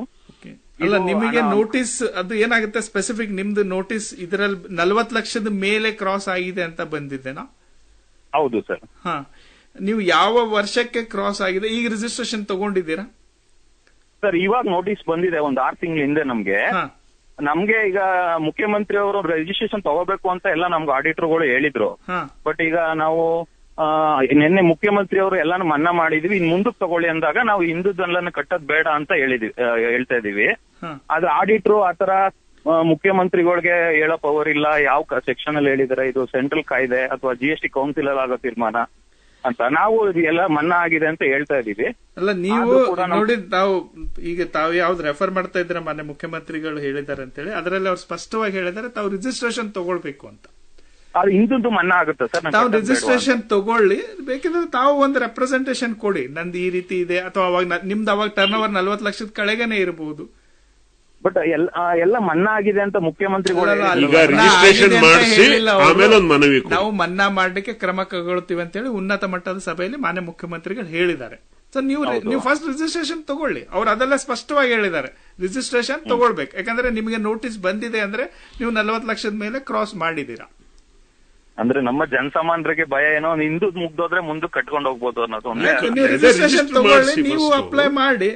ಅಲ್ಲ, ನಿಮಗೆ ನೋಟಿಸ್ ಅದು ಏನಾಗುತ್ತೆ ಸ್ಪೆಸಿಫಿಕ್, ನಿಮ್ದು ನೋಟಿಸ್ ಇದರಲ್ಲಿ 40 ಲಕ್ಷದ ಮೇಲೆ ಕ್ರಾಸ್ ಆಗಿದೆ ಅಂತ ಬಂದಿದ್ದೇನಾ? ಹೌದು ಸರ್. ನೀವು ಯಾವ ವರ್ಷಕ್ಕೆ ಕ್ರಾಸ್ ಆಗಿದೆ ಈಗ ರಿಜಿಸ್ಟ್ರೇಷನ್ ತಗೊಂಡಿದ್ದೀರಾ ಸರ್? ಇವಾಗ ನೋಟಿಸ್ ಬಂದಿದೆ, ಒಂದು 6 ತಿಂಗಳ ಹಿಂದೆ ನಮ್ಗೆ ಈಗ ಮುಖ್ಯಮಂತ್ರಿ ಅವರು ರಿಜಿಸ್ಟ್ರೇಷನ್ ತಗೋಬೇಕು ಅಂತ ಎಲ್ಲ ನಮ್ಗೆ ಆಡಿಟರ್ಗಳು ಹೇಳಿದ್ರು. ಬಟ್ ಈಗ ನಾವು ನಿನ್ನೆ ಮುಖ್ಯಮಂತ್ರಿ ಅವರು ಎಲ್ಲಾನು ಮನ್ನಾ ಮಾಡಿದ್ವಿ, ಇನ್ ಮುಂದಕ್ಕೆ ತಗೊಳ್ಳಿ ಅಂದಾಗ ನಾವು ಹಿಂದುದೆಲ್ಲನ ಕಟ್ಟೋದ್ ಬೇಡ ಅಂತ ಹೇಳ್ತಾ ಇದೀವಿ. ಆದ್ರೆ ಆಡಿಟ್ರು ಆತರ ಮುಖ್ಯಮಂತ್ರಿಗಳಿಗೆ ಹೇಳೋ ಪವರ್ ಇಲ್ಲ. ಯಾವ ಸೆಕ್ಷನ್ ಅಲ್ಲಿ ಹೇಳಿದಾರೆ, ಇದು ಸೆಂಟ್ರಲ್ ಕಾಯ್ದೆ ಅಥವಾ GST ಕೌನ್ಸಿಲ್ ಅಲ್ಲಿ ಆಗೋ ತೀರ್ಮಾನ. ಅಂತ ನಾವು ಎಲ್ಲ ಮನ್ನಾ ಆಗಿದೆ ಅಂತ ಹೇಳ್ತಾ ಇದೀವಿ. ಅಲ್ಲ, ನೀವು ನೋಡಿ, ತಾವು ಯಾವ್ದು ರೆಫರ್ ಮಾಡ್ತಾ ಇದ್ರೆ ಮೊನ್ನೆ ಮುಖ್ಯಮಂತ್ರಿಗಳು ಹೇಳಿದ್ದಾರೆ ಅಂತೇಳಿ, ಅದರಲ್ಲಿ ಅವ್ರು ಸ್ಪಷ್ಟವಾಗಿ ಹೇಳಿದ್ದಾರೆ ತಾವು ರಿಜಿಸ್ಟ್ರೇಷನ್ ತಗೊಳ್ಬೇಕು ಅಂತ. ಅದು ಇಂದು ಮನ್ನಾ ಆಗುತ್ತೆ ಸರ್. ತಾವು ರಿಜಿಸ್ಟ್ರೇಷನ್ ತಗೊಳ್ಳಿ, ಬೇಕಿದ್ರೆ ತಾವು ಒಂದು ರೆಪ್ರೆಸೆಂಟೇಷನ್ ಕೊಡಿ, ನಂದು ಈ ರೀತಿ ಇದೆ, ಅಥವಾ ಅವಾಗ ನಿಮ್ದು ಅವಾಗ ಟರ್ನ್ ಓವರ್ 40 ಲಕ್ಷದ ಕೆಳಗೇನೆ ಇರಬಹುದು. ಬಟ್ ಎಲ್ಲ ಮನ್ನಾ ಆಗಿದೆ ಅಂತ ಮುಖ್ಯಮಂತ್ರಿಗಳು ನಾವು ಮನ್ನಾ ಮಾಡ್ಲಿಕ್ಕೆ ಕ್ರಮ ಕೈಗೊಳ್ತೀವಿ ಅಂತ ಹೇಳಿ ಉನ್ನತ ಮಟ್ಟದ ಸಭೆಯಲ್ಲಿ ಮಾನ್ಯ ಮುಖ್ಯಮಂತ್ರಿಗಳು ಹೇಳಿದ್ದಾರೆ. ಸೊ ನೀವು ಫಸ್ಟ್ ರಿಜಿಸ್ಟ್ರೇಷನ್ ತಗೊಳ್ಳಿ. ಅವ್ರು ಅದೆಲ್ಲ ಸ್ಪಷ್ಟವಾಗಿ ಹೇಳಿದ್ದಾರೆ, ರಿಜಿಸ್ಟ್ರೇಷನ್ ತಗೊಳ್ಬೇಕು. ಯಾಕಂದ್ರೆ ನಿಮಗೆ ನೋಟಿಸ್ ಬಂದಿದೆ ಅಂದ್ರೆ ನೀವು 40 ಲಕ್ಷದ ಮೇಲೆ ಕ್ರಾಸ್ ಮಾಡಿದೀರಾ. ಅಂದ್ರೆ ನಮ್ಮ ಜನಸಾಮಾನ್ಯರಿಗೆ ಭಯ ಏನೋ, ಹಿಂದೂ ಮುಗ್ದೋದ್ರೆ ಮುಂದೆ ಕಟ್ಕೊಂಡು ಹೋಗ್ಬೋದು ಅನ್ನೋದು. ನೀವು ರಿಜಿಸ್ಟ್ರೇಷನ್ ತಗೊಳ್ಳಿ, ನೀವು ಅಪ್ಲೈ ಮಾಡಿ,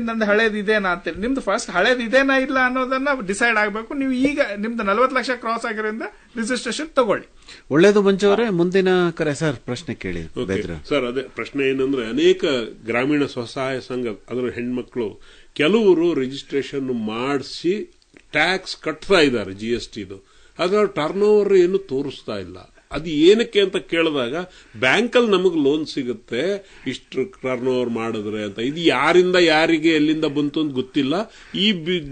ನಂದು ಹಳೇದಿದೇನಾ ಅಂತೇಳಿ. ನಿಮ್ದು ಫಸ್ಟ್ ಹಳೇದಿದೇನಾ ಇಲ್ಲ ಅನ್ನೋದನ್ನ ಡಿಸೈಡ್ ಆಗ್ಬೇಕು. ನೀವು ಈಗ ನಿಮ್ದು 40 ಲಕ್ಷ ಕ್ರಾಸ್ ಆಗಿರೋದ್ರಿಂದ ರಿಜಿಸ್ಟ್ರೇಷನ್ ತಗೊಳ್ಳಿ. ಒಳ್ಳೇದು. ಮಂಜು ಅವರೇ, ಮುಂದಿನ ಕರೆ ಸರ್, ಪ್ರಶ್ನೆ ಕೇಳಿ. ಸರ್, ಅದೇ ಪ್ರಶ್ನೆ ಏನಂದ್ರೆ, ಅನೇಕ ಗ್ರಾಮೀಣ ಸ್ವಸಹಾಯ ಸಂಘ ಅದರ ಹೆಣ್ಮಕ್ಳು ಕೆಲವರು ರಿಜಿಸ್ಟ್ರೇಷನ್ ಮಾಡಿಸಿ ಟ್ಯಾಕ್ಸ್ ಕಟ್ತಾ ಇದ್ದಾರೆ GSTದು. ಅದರ ಟರ್ನ್ ಓವರ್ ಏನು ತೋರಿಸ್ತಾ ಇಲ್ಲ. ಅದು ಏನಕ್ಕೆ ಅಂತ ಕೇಳಿದಾಗ ಬ್ಯಾಂಕಲ್ಲಿ ನಮಗೆ ಲೋನ್ ಸಿಗುತ್ತೆ ಇಷ್ಟು ಟರ್ನ್ ಓವರ್ ಮಾಡಿದ್ರೆ ಅಂತ. ಇದು ಯಾರಿಂದ ಯಾರಿಗೆ ಎಲ್ಲಿಂದ ಬಂತು ಅಂತ ಗೊತ್ತಿಲ್ಲ. ಈ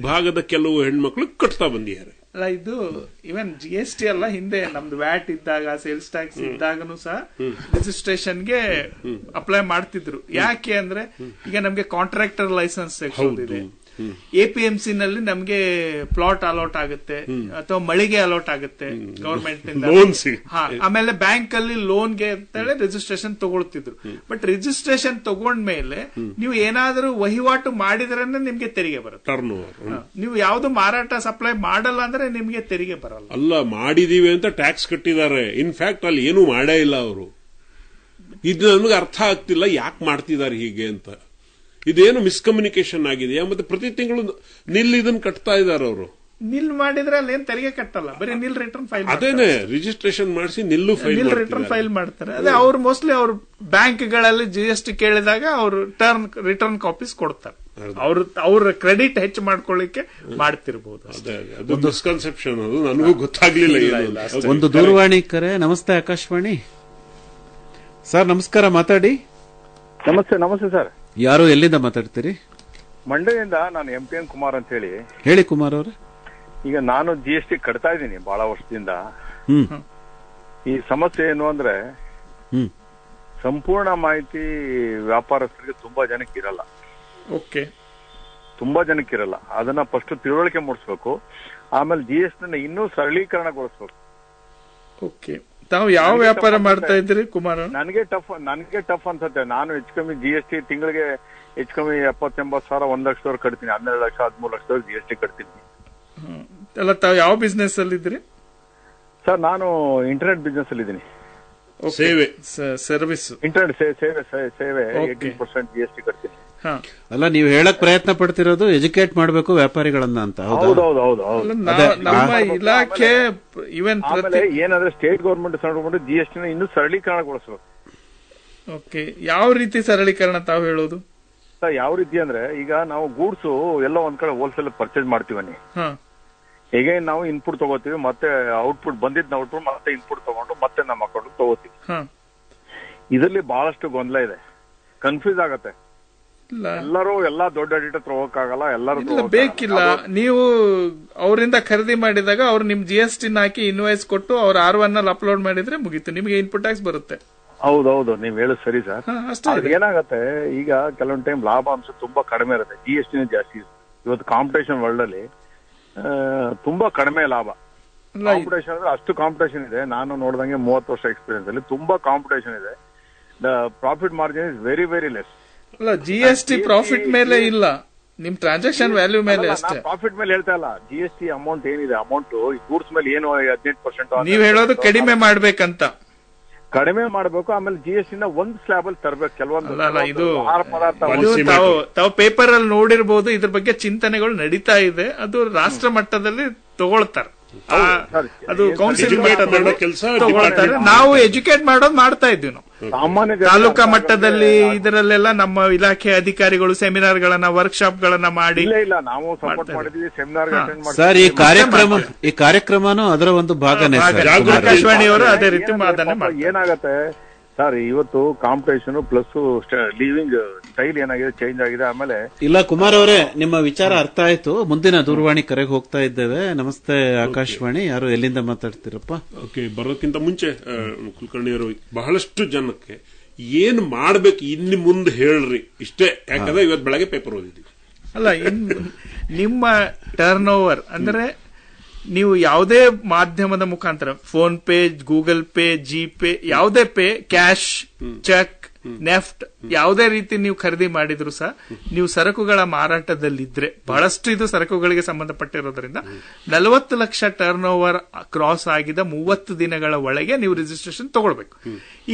ಭಾಗದ ಕೆಲವು ಹೆಣ್ಮಕ್ಳು ಕಟ್ತಾ ಬಂದಿದ್ದಾರೆ. ಅಲ್ಲ, ಇದು ಇವನ್ GST ಅಲ್ಲ, ಹಿಂದೆ ನಮ್ದು ವ್ಯಾಟ್ ಇದ್ದಾಗ, ಸೇಲ್ಸ್ ಟ್ಯಾಕ್ಸ್ ಇದ್ದಾಗನು ಸಹ ರಿಜಿಸ್ಟ್ರೇಷನ್ಗೆ ಅಪ್ಲೈ ಮಾಡ್ತಿದ್ರು. ಯಾಕೆ ಅಂದ್ರೆ ಈಗ ನಮ್ಗೆ ಕಾಂಟ್ರಾಕ್ಟರ್ ಲೈಸೆನ್ಸ್ ಇದೆ, APMC ನಲ್ಲಿ ನಮ್ಗೆ ಪ್ಲಾಟ್ ಅಲಾಟ್ ಆಗುತ್ತೆ ಅಥವಾ ಮಳಿಗೆ ಅಲಾಟ್ ಆಗುತ್ತೆ ಗವರ್ಮೆಂಟ್ ನಿಂದ. ಆಮೇಲೆ ಬ್ಯಾಂಕ್ ಅಲ್ಲಿ ಲೋನ್ಗೆ ಅಂತೇಳಿ ರಿಜಿಸ್ಟ್ರೇಷನ್ ತಗೊಳ್ತಿದ್ರು. ಬಟ್ ರಿಜಿಸ್ಟ್ರೇಷನ್ ತಗೊಂಡ್ಮೇಲೆ ನೀವು ಏನಾದರೂ ವಹಿವಾಟು ಮಾಡಿದ್ರೆ ನಿಮ್ಗೆ ತೆರಿಗೆ ಬರುತ್ತೆ. ಟರ್ನ್ ಓವರ್ ನೀವು ಯಾವ್ದು ಮಾರಾಟ ಸಪ್ಲೈ ಮಾಡಲ್ಲ ಅಂದ್ರೆ ನಿಮ್ಗೆ ತೆರಿಗೆ ಬರಲ್ಲ. ಅಲ್ಲ, ಮಾಡಿದೀವಿ ಅಂತ ಟ್ಯಾಕ್ಸ್ ಕಟ್ಟಿದ್ದಾರೆ. ಇನ್ಫ್ಯಾಕ್ಟ್ ಅಲ್ಲಿ ಏನು ಮಾಡೇ ಇಲ್ಲ ಅವರು. ಇದು ನಮ್ಗೆ ಅರ್ಥ ಆಗ್ತಿಲ್ಲ ಯಾಕೆ ಮಾಡ್ತಿದ್ದಾರೆ ಹೀಗೆ ಅಂತ. ಇದೇನು ಮಿಸ್ಕಮ್ಯುನಿಕೇಶನ್ ಆಗಿದೆಯಾ? ಮತ್ತೆ ಪ್ರತಿ ತಿಂಗಳು ಇದನ್ನ ಕಟ್ತಾ ಇದ್ದಾರೆ ಅವರು. ನಿಲ್ ಮಾಡಿದ್ರೆ ಅಲ್ಲಿ ಏನ್ ತೆರಿಗೆ ಕಟ್ಟಲ್ಲ, ಬರೀ ನಿಲ್ ರಿಟರ್ನ್ ಫೈಲ್. ಅದೇನೆ ರಿಜಿಸ್ಟ್ರೇಷನ್ ಮಾಡಿಸಿ ನಿಲ್ ರಿಟರ್ನ್ ಫೈಲ್ ಮಾಡ್ತಾರೆ. ಅದೇ ಅವ್ರು ಮೋಸ್ಟ್ಲಿ ಅವ್ರು ಬ್ಯಾಂಕ್ಗಳಲ್ಲಿ GST ಕೇಳಿದಾಗ ಅವರು ರಿಟರ್ನ್ ಕಾಪೀಸ್ ಕೊಡ್ತಾರೆ. ಅವ್ರ ಕ್ರೆಡಿಟ್ ಹೆಚ್ಚು ಮಾಡ್ಕೊಳ್ಳಿಕ್ಕೆ ಮಾಡ್ತಿರ್ಬೋದು. ಅದು ಮಿಸ್ಕನ್ಸೆಪ್ಷನ್, ಅದು ನನಗೂ ಗೊತ್ತಾಗ್ಲಿಲ್ಲ. ಒಂದು ದೂರವಾಣಿ ಕರೆ. ನಮಸ್ತೆ, ಆಕಾಶವಾಣಿ. ಸರ್ ನಮಸ್ಕಾರ, ಮಾತಾಡಿ. ನಮಸ್ತೆ ಸರ್. ಯಾರು, ಎಲ್ಲಿಂದ ಮಾತಾಡ್ತೀರಿ? ಮಂಡ್ಯದಿಂದ ನಾನು MPN ಕುಮಾರ್ ಅಂತ ಹೇಳಿ. ಹೇಳಿ ಕುಮಾರ್ ಅವ್ರೆ. ಈಗ ನಾನು GST ಕಟ್ತಾ ಇದ್ದೀನಿ ಬಹಳ ವರ್ಷದಿಂದ. ಈ ಸಮಸ್ಯೆ ಏನು ಅಂದ್ರೆ, ಸಂಪೂರ್ಣ ಮಾಹಿತಿ ವ್ಯಾಪಾರಸ್ಥರಿಗೆ ತುಂಬಾ ಜನಕ್ಕೆ ಇರಲ್ಲ. ತುಂಬಾ ಜನಕ್ಕೆ ಇರಲ್ಲ. ಅದನ್ನ ಫಸ್ಟ್ ತಿಳುವಳಿಕೆ ಮೂಡಿಸ್ಬೇಕು. ಆಮೇಲೆ GST ಇನ್ನೂ ಸರಳೀಕರಣಗೊಳಿಸ್ಬೇಕು. ತಾವು ಯಾವ ವ್ಯಾಪಾರ ಮಾಡ್ತಾ ಇದ್ರಿ ಕುಮಾರ್? ನನಗೆ ಟಫ್ ಅನ್ಸುತ್ತೆ. ನಾನು ಹೆಚ್ಚು ಕಮ್ಮಿ GST ತಿಂಗಳಿಗೆ ಹೆಚ್ಚು ಕಮ್ಮಿ 70-80 ಸಾವಿರ, 1 ಲಕ್ಷದವ್ರು ಕಟ್ತೀನಿ. 12 ಲಕ್ಷ 13 ಲಕ್ಷದವ್ರು GST ಕಟ್ತೀನಿ. ಅಲ್ಲ, ತಾವು ಯಾವ ಬಿಸ್ನೆಸ್ ಅಲ್ಲಿ ಇದ್ರಿ ಸರ್? ನಾನು ಇಂಟರ್ನೆಟ್ ಬಿಸ್ನೆಸ್ ಅಲ್ಲಿ ಇದ್ದೀನಿ. ಸೇವೆ, ಸರ್ವಿಸ್, ಇಂಟರ್ನೆಟ್ ಸೇವೆ 18% GST ಕಟ್ತೀನಿ. ಅಲ್ಲ, ನೀವು ಹೇಳಕ್ ಪ್ರಯತ್ನ ಪಡ್ತಿರೋದು ಎಜುಕೇಟ್ ಮಾಡಬೇಕು ವ್ಯಾಪಾರಿಗಳನ್ನ ಅಂತ. ಹೌದೌದು. ನಮ್ಮ ಇಲಾಖೆ ಇವನ್ ಏನಂದ್ರೆ ಸ್ಟೇಟ್ ಗವರ್ಮೆಂಟ್ ಸಣ್ಣ GST ಇನ್ನೂ ಸರಳೀಕರಣಗೊಳಿಸಬೇಕು. ಓಕೆ, ಯಾವ ರೀತಿ ಸರಳೀಕರಣ ತಾವು ಹೇಳೋದು? ಯಾವ ರೀತಿ ಅಂದ್ರೆ, ಈಗ ನಾವು ಗೂಡ್ಸ್ ಎಲ್ಲ ಒಂದ್ ಕಡೆ ಹೋಲ್ಸೇಲ್ ಪರ್ಚೇಸ್ ಮಾಡ್ತೀವನಿ. ಈಗ ನಾವು ಇನ್ಪುಟ್ ತಗೋತೀವಿ, ಮತ್ತೆ ಔಟ್ಪುಟ್ ಬಂದಿದ್ದ ಔಟ್ಪುಟ್ ಮತ್ತೆ ಇನ್ಪುಟ್ ತಗೊಂಡು ಮತ್ತೆ ನಮ್ಮ ಅಕೌಂಟ್ ತಗೋತೀವಿ. ಇದರಲ್ಲಿ ಬಹಳಷ್ಟು ಗೊಂದಲ ಇದೆ, ಕನ್ಫ್ಯೂಸ್ ಆಗತ್ತೆ. ಎಲ್ಲರೂ ಎಲ್ಲಾ ದೊಡ್ಡ ಎಡಿಟರ್ ತಗೋಕಾಗಲ್ಲ, ಎಲ್ಲರೂ ಬೇಕಿಲ್ಲ. ನೀವು ಅವರಿಂದ ಖರೀದಿ ಮಾಡಿದಾಗ ಅವ್ರು ನಿಮ್ GST ಹಾಕಿ ಇನ್ವಾಯ್ಸ್ ಕೊಟ್ಟು ಅವ್ರ R1 ಅಲ್ಲಿ ಅಪ್ಲೋಡ್ ಮಾಡಿದ್ರೆ ಮುಗೀತು, ನಿಮಗೆ ಇನ್ಪುಟ್ ಟ್ಯಾಕ್ಸ್ ಬರುತ್ತೆ. ಹೌದೌದು, ನೀವ್ ಹೇಳುದು ಸರಿ ಸರ್. ಏನಾಗತ್ತೆ, ಈಗ ಕೆಲವೊಂದ್ ಟೈಮ್ ಲಾಭಾಂಶ ತುಂಬಾ ಕಡಿಮೆ ಇರುತ್ತೆ, GST ಜಾಸ್ತಿ ಇರುತ್ತೆ. ಇವತ್ತು ಕಾಂಪಿಟೇಷನ್ ವರ್ಲ್ಡ್ ಅಲ್ಲಿ ತುಂಬಾ ಕಡಿಮೆ ಲಾಭ. ಕಾಂಪಿಟೇಷನ್ ಅಂದ್ರೆ ಅಷ್ಟು ಕಾಂಪಿಟೇಷನ್ ಇದೆ. ನಾನು ನೋಡಿದಂಗೆ 30 ವರ್ಷ ಎಕ್ಸ್ಪೀರಿಯನ್ಸ್ ಅಲ್ಲಿ ತುಂಬಾ ಕಾಂಪಿಟೇಷನ್ ಇದೆ. The profit margin is very very less. ಅಲ್ಲ, GST ಪ್ರಾಫಿಟ್ ಮೇಲೆ ಇಲ್ಲ, ನಿಮ್ ಟ್ರಾನ್ಸಾಕ್ಷನ್ ವ್ಯಾಲ್ಯೂ ಮೇಲೆ ಅಷ್ಟೇ. ಪ್ರಾಫಿಟ್ ಮೇಲೆ ಹೇಳ್ತಾ ಇಲ್ಲ. GST ಅಮೌಂಟ್ ಏನಿದೆ, ಅಮೌಂಟ್ ಗೂಡ್ಸ್ ಮೇಲೆ ಏನು 18%. ನೀವ್ ಹೇಳೋದು ಕಡಿಮೆ ಮಾಡ್ಬೇಕಂತ. ಕಡಿಮೆ ಮಾಡಬೇಕು. ಆಮೇಲೆ GST ಒಂದ್ ಸ್ಲ್ಯಾಬ್ ಅಲ್ಲಿ ತರಬೇಕು. ಕೆಲವೊಂದು ಇದು ತಾವು ಪೇಪರ್ ಅಲ್ಲಿ ನೋಡಿರ್ಬೋದು, ಇದ್ರ ಬಗ್ಗೆ ಚಿಂತನೆಗಳು ನಡೀತಾ ಇದೆ. ಅದು ರಾಷ್ಟ್ರ ಮಟ್ಟದಲ್ಲಿ ತಗೊಳ್ತಾರೆ, ಅದು ಕೌನ್ಸಿಲ್ ತಗೊಳ್ತಾರೆ. ನಾವು ಎಜುಕೇಟ್ ಮಾಡೋದು ಮಾಡ್ತಾ ಇದ್ವಿ. ನಾವು ತಾಲೂಕಾ ಮಟ್ಟದಲ್ಲಿ ಇದರಲ್ಲೆಲ್ಲ ನಮ್ಮ ಇಲಾಖೆ ಅಧಿಕಾರಿಗಳು ಸೆಮಿನಾರ್ ಗಳನ್ನ, ವರ್ಕ್ಶಾಪ್ ಗಳನ್ನ ಮಾಡಿ ನಾವು ಸಪೋರ್ಟ್ ಮಾಡಿದ್ವಿ. ಸೆಮಿನಾರ್ ಸರ್, ಈ ಕಾರ್ಯಕ್ರಮನೂ ಅದರ ಒಂದು ಭಾಗನೇ. ಆಕಾಶವಾಣಿಯವರು ಅದೇ ರೀತಿ ಮಾತನ್ನ ಏನಾಗತ್ತೆ, ಸರ್ ಇವತ್ತು ಕಾಂಪಿಟೇಷನ್ ಪ್ಲಸ್ ಲಿವಿಂಗ್ ಸ್ಟೈಲ್ ಏನಾಗಿದೆ ಚೇಂಜ್ ಆಗಿದೆ. ಆಮೇಲೆ ಇಲ್ಲ ಕುಮಾರ್ ಅವರೇ, ನಿಮ್ಮ ವಿಚಾರ ಅರ್ಥ ಆಯ್ತು. ಮುಂದಿನ ದೂರವಾಣಿ ಕರೆಗೆ ಹೋಗ್ತಾ ಇದ್ದೇವೆ. ನಮಸ್ತೆ ಆಕಾಶವಾಣಿ, ಯಾರು ಎಲ್ಲಿಂದ ಮಾತಾಡ್ತೀರಪ್ಪ? ಓಕೆ, ಬರೋಕ್ಕಿಂತ ಮುಂಚೆ ಕುಲಕರ್ಣಿಯವರು ಬಹಳಷ್ಟು ಜನಕ್ಕೆ ಏನ್ ಮಾಡ್ಬೇಕು ಇನ್ನು ಮುಂದೆ ಹೇಳ್ರಿ ಇಷ್ಟೇ. ಯಾಕಂದ್ರೆ ಇವತ್ತು ಬೆಳಗ್ಗೆ ಪೇಪರ್ ಓದಿದ್ವಿ. ಅಲ್ಲ, ನಿಮ್ಮ ಟರ್ನ್ ಓವರ್ ಅಂದ್ರೆ ನೀವು ಯಾವುದೇ ಮಾಧ್ಯಮದ ಮುಖಾಂತರ phone pay, Google pay, GPay, ಯಾವುದೇ ಪೇ, ಕ್ಯಾಶ್, ಚೆಕ್, ನೆಫ್ಟ್, ಯಾವುದೇ ರೀತಿ ನೀವು ಖರೀದಿ ಮಾಡಿದ್ರು ಸಹ ನೀವು ಸರಕುಗಳ ಮಾರಾಟದಲ್ಲಿದ್ರೆ, ಬಹಳಷ್ಟು ಇದು ಸರಕುಗಳಿಗೆ ಸಂಬಂಧಪಟ್ಟಿರೋದ್ರಿಂದ 40 ಲಕ್ಷ ಟರ್ನ್ ಓವರ್ ಕ್ರಾಸ್ ಆಗಿದ 30 ದಿನಗಳ ಒಳಗೆ ನೀವು ರಿಜಿಸ್ಟ್ರೇಷನ್ ತಗೊಳ್ಬೇಕು.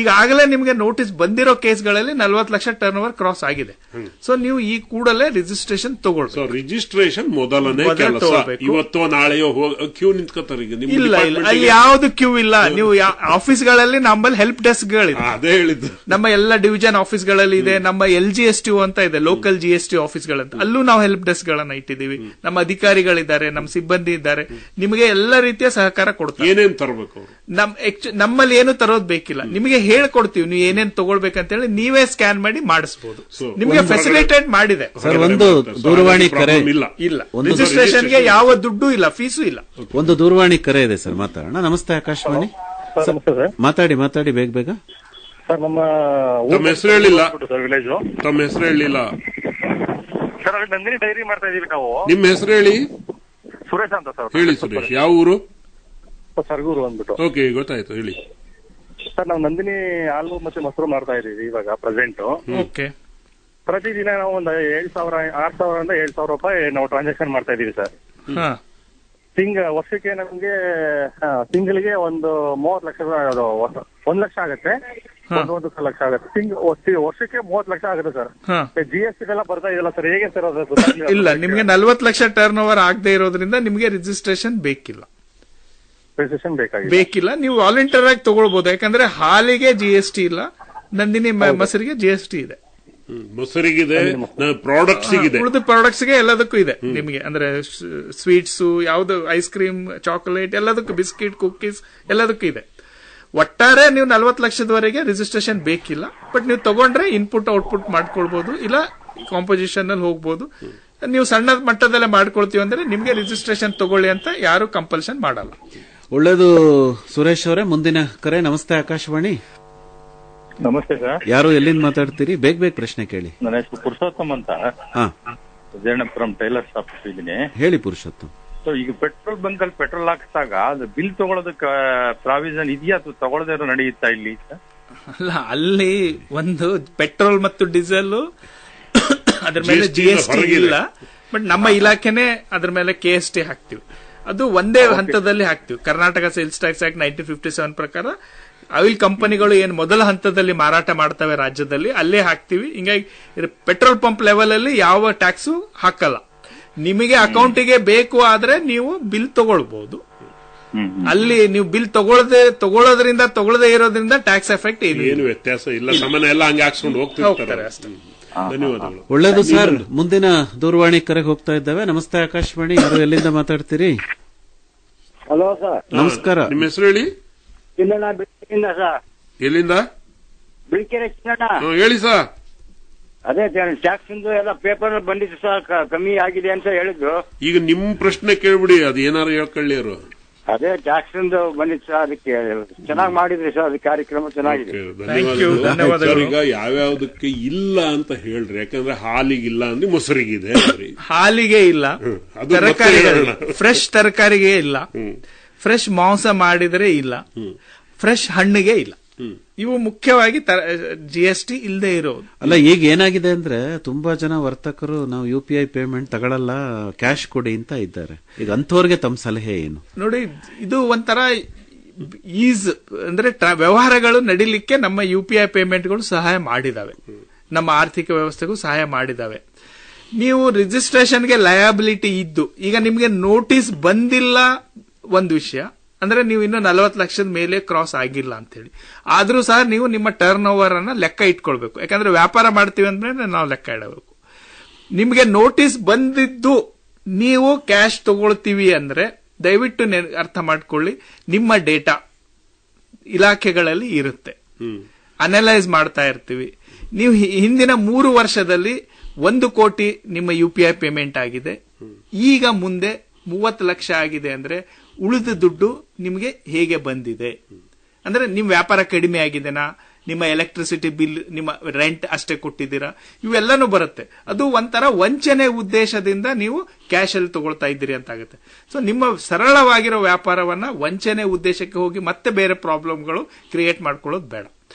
ಈಗಾಗಲೇ ನಿಮಗೆ ನೋಟಿಸ್ ಬಂದಿರೋ ಕೇಸ್ಗಳಲ್ಲಿ 40 ಲಕ್ಷ ಟರ್ನ್ ಓವರ್ ಕ್ರಾಸ್ ಆಗಿದೆ. ಸೊ ನೀವು ಈ ಕೂಡಲೇ ರಿಜಿಸ್ಟ್ರೇಷನ್ ತಗೊಳ್ಬೇಕು. ರಿಜಿಸ್ಟ್ರೇಷನ್ ಮೊದಲನೇ ಕೆಲಸ. ಇವತ್ತು ನಾಳೆಯೋ ಕ್ಯೂ ನಿಂತ್ಕೋತಾರೆ. ಇಲ್ಲ ಇಲ್ಲ, ಅಲ್ಲಿ ಯಾವ್ದು ಕ್ಯೂ ಇಲ್ಲ. ನೀವು ಆಫೀಸ್ಗಳಲ್ಲಿ ನಮ್ಮಲ್ಲಿ ಹೆಲ್ಪ್ ಡೆಸ್ಕ್ ಗಳಿದೆ. ಅದೇ ಹೇಳಿದ್ದು. ನಮ್ಮ ಎಲ್ಲ ಡಿವಿಷನ್ ಆಫೀಸ್ಗಳಲ್ಲಿ ಇದೆ. ನಮ್ಮ LGST ಅಂತ ಇದೆ, ಲೋಕಲ್ GST ಆಫೀಸ್ಗಳಂತ, ಅಲ್ಲೂ ನಾವು ಹೆಲ್ಪ್ ಡೆಸ್ಕ್ ಗಳನ್ನ ಇಟ್ಟಿದ್ದೀವಿ. ನಮ್ಮ ಅಧಿಕಾರಿಗಳಿದ್ದಾರೆ, ನಮ್ಮ ಸಿಬ್ಬಂದಿ ಇದ್ದಾರೆ, ನಿಮಗೆ ಎಲ್ಲ ರೀತಿಯ ಸಹಕಾರ ಕೊಡ್ತಾರೆ. ಏನೇನ್ ತರಬೇಕು? ನಮ್ಮಲ್ಲಿ ಏನು ತರೋದ್ ಬೇಕಿಲ್ಲ, ನಿಮಗೆ ಹೇಳ್ಕೊಡ್ತೀವಿ ನೀವು ಏನೇನ್ ತಗೊಳ್ಬೇಕಂತ ಹೇಳಿ ನೀವೇ ಸ್ಕ್ಯಾನ್ ಮಾಡಿ ಮಾಡಿಸಬಹುದು. ನಿಮಗೆ ಫೆಸಿಲಿಟೇಟ್ ಮಾಡಿದೆ. ಸರ್, ಒಂದು ದೂರವಾಣಿ ಕರೆ ಇಲ್ಲ. ರಿಜಿಸ್ಟ್ರೇಷನ್ಗೆ ಯಾವ ದುಡ್ಡು ಇಲ್ಲ, ಫೀಸು ಇಲ್ಲ. ಒಂದು ದೂರವಾಣಿ ಕರೆ ಇದೆ ಸರ್, ಮಾತಾಡೋಣ. ನಮಸ್ತೆ ಆಕಾಶವಾಣಿ. ಮಾತಾಡಿ ಬೇಗ ಬೇಗ. ಸರ್, ನಮ್ಮ ಹೆಸರು ಹೇಳಿಲ್ಲ. ತಮ್ಮ ಹೆಸರು ಹೇಳಿಲ್ಲ ಸರ್. ಅಲ್ಲಿ ನಂದಿನಿ ಡೈರಿ ಮಾಡ್ತಾ ಇದೀವಿ ನಾವು. ನಿಮ್ಮ ಹೆಸರು ಹೇಳಿ. ಸುರೇಶ್ ಅಂತ ಸರ್. ಹೇಳಿ ಸುರೇಶ್, ಯಾವ ಊರು? ಸರ್ಗೂರು ಅಂದ್ಬಿಟ್ಟು. ಓಕೆ, ಗೊತ್ತಾಯ್ತು, ಹೇಳಿ ಸರ್. ನಾವು ನಂದಿನಿ ಹಾಲು ಮತ್ತೆ ಮೊಸರು ಮಾಡ್ತಾ ಇದೀವಿ ಇವಾಗ ಪ್ರೆಸೆಂಟ್. ಓಕೆ. ಪ್ರತಿದಿನ ನಾವು ಒಂದು 6,000 ಇಂದ 7,000 ರೂಪಾಯಿ ನಾವು ಟ್ರಾನ್ಸಾಕ್ಷನ್ ಮಾಡ್ತಾ ಇದೀವಿ ಸರ್. ವರ್ಷಕ್ಕೆ ನಮ್ಗೆ ತಿಂಗಳಿಗೆ ಒಂದು 30 ಲಕ್ಷ, 1 ಲಕ್ಷ ಆಗುತ್ತೆ, 1 ಲಕ್ಷ ಆಗುತ್ತೆ. ವರ್ಷಕ್ಕೆ 30 ಲಕ್ಷ ಆಗುತ್ತೆ ಸರ್. GST ಎಲ್ಲ ಬರ್ತಾ ಇದೆಯಲ್ಲ ಸರ್, ಹೇಗೆ ಸರ್ ಅದು? ಇಲ್ಲ, ನಿಮ್ಗೆ 40 ಲಕ್ಷ ಟರ್ನ್ ಓವರ್ ಆಗದೆ ಇರೋದ್ರಿಂದ ನಿಮ್ಗೆ ರಿಜಿಸ್ಟ್ರೇಷನ್ ಬೇಕಿಲ್ಲ. ಬೇಕಿಲ್ಲ, ನೀವು ವಾಲಂಟಿಯರ್ ಆಗಿ ತಗೊಳ್ಬಹುದು. ಯಾಕಂದ್ರೆ ಹಾಲಿಗೆ GST ಇಲ್ಲ, ನಂದಿನಿ ಮೊಸರಿಗೆ GST ಇದೆ. ಮೊಸರಿಗಿದೆ, ಪ್ರಾಡಕ್ಟ್ಸ್ ಇದೆ, ಉಳಿದ ಪ್ರಾಡಕ್ಟ್ಸ್ ಗೆ ಎಲ್ಲದಕ್ಕೂ ಇದೆ ನಿಮಗೆ. ಅಂದ್ರೆ ಸ್ವೀಟ್ಸ್, ಯಾವ್ದು ಐಸ್ ಕ್ರೀಮ್, ಚಾಕೊಲೇಟ್, ಎಲ್ಲದಕ್ಕೂ, ಬಿಸ್ಕಿಟ್, ಕುಕ್ಕೀಸ್, ಎಲ್ಲದಕ್ಕೂ ಇದೆ. ಒಟ್ಟಾರೆ ನೀವು 40 ಲಕ್ಷದವರೆಗೆ ರಿಜಿಸ್ಟ್ರೇಷನ್ ಬೇಕಿಲ್ಲ. ಬಟ್ ನೀವು ತಗೊಂಡ್ರೆ ಇನ್ಪುಟ್ ಔಟ್ಪುಟ್ ಮಾಡ್ಕೊಳ್ಬಹುದು, ಇಲ್ಲ ಕಾಂಪೋಸಿಷನ್ ಅಲ್ಲಿ ಹೋಗ್ಬೋದು. ನೀವು ಸಣ್ಣ ಮಟ್ಟದಲ್ಲೇ ಮಾಡ್ಕೊಳ್ತೀವಿ ಅಂದ್ರೆ ನಿಮ್ಗೆ ರಿಜಿಸ್ಟ್ರೇಷನ್ ತಗೊಳ್ಳಿ ಅಂತ ಯಾರು ಕಂಪಲ್ಷನ್ ಮಾಡಲ್ಲ. ಒಳ್ಳೇದು ಸುರೇಶ್ ಅವರೇ. ಮುಂದಿನ ಕರೆ. ನಮಸ್ತೆ ಆಕಾಶವಾಣಿ. ನಮಸ್ತೆ ಸರ್. ಯಾರು ಎಲ್ಲಿಂದ ಮಾತಾಡ್ತೀರಿ? ಬೇಗ ಪ್ರಶ್ನೆ ಕೇಳಿ. ನನ್ನ ಹೆಸರು ಪುರುಷೋತ್ತಮ್ ಅಂತ, ಜಯನಪುರಂ ಟೈಲರ್ ಶಾಪ್ ಇದ್ದೀನಿ. ಹೇಳಿ ಪುರುಷೋತ್ತಮ್. ಈಗ ಪೆಟ್ರೋಲ್ ಬಂಕ್ ಅಲ್ಲಿ ಪೆಟ್ರೋಲ್ ಹಾಕಿದಾಗ ಅದು ಬಿಲ್ ತಗೊಳ್ಳೋದಕ್ಕೆ ಪ್ರಾವಿಷನ್ ಇದೆಯಾ ಅಥವಾ ತಗೊಳ್ಳದೇ ಇರೋ ನಡೆಯುತ್ತಾ ಇಲ್ಲಿ? ಅಲ್ಲ, ಅಲ್ಲಿ ಒಂದು ಪೆಟ್ರೋಲ್ ಮತ್ತು ಡೀಸೆಲ್ ಅದ್ರ ಮೇಲೆ GST ಇಲ್ಲ. ಬಟ್ ನಮ್ಮ ಇಲಾಖೆನೆ ಅದ್ರ ಮೇಲೆ KST ಹಾಕ್ತಿವಿ. ಅದು ಒಂದೇ ಹಂತದಲ್ಲಿ ಹಾಕ್ತಿವಿ. ಕರ್ನಾಟಕ ಸೇಲ್ಸ್ ಟ್ಯಾಕ್ಸ್ ಆಕ್ಟ್ 1957 ಪ್ರಕಾರ ಆಯಿಲ್ ಕಂಪನಿಗಳು ಏನು ಮೊದಲ ಹಂತದಲ್ಲಿ ಮಾರಾಟ ಮಾಡ್ತವೆ ರಾಜ್ಯದಲ್ಲಿ, ಅಲ್ಲೇ ಹಾಕ್ತಿವಿ. ಹಿಂಗಾಗಿ ಪೆಟ್ರೋಲ್ ಪಂಪ್ ಲೆವೆಲ್ ಅಲ್ಲಿ ಯಾವ ಟ್ಯಾಕ್ಸು ಹಾಕಲ್ಲ. ನಿಮಗೆ ಅಕೌಂಟಿಗೆ ಬೇಕು ಆದ್ರೆ ನೀವು ಬಿಲ್ ತಗೊಳ್ಬಹುದು. ಅಲ್ಲಿ ನೀವು ಬಿಲ್ ತಗೊಳ್ಳೋದ್ರಿಂದ ತಗೊಳ್ಳದೇ ಇರೋದ್ರಿಂದ ಟ್ಯಾಕ್ಸ್ ಎಫೆಕ್ಟ್ ಏನು ವ್ಯತ್ಯಾಸ ಇಲ್ಲ. ಸಾಮಾನ್ಯ ಎಲ್ಲ ಹಂಗೆ ಹಾಕ್ಸ್ಕೊಂಡು ಹೋಗ್ತಿರ್ತಾರೆ ಅಷ್ಟೇ. ಧನ್ಯವಾದಗಳು. ಒಳ್ಳೇದು ಸರ್. ಮುಂದಿನ ದೂರವಾಣಿ ಕರೆಗೆ ಹೋಗ್ತಾ ಇದ್ದೇವೆ. ನಮಸ್ತೆ ಆಕಾಶವಾಣಿ. ಯಾರು ಎಲ್ಲಿಂದ ಮಾತಾಡ್ತೀರಿ? Hello sir. ನಮಸ್ಕಾರ. ನಿಮ್ಮ ಹೆಸರು ಹೇಳಿ. ಚಿನ್ನಣ್ಣ, ಬೆಳಕೆರೆಯಿಂದ ಸರ್. ಎಲ್ಲಿಂದ? ಬೆಳಕೆರೆ ಚಿನ್ನಣ್ಣ. ಹೇಳಿ ಸರ್. ಅದೇ ಟ್ಯಾಕ್ಸ್ ಎಲ್ಲ ಪೇಪರ್ ಬಂದಿತ್ತು ಸರ್, ಕಮ್ಮಿ ಆಗಿದೆ ಅಂತ ಹೇಳಿದ್ರು. ಈಗ ನಿಮ್ ಪ್ರಶ್ನೆ ಕೇಳ್ಬಿಡಿ, ಅದು ಏನಾರು ಹೇಳ್ಕೊಳ್ಳಿ ಅವರು. ಅದೇ ಟ್ಯಾಕ್ಸ್ ಬಂದಿತ್ತು ಸರ್, ಅದಕ್ಕೆ ಚೆನ್ನಾಗಿ ಮಾಡಿದ್ರಿ ಸರ್. ಅದು ಕಾರ್ಯಕ್ರಮ ಚೆನ್ನಾಗಿದೆ. ಈಗ ಯಾವ್ಯಾವ್ದಕ್ಕೆ ಇಲ್ಲ ಅಂತ ಹೇಳ್ರಿ. ಯಾಕಂದ್ರೆ ಹಾಲಿಗಿಲ್ಲ ಅಂದ್ರೆ ಮೊಸರಿಗಿದೆ, ಹಾಲಿಗೆ ಇಲ್ಲ, ತರಕಾರಿಗಳಿಗೆ ಫ್ರೆಶ್ ತರಕಾರಿಗೆ ಇಲ್ಲ, ಫ್ರೆಶ್ ಮಾಂಸ ಮಾಡಿದರೆ ಇಲ್ಲ, ಫ್ರೆಶ್ ಹಣ್ಣಿಗೆ ಇಲ್ಲ. ಇವು ಮುಖ್ಯವಾಗಿ GST ಇಲ್ಲದೆ ಇರೋದು. ಅಲ್ಲ, ಈಗ ಏನಾಗಿದೆ ಅಂದ್ರೆ ತುಂಬಾ ಜನ ವರ್ತಕರು ನಾವು UPI ಪೇಮೆಂಟ್ ತಗೊಳ್ಳಲ್ಲ, ಕ್ಯಾಶ್ ಕೊಡಿ ಅಂತ ಇದ್ದಾರೆ. ಈಗ ಅಂಥವ್ರಿಗೆ ತಮ್ಮ ಸಲಹೆ ಏನು? ನೋಡಿ, ಇದು ಒಂಥರ ಈಸ್ ಅಂದ್ರೆ ವ್ಯವಹಾರಗಳು ನಡಿಲಿಕ್ಕೆ ನಮ್ಮ UPI ಪೇಮೆಂಟ್ಗಳು ಸಹಾಯ ಮಾಡಿದಾವೆ, ನಮ್ಮ ಆರ್ಥಿಕ ವ್ಯವಸ್ಥೆಗೂ ಸಹಾಯ ಮಾಡಿದಾವೆ. ನೀವು ರಿಜಿಸ್ಟ್ರೇಷನ್ಗೆ ಲಯಬಿಲಿಟಿ ಇದ್ದು ಈಗ ನಿಮ್ಗೆ ನೋಟಿಸ್ ಬಂದಿಲ್ಲ ಒಂದು ವಿಷಯ, ಅಂದ್ರೆ ನೀವು ಇನ್ನು 40 ಲಕ್ಷದ ಮೇಲೆ ಕ್ರಾಸ್ ಆಗಿಲ್ಲ ಅಂತ ಹೇಳಿ, ಆದ್ರೂ ಸಹ ನೀವು ನಿಮ್ಮ ಟರ್ನ್ ಓವರ್ ಅನ್ನ ಲೆಕ್ಕ ಇಟ್ಕೊಳ್ಬೇಕು. ಯಾಕಂದ್ರೆ ವ್ಯಾಪಾರ ಮಾಡ್ತೀವಿ ಅಂದ್ರೆ ನಾವು ಲೆಕ್ಕ ಇಡಬೇಕು. ನಿಮ್ಗೆ ನೋಟಿಸ್ ಬಂದಿದ್ದು ನೀವು ಕ್ಯಾಶ್ ತಗೊಳ್ತೀವಿ ಅಂದ್ರೆ ದಯವಿಟ್ಟು ಅರ್ಥ ಮಾಡ್ಕೊಳ್ಳಿ, ನಿಮ್ಮ ಡೇಟಾ ಇಲಾಖೆಗಳಲ್ಲಿ ಇರುತ್ತೆ. ಅನಲೈಸ್ ಮಾಡ್ತಾ ಇರ್ತೀವಿ. ನೀವು ಹಿಂದಿನ 3 ವರ್ಷದಲ್ಲಿ 1 ಕೋಟಿ ನಿಮ್ಮ UPI ಪೇಮೆಂಟ್ ಆಗಿದೆ, ಈಗ ಮುಂದೆ 30 ಲಕ್ಷ ಆಗಿದೆ ಅಂದ್ರೆ ಉಳಿದ ದುಡ್ಡು ನಿಮಗೆ ಹೇಗೆ ಬಂದಿದೆ, ಅಂದ್ರೆ ನಿಮ್ ವ್ಯಾಪಾರ ಕಡಿಮೆ ಆಗಿದೆನಾ, ನಿಮ್ಮ ಎಲೆಕ್ಟ್ರಿಸಿಟಿ ಬಿಲ್, ನಿಮ್ಮ ರೆಂಟ್ ಅಷ್ಟೇ ಕೊಟ್ಟಿದ್ದೀರಾ, ಇವೆಲ್ಲನೂ ಬರುತ್ತೆ. ಅದು ಒಂಥರ ವಂಚನೆ ಉದ್ದೇಶದಿಂದ ನೀವು ಕ್ಯಾಶ್ ಅಲ್ಲಿ ತಗೊಳ್ತಾ ಇದ್ದೀರಿ ಅಂತ ಆಗುತ್ತೆ. ಸೊ ನಿಮ್ಮ ಸರಳವಾಗಿರೋ ವ್ಯಾಪಾರವನ್ನ ವಂಚನೆ ಉದ್ದೇಶಕ್ಕೆ ಹೋಗಿ ಮತ್ತೆ ಬೇರೆ ಪ್ರಾಬ್ಲಮ್ಗಳು ಕ್ರಿಯೇಟ್ ಮಾಡ್ಕೊಳ್ಳೋದು ಬೇಡ.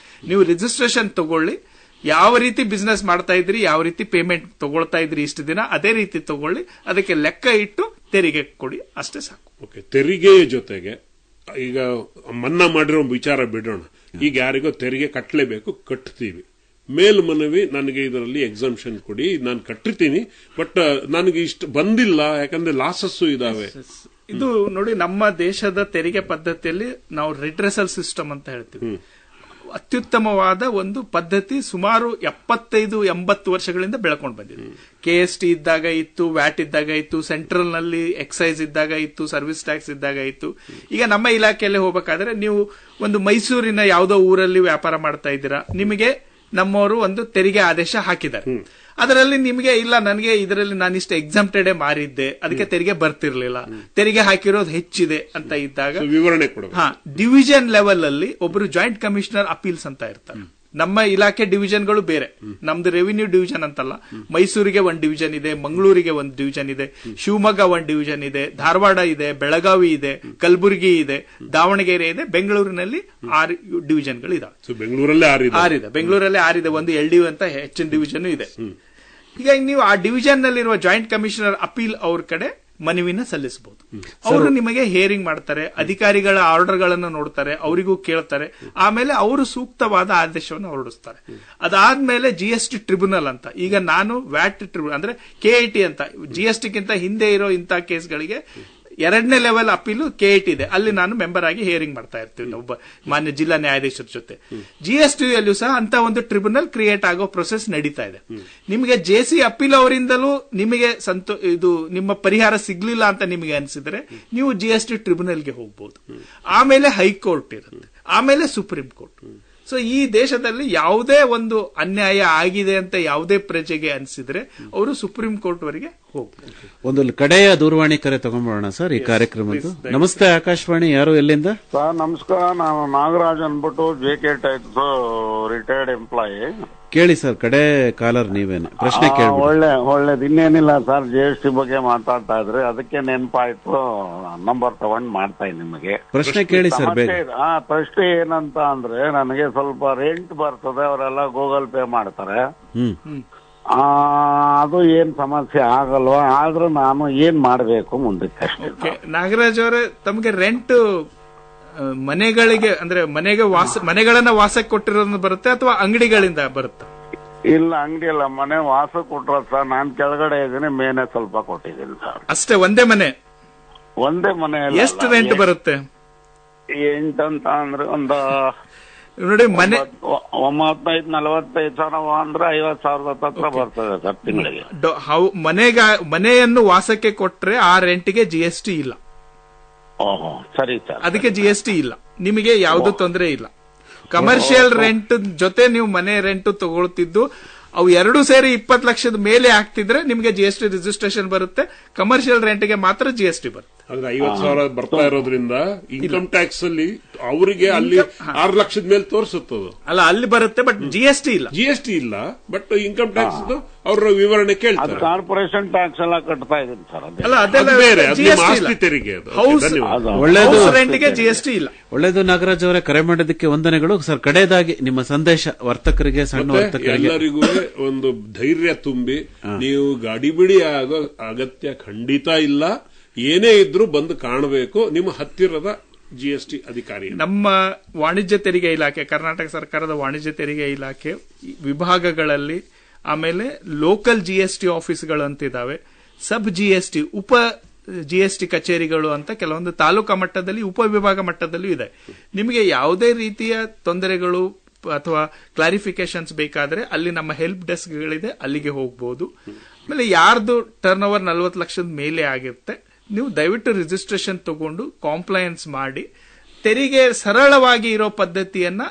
ನೀವು ರಿಜಿಸ್ಟ್ರೇಷನ್ ತಗೊಳ್ಳಿ, ಯಾವ ರೀತಿ ಬಿಸ್ನೆಸ್ ಮಾಡ್ತಾ ಇದ್ರಿ, ಯಾವ ರೀತಿ ಪೇಮೆಂಟ್ ತಗೊಳ್ತಾ ಇದ್ರಿ ಇಷ್ಟು ದಿನ, ಅದೇ ರೀತಿ ತಗೊಳ್ಳಿ, ಅದಕ್ಕೆ ಲೆಕ್ಕ ಇಟ್ಟು ತೆರಿಗೆ ಕೊಡಿ, ಅಷ್ಟೇ ಸಾಕು. ಓಕೆ, ತೆರಿಗೆಯ ಜೊತೆಗೆ ಈಗ ಮನ್ನಾ ಮಾಡಿರೋ ವಿಚಾರ ಬಿಡೋಣ. ಈಗ ಯಾರಿಗೋ ತೆರಿಗೆ ಕಟ್ಟಲೇಬೇಕು, ಕಟ್ತೀವಿ, ಮೇಲ್ಮನವಿ ನನಗೆ ಇದರಲ್ಲಿ ಎಕ್ಸಾಮ್ಷನ್ ಕೊಡಿ, ನಾನು ಕಟ್ಟಿರ್ತೀನಿ, ಬಟ್ ನನಗೆ ಇಷ್ಟು ಬಂದಿಲ್ಲ ಯಾಕಂದ್ರೆ ಲಾಸಸ್ ಇದಾವೆ. ಇದು ನೋಡಿ, ನಮ್ಮ ದೇಶದ ತೆರಿಗೆ ಪದ್ಧತಿಯಲ್ಲಿ ನಾವು ರಿಡ್ರೆಸಲ್ ಸಿಸ್ಟಮ್ ಅಂತ ಹೇಳ್ತೀವಿ. ಅತ್ಯುತ್ತಮವಾದ ಒಂದು ಪದ್ಧತಿ ಸುಮಾರು 75-80 ವರ್ಷಗಳಿಂದ ಬೆಳ್ಕೊಂಡು ಬಂದಿದೆ. KST ಇದ್ದಾಗ ಇತ್ತು, ವ್ಯಾಟ್ ಇದ್ದಾಗ ಇತ್ತು, ಸೆಂಟ್ರಲ್ ನಲ್ಲಿ ಎಕ್ಸೈಸ್ ಇದ್ದಾಗ ಇತ್ತು, ಸರ್ವಿಸ್ ಟ್ಯಾಕ್ಸ್ ಇದ್ದಾಗ ಇತ್ತು. ಈಗ ನಮ್ಮ ಇಲಾಖೆಯಲ್ಲಿ ಹೋಗಬೇಕಾದ್ರೆ ನೀವು ಒಂದು ಮೈಸೂರಿನ ಯಾವುದೋ ಊರಲ್ಲಿ ವ್ಯಾಪಾರ ಮಾಡ್ತಾ ಇದ್ದೀರಾ, ನಿಮಗೆ ನಮ್ಮವರು ಒಂದು ತೆರಿಗೆ ಆದೇಶ ಹಾಕಿದ್ದಾರೆ. ಅದರಲ್ಲಿ ನಿಮಗೆ ಇಲ್ಲ, ನನಗೆ ಇದರಲ್ಲಿ ನಾನಿಷ್ಟು ಎಕ್ಸಾಮ್ಟೆಡ್ ಮಾರಿದ್ದೆ, ಅದಕ್ಕೆ ತೆರಿಗೆ ಬರ್ತಿರ್ಲಿಲ್ಲ, ತೆರಿಗೆ ಹಾಕಿರೋದು ಹೆಚ್ಚಿದೆ ಅಂತ ಇದ್ದಾಗ ವಿವರಣೆ ಕೊಡ. ಡಿವಿಷನ್ ಲೆವೆಲ್ ಅಲ್ಲಿ ಒಬ್ಬರು ಜಾಯಿಂಟ್ ಕಮಿಷನರ್ ಅಪೀಲ್ಸ್ ಅಂತ ಇರ್ತಾರೆ. ನಮ್ಮ ಇಲಾಖೆ ಡಿವಿಷನ್ಗಳು ಬೇರೆ, ನಮ್ದು ರೆವಿನ್ಯೂ ಡಿವಿಷನ್ ಅಂತಲ್ಲ. ಮೈಸೂರಿಗೆ 1 ಡಿವಿಷನ್ ಇದೆ, ಮಂಗಳೂರಿಗೆ 1 ಡಿವಿಷನ್ ಇದೆ, ಶಿವಮೊಗ್ಗ 1 ಡಿವಿಷನ್ ಇದೆ, ಧಾರವಾಡ ಇದೆ, ಬೆಳಗಾವಿ ಇದೆ, ಕಲಬುರಗಿ ಇದೆ, ದಾವಣಗೆರೆ ಇದೆ, ಬೆಂಗಳೂರಿನಲ್ಲಿ 6 ಡಿವಿಷನ್ಗಳು ಇದಾವೆ. ಬೆಂಗಳೂರಲ್ಲೇ 6 ಇದೆ, ಬೆಂಗಳೂರಲ್ಲೇ 6 ಇದೆ, ಒಂದು LDU ಅಂತ ಹೆಚ್ಚಿನ ಡಿವಿಷನ್ ಇದೆ. ಈಗ ನೀವು ಆ ಡಿವಿಷನ್ ನಲ್ಲಿರುವ ಜಾಯಿಂಟ್ ಕಮಿಷನರ್ ಅಪೀಲ್ ಅವ್ರ ಕಡೆ ಮನವಿನ ಸಲ್ಲಿಸಬಹುದು. ಅವರು ನಿಮಗೆ ಹಿಯರಿಂಗ್ ಮಾಡ್ತಾರೆ, ಅಧಿಕಾರಿಗಳ ಆರ್ಡರ್ಗಳನ್ನು ನೋಡ್ತಾರೆ, ಅವರಿಗೂ ಕೇಳ್ತಾರೆ, ಆಮೇಲೆ ಅವರು ಸೂಕ್ತವಾದ ಆದೇಶವನ್ನು ಹೊರಡಿಸ್ತಾರೆ. ಅದಾದ್ಮೇಲೆ GST ಟ್ರಿಬ್ಯುನಲ್ ಅಂತ, ಈಗ ನಾನು ವ್ಯಾಟ್ ಟ್ರಿಬ್ಯುನಲ್ ಅಂದ್ರೆ KIT ಅಂತ, GSTಗಿಂತ ಹಿಂದೆ ಇರೋ ಇಂಥ ಕೇಸ್ಗಳಿಗೆ 2ನೇ ಲೆವೆಲ್ ಅಪೀಲು KIT ಇದೆ, ಅಲ್ಲಿ ನಾನು ಮೆಂಬರ್ ಆಗಿ ಹಿಯರಿಂಗ್ ಮಾಡ್ತಾ ಇರ್ತೀನಿ ಒಬ್ಬ ಮಾನ್ಯ ಜಿಲ್ಲಾ ನ್ಯಾಯಾಧೀಶರ ಜೊತೆ. GSTಯಲ್ಲೂ ಸಹ ಅಂತ ಒಂದು ಟ್ರಿಬ್ಯುನಲ್ ಕ್ರಿಯೇಟ್ ಆಗೋ ಪ್ರೊಸೆಸ್ ನಡೀತಾ ಇದೆ. ನಿಮಗೆ JC ಅಪೀಲ್ ಅವರಿಂದಲೂ ನಿಮಗೆ ಇದು ನಿಮ್ಮ ಪರಿಹಾರ ಸಿಗ್ಲಿಲ್ಲ ಅಂತ ನಿಮಗೆ ಅನಿಸಿದ್ರೆ ನೀವು GST ಟ್ರಿಬ್ಯುನಲ್ಗೆ ಹೋಗ್ಬಹುದು. ಆಮೇಲೆ ಹೈಕೋರ್ಟ್ ಇರುತ್ತೆ, ಆಮೇಲೆ ಸುಪ್ರೀಂ ಕೋರ್ಟ್. ಸೊ ಈ ದೇಶದಲ್ಲಿ ಯಾವುದೇ ಒಂದು ಅನ್ಯಾಯ ಆಗಿದೆ ಅಂತ ಯಾವುದೇ ಪ್ರಜೆಗೆ ಅನಿಸಿದ್ರೆ ಅವರು ಸುಪ್ರೀಂ ಕೋರ್ಟ್ ವರೆಗೆ ಹೋಗ್ತಾರೆ. ಒಂದು ಕಡೆಯ ದೂರವಾಣಿ ಕರೆ ತಗೊಂಡ್ಬೋಣ ಸರ್ ಈ ಕಾರ್ಯಕ್ರಮದ್ದು. ನಮಸ್ತೆ, ಆಕಾಶವಾಣಿ, ಯಾರು, ಎಲ್ಲಿಂದ? ಸರ್ ನಮಸ್ಕಾರ, ನಾನು ನಾಗರಾಜ್ ಅನ್ಬಿಟ್ಟು JK ಟೈಪ್ಸ್ ರಿಟೈರ್ಡ್ ಎಂಪ್ಲಾಯಿ. ಕೇಳಿ ಸರ್, ಕಡೆ ಕಾಲರ್ ನೀವೇನೆ, ಪ್ರಶ್ನೆ ಕೇಳಿ. ಒಳ್ಳೇದು, ಇನ್ನೇನಿಲ್ಲ ಸರ್, GST ಬಗ್ಗೆ ಮಾತಾಡ್ತಾ ಇದ್ರೆ ಅದಕ್ಕೆ ನೆನಪಾಯ್ತು, ನಂಬರ್ ತಗೊಂಡ್ ಮಾಡ್ತಾ ಇದ್ದೀನಿ ನಿಮಗೆ. ಪ್ರಶ್ನೆ ಕೇಳಿ ಸರ್ ಬೇಗ. ಪ್ರಶ್ನೆ ಏನಂತ ಅಂದ್ರೆ, ನನಗೆ ಸ್ವಲ್ಪ ರೆಂಟ್ ಬರ್ತದೆ, ಅವರೆಲ್ಲ ಗೂಗಲ್ ಪೇ ಮಾಡ್ತಾರೆ, ಅದು ಏನ್ ಸಮಸ್ಯೆ ಆಗಲ್ವಾ? ಆದ್ರೂ ನಾನು ಏನ್ ಮಾಡ್ಬೇಕು ಮುಂದಕ್ಕೆ ಅಷ್ಟೇ. ನಾಗರಾಜ್ ಅವರೇ, ತಮಗೆ ರೆಂಟ್ ಮನೆಗಳಿಗೆ ಅಂದ್ರೆ ಮನೆಗಳನ್ನ ವಾಸಕ್ಕೆ ಕೊಟ್ಟಿರೋದು ಬರುತ್ತೆ ಅಥವಾ ಅಂಗಡಿಗಳಿಂದ ಬರುತ್ತೆ? ಇಲ್ಲ, ಅಂಗಡಿ ಇಲ್ಲ, ಮನೆ ವಾಸ ಕೊಟ್ರ ಸರ್. ನಾನ್ ಕೆಳಗಡೆ ಇದ್ದೀನಿ, ಮೇನೆ ಸ್ವಲ್ಪ ಕೊಟ್ಟಿದ್ದೀನಿ ಸರ್. ಅಷ್ಟೇ? ಒಂದೇ ಮನೆ? ಒಂದೇ ಮನೆ. ಎಷ್ಟು ರೆಂಟ್ ಬರುತ್ತೆ? ಎಂಟಂತ ಅಂದ್ರೆ ಒಂದು ನೋಡಿ, ಮನೆ 35-45 ಸಾವಿರ ಅಂದ್ರೆ 50,000 ಹತ್ರ ಬರ್ತದೆ ಸರ್ ತಿಂಗಳಿಗೆ. ಮನೆಯನ್ನು ವಾಸಕ್ಕೆ ಕೊಟ್ರೆ ಆ ರೆಂಟ್ಗೆ GST ಇಲ್ಲ. ಓಹೋ, ಸರಿ ಸರ್. ಅದಕ್ಕೆ GST ಇಲ್ಲ, ನಿಮಗೆ ಯಾವ್ದು ತೊಂದರೆ ಇಲ್ಲ. ಕಮರ್ಷಿಯಲ್ ರೆಂಟ್ ಜೊತೆ ನೀವು ಮನೆ ರೆಂಟ್ ತಗೊಳ್ತಿದ್ದು ಅವು 2 ಸೇರಿ 20 ಲಕ್ಷದ ಮೇಲೆ ಆಗ್ತಿದ್ರೆ ನಿಮಗೆ GST ರಿಜಿಸ್ಟ್ರೇಷನ್ ಬರುತ್ತೆ. ಕಮರ್ಷಿಯಲ್ ರೆಂಟ್ಗೆ ಮಾತ್ರ GST ಬರುತ್ತೆ. ಆದ್ರೆ 50,000 ಬರ್ತಾ ಇರೋದ್ರಿಂದ ಇನ್ಕಮ್ ಟ್ಯಾಕ್ಸ್ ಅಲ್ಲಿ ಅವರಿಗೆ ಅಲ್ಲಿ 6 ಲಕ್ಷದ ಮೇಲೆ ತೋರಿಸುತ್ತದೆ ಅಲ್ಲ, ಅಲ್ಲಿ ಬರುತ್ತೆ, ಬಟ್ GST ಇಲ್ಲ. ಬಟ್ ಇನ್ಕಮ್ ಟ್ಯಾಕ್ಸ್ ಅವರ ವಿವರಣೆ ಕೇಳ್ತಾರೆ. ಕಾರ್ಪೊರೇಷನ್ ಟ್ಯಾಕ್ಸ್ ಎಲ್ಲ ಕಟ್ತಾ ಇದೀನಿ ಸರ್. ಅಲ್ಲ, ಅದೆಲ್ಲ ಬೇರೆ, ಆಸ್ತಿ ತೆರಿಗೆ. ಒಳ್ಳೇದು, ರೆಂಟ್ಗೆ GST ಇಲ್ಲ. ಒಳ್ಳೇದು ನಾಗರಾಜ್ ಅವರೇ, ಕರೆ ಮಾಡೋದಕ್ಕೆ ವಂದನೆಗಳು ಸರ್. ಕಡೆಯದಾಗಿ ನಿಮ್ಮ ಸಂದೇಶ ವರ್ತಕರಿಗೆ, ಸಣ್ಣ ವರ್ತಕರಿಗೆ, ಎಲ್ಲರಿಗೂ ಒಂದು ಧೈರ್ಯ ತುಂಬಿ, ನೀವು ಗಾಡಿ ಬಿಡಿ ಆಗೋ ಅಗತ್ಯ ಖಂಡಿತ ಇಲ್ಲ. ಏನೇ ಇದ್ರೂ ಬಂದು ಕಾಣಬೇಕು ನಿಮ್ಮ ಹತ್ತಿರದ GST ಅಧಿಕಾರಿ. ನಮ್ಮ ವಾಣಿಜ್ಯ ತೆರಿಗೆ ಇಲಾಖೆ, ಕರ್ನಾಟಕ ಸರ್ಕಾರದ ವಾಣಿಜ್ಯ ತೆರಿಗೆ ಇಲಾಖೆ ವಿಭಾಗಗಳಲ್ಲಿ, ಆಮೇಲೆ ಲೋಕಲ್ GST ಆಫೀಸ್ಗಳು ಅಂತಿದ್ದಾವೆ, ಸಬ್ GST, ಉಪ GST ಕಚೇರಿಗಳು ಅಂತ ಕೆಲವೊಂದು ತಾಲೂಕಾ ಮಟ್ಟದಲ್ಲಿ, ಉಪವಿಭಾಗ ಮಟ್ಟದಲ್ಲೂ ಇದೆ. ನಿಮಗೆ ಯಾವುದೇ ರೀತಿಯ ತೊಂದರೆಗಳು ಅಥವಾ ಕ್ಲಾರಿಫಿಕೇಶನ್ಸ್ ಬೇಕಾದ್ರೆ ಅಲ್ಲಿ ನಮ್ಮ ಹೆಲ್ಪ್ ಡೆಸ್ಕ್ಗಳಿದೆ, ಅಲ್ಲಿಗೆ ಹೋಗಬಹುದು. ಆಮೇಲೆ ಯಾರ್ದು ಟರ್ನ್ ಓವರ್ 40 ಲಕ್ಷದ ಮೇಲೆ ಆಗಿರುತ್ತೆ, ನೀವು ದಯವಿಟ್ಟು ರಿಜಿಸ್ಟ್ರೇಷನ್ ತಗೊಂಡು ಕಾಂಪ್ಲಯನ್ಸ್ ಮಾಡಿ ತೆರಿಗೆ ಸರಳವಾಗಿ ಇರೋ ಪದ್ಧತಿಯನ್ನ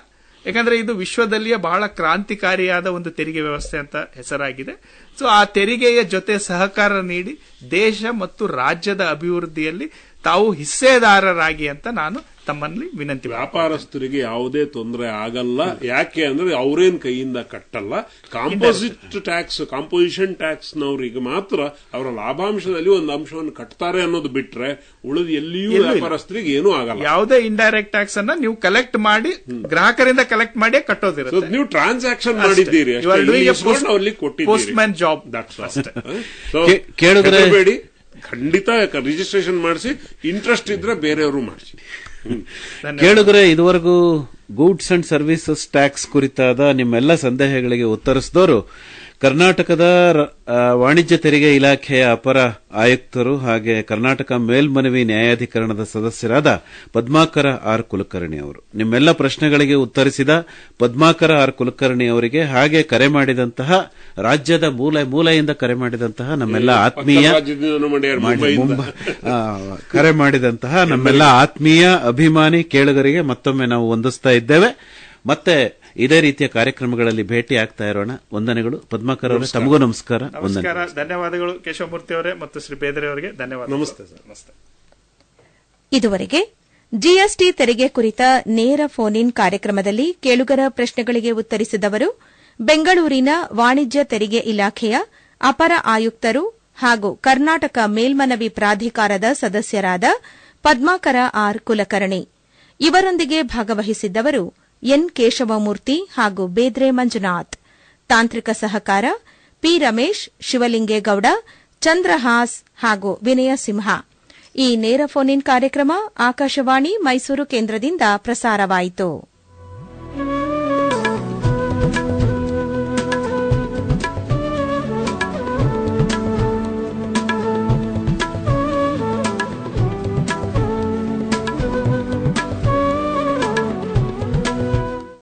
ಯಾಕಂದ್ರೆ ಇದು ವಿಶ್ವದಲ್ಲಿಯೇ ಬಹಳ ಕ್ರಾಂತಿಕಾರಿಯಾದ ಒಂದು ತೆರಿಗೆ ವ್ಯವಸ್ಥೆ ಅಂತ ಹೆಸರಾಗಿದೆ. ಸೊ ಆ ತೆರಿಗೆಯ ಜೊತೆ ಸಹಕಾರ ನೀಡಿ ದೇಶ ಮತ್ತು ರಾಜ್ಯದ ಅಭಿವೃದ್ಧಿಯಲ್ಲಿ ತಾವು ಹಿಸ್ಸೆದಾರರಾಗಿ ಅಂತ ನಾನು ತಮ್ಮಲ್ಲಿ ವಿನಂತಿ. ವ್ಯಾಪಾರಸ್ಥರಿಗೆ ಯಾವುದೇ ತೊಂದರೆ ಆಗಲ್ಲ. ಯಾಕೆ ಅಂದ್ರೆ ಅವರೇನ್ ಕೈಯಿಂದ ಕಟ್ಟಲ್ಲ. ಕಾಂಪೋಸಿಷನ್ ಟ್ಯಾಕ್ಸ್ ನವರಿಗೆ ಮಾತ್ರ ಅವರ ಲಾಭಾಂಶದಲ್ಲಿ ಒಂದು ಅಂಶವನ್ನು ಕಟ್ತಾರೆ ಅನ್ನೋದು ಬಿಟ್ರೆ ಉಳಿದ ಎಲ್ಲಿಯೂ ವ್ಯಾಪಾರಸ್ಥರಿಗೆ ಏನೂ ಆಗಲ್ಲ. ಯಾವುದೇ ಇಂಡೈರೆಕ್ಟ್ ಟ್ಯಾಕ್ಸ್ ಅನ್ನ ನೀವು ಕಲೆಕ್ಟ್ ಮಾಡಿ ಗ್ರಾಹಕರಿಂದ ಕಲೆಕ್ಟ್ ಮಾಡಿ ಕಟ್ಟೋದಿರುತ್ತೆ. ನೀವು ಟ್ರಾನ್ಸಾಕ್ಷನ್ ಮಾಡಿದ್ದೀರಿ, ಪೋಸ್ಟ್ಮ್ಯಾನ್ ಜಾಬ್. ಕೇಳಬೇಡಿ, ಖಂಡಿತ ರಿಜಿಸ್ಟ್ರೇಷನ್ ಮಾಡಿಸಿ, ಇಂಟ್ರೆಸ್ಟ್ ಇದ್ರೆ ಬೇರೆಯವರು ಮಾಡಿಸಿ. ಕೇಳುಗರೆ, ಇದುವರೆಗೂ ಗೂಡ್ಸ್ ಅಂಡ್ ಸರ್ವಿಸಸ್ ಟ್ಯಾಕ್ಸ್ ಕುರಿತಾದ ನಿಮ್ಮೆಲ್ಲ ಸಂದೇಹಗಳಿಗೆ ಉತ್ತರಿಸಿದವರು ಕರ್ನಾಟಕದ ವಾಣಿಜ್ಯ ತೆರಿಗೆ ಇಲಾಖೆಯ ಅಪರ ಆಯುಕ್ತರು ಹಾಗೆ ಕರ್ನಾಟಕ ಮೇಲ್ಮನವಿ ನ್ಯಾಯಾಧಿಕರಣದ ಸದಸ್ಯರಾದ ಪದ್ಮಾಕರ ಆರ್ ಕುಲಕರ್ಣಿ ಅವರು. ನಿಮ್ಮೆಲ್ಲ ಪ್ರಶ್ನೆಗಳಿಗೆ ಉತ್ತರಿಸಿದ ಪದ್ಮಾಕರ ಆರ್ ಕುಲಕರ್ಣಿ ಅವರಿಗೆ ಹಾಗೆ ಕರೆ ಮಾಡಿದಂತಹ ರಾಜ್ಯದ ಮೂಲೆಯಿಂದ ಕರೆ ಮಾಡಿದಂತಹ ನಮ್ಮೆಲ್ಲ ಕರೆ ಮಾಡಿದಂತಹ ನಮ್ಮೆಲ್ಲ ಆತ್ಮೀಯ ಅಭಿಮಾನಿ ಕೇಳುಗರಿಗೆ ಮತ್ತೊಮ್ಮೆ ನಾವು ವಂದಿಸ್ತಾ ಇದ್ದೇವೆ. ಮತ್ತೆ ಇದೇ ರೀತಿಯ ಕಾರ್ಯಕ್ರಮಗಳಲ್ಲಿ ಭೇಟಿ ಆಗ್ತಾ ಇರೋಣ. ವಂದನೆಗಳು ಪದ್ಮಾಕರ್ ಅವರೇ, ತಮಗೂ ನಮಸ್ಕಾರ. ನಮಸ್ಕಾರ, ಧನ್ಯವಾದಗಳು ಕೇಶವಮೂರ್ತಿ ಅವರೇ ಮತ್ತು ಶ್ರೀ ಬೇದ್ರೆ ಅವರಿಗೆ ಧನ್ಯವಾದ. ನಮಸ್ತೆ ಸರ್. ನಮಸ್ತೆ. ಇದುವರೆಗೆ ಜಿಎಸ್ಟಿ ತೆರಿಗೆ ಕುರಿತ ನೇರ ಫೋನ್ ಇನ್ ಕಾರ್ಯಕ್ರಮದಲ್ಲಿ ಕೇಳುಗರ ಪ್ರಶ್ನೆಗಳಿಗೆ ಉತ್ತರಿಸಿದವರು ಬೆಂಗಳೂರಿನ ವಾಣಿಜ್ಯ ತೆರಿಗೆ ಇಲಾಖೆಯ ಅಪರ ಆಯುಕ್ತರು ಹಾಗೂ ಕರ್ನಾಟಕ ಮೇಲ್ಮನವಿ ಪ್ರಾಧಿಕಾರದ ಸದಸ್ಯರಾದ ಪದ್ಮಾಕರ ಆರ್ ಕುಲಕರ್ಣಿ. ಇವರೊಂದಿಗೆ ಭಾಗವಹಿಸಿದ್ದವರು ಎನ್ ಕೇಶವಮೂರ್ತಿ ಹಾಗೂ ಬೇದ್ರೆ ಮಂಜುನಾಥ್. ತಾಂತ್ರಿಕ ಸಹಕಾರ ಪಿ ರಮೇಶ್, ಶಿವಲಿಂಗೇಗೌಡ, ಚಂದ್ರಹಾಸ್ ಹಾಗೂ ವಿನಯ ಸಿಂಹ. ಈ ನೇರ ಫೋನ್ ಇನ್ ಕಾರ್ಯಕ್ರಮ ಆಕಾಶವಾಣಿ ಮೈಸೂರು ಕೇಂದ್ರದಿಂದ ಪ್ರಸಾರವಾಯಿತು.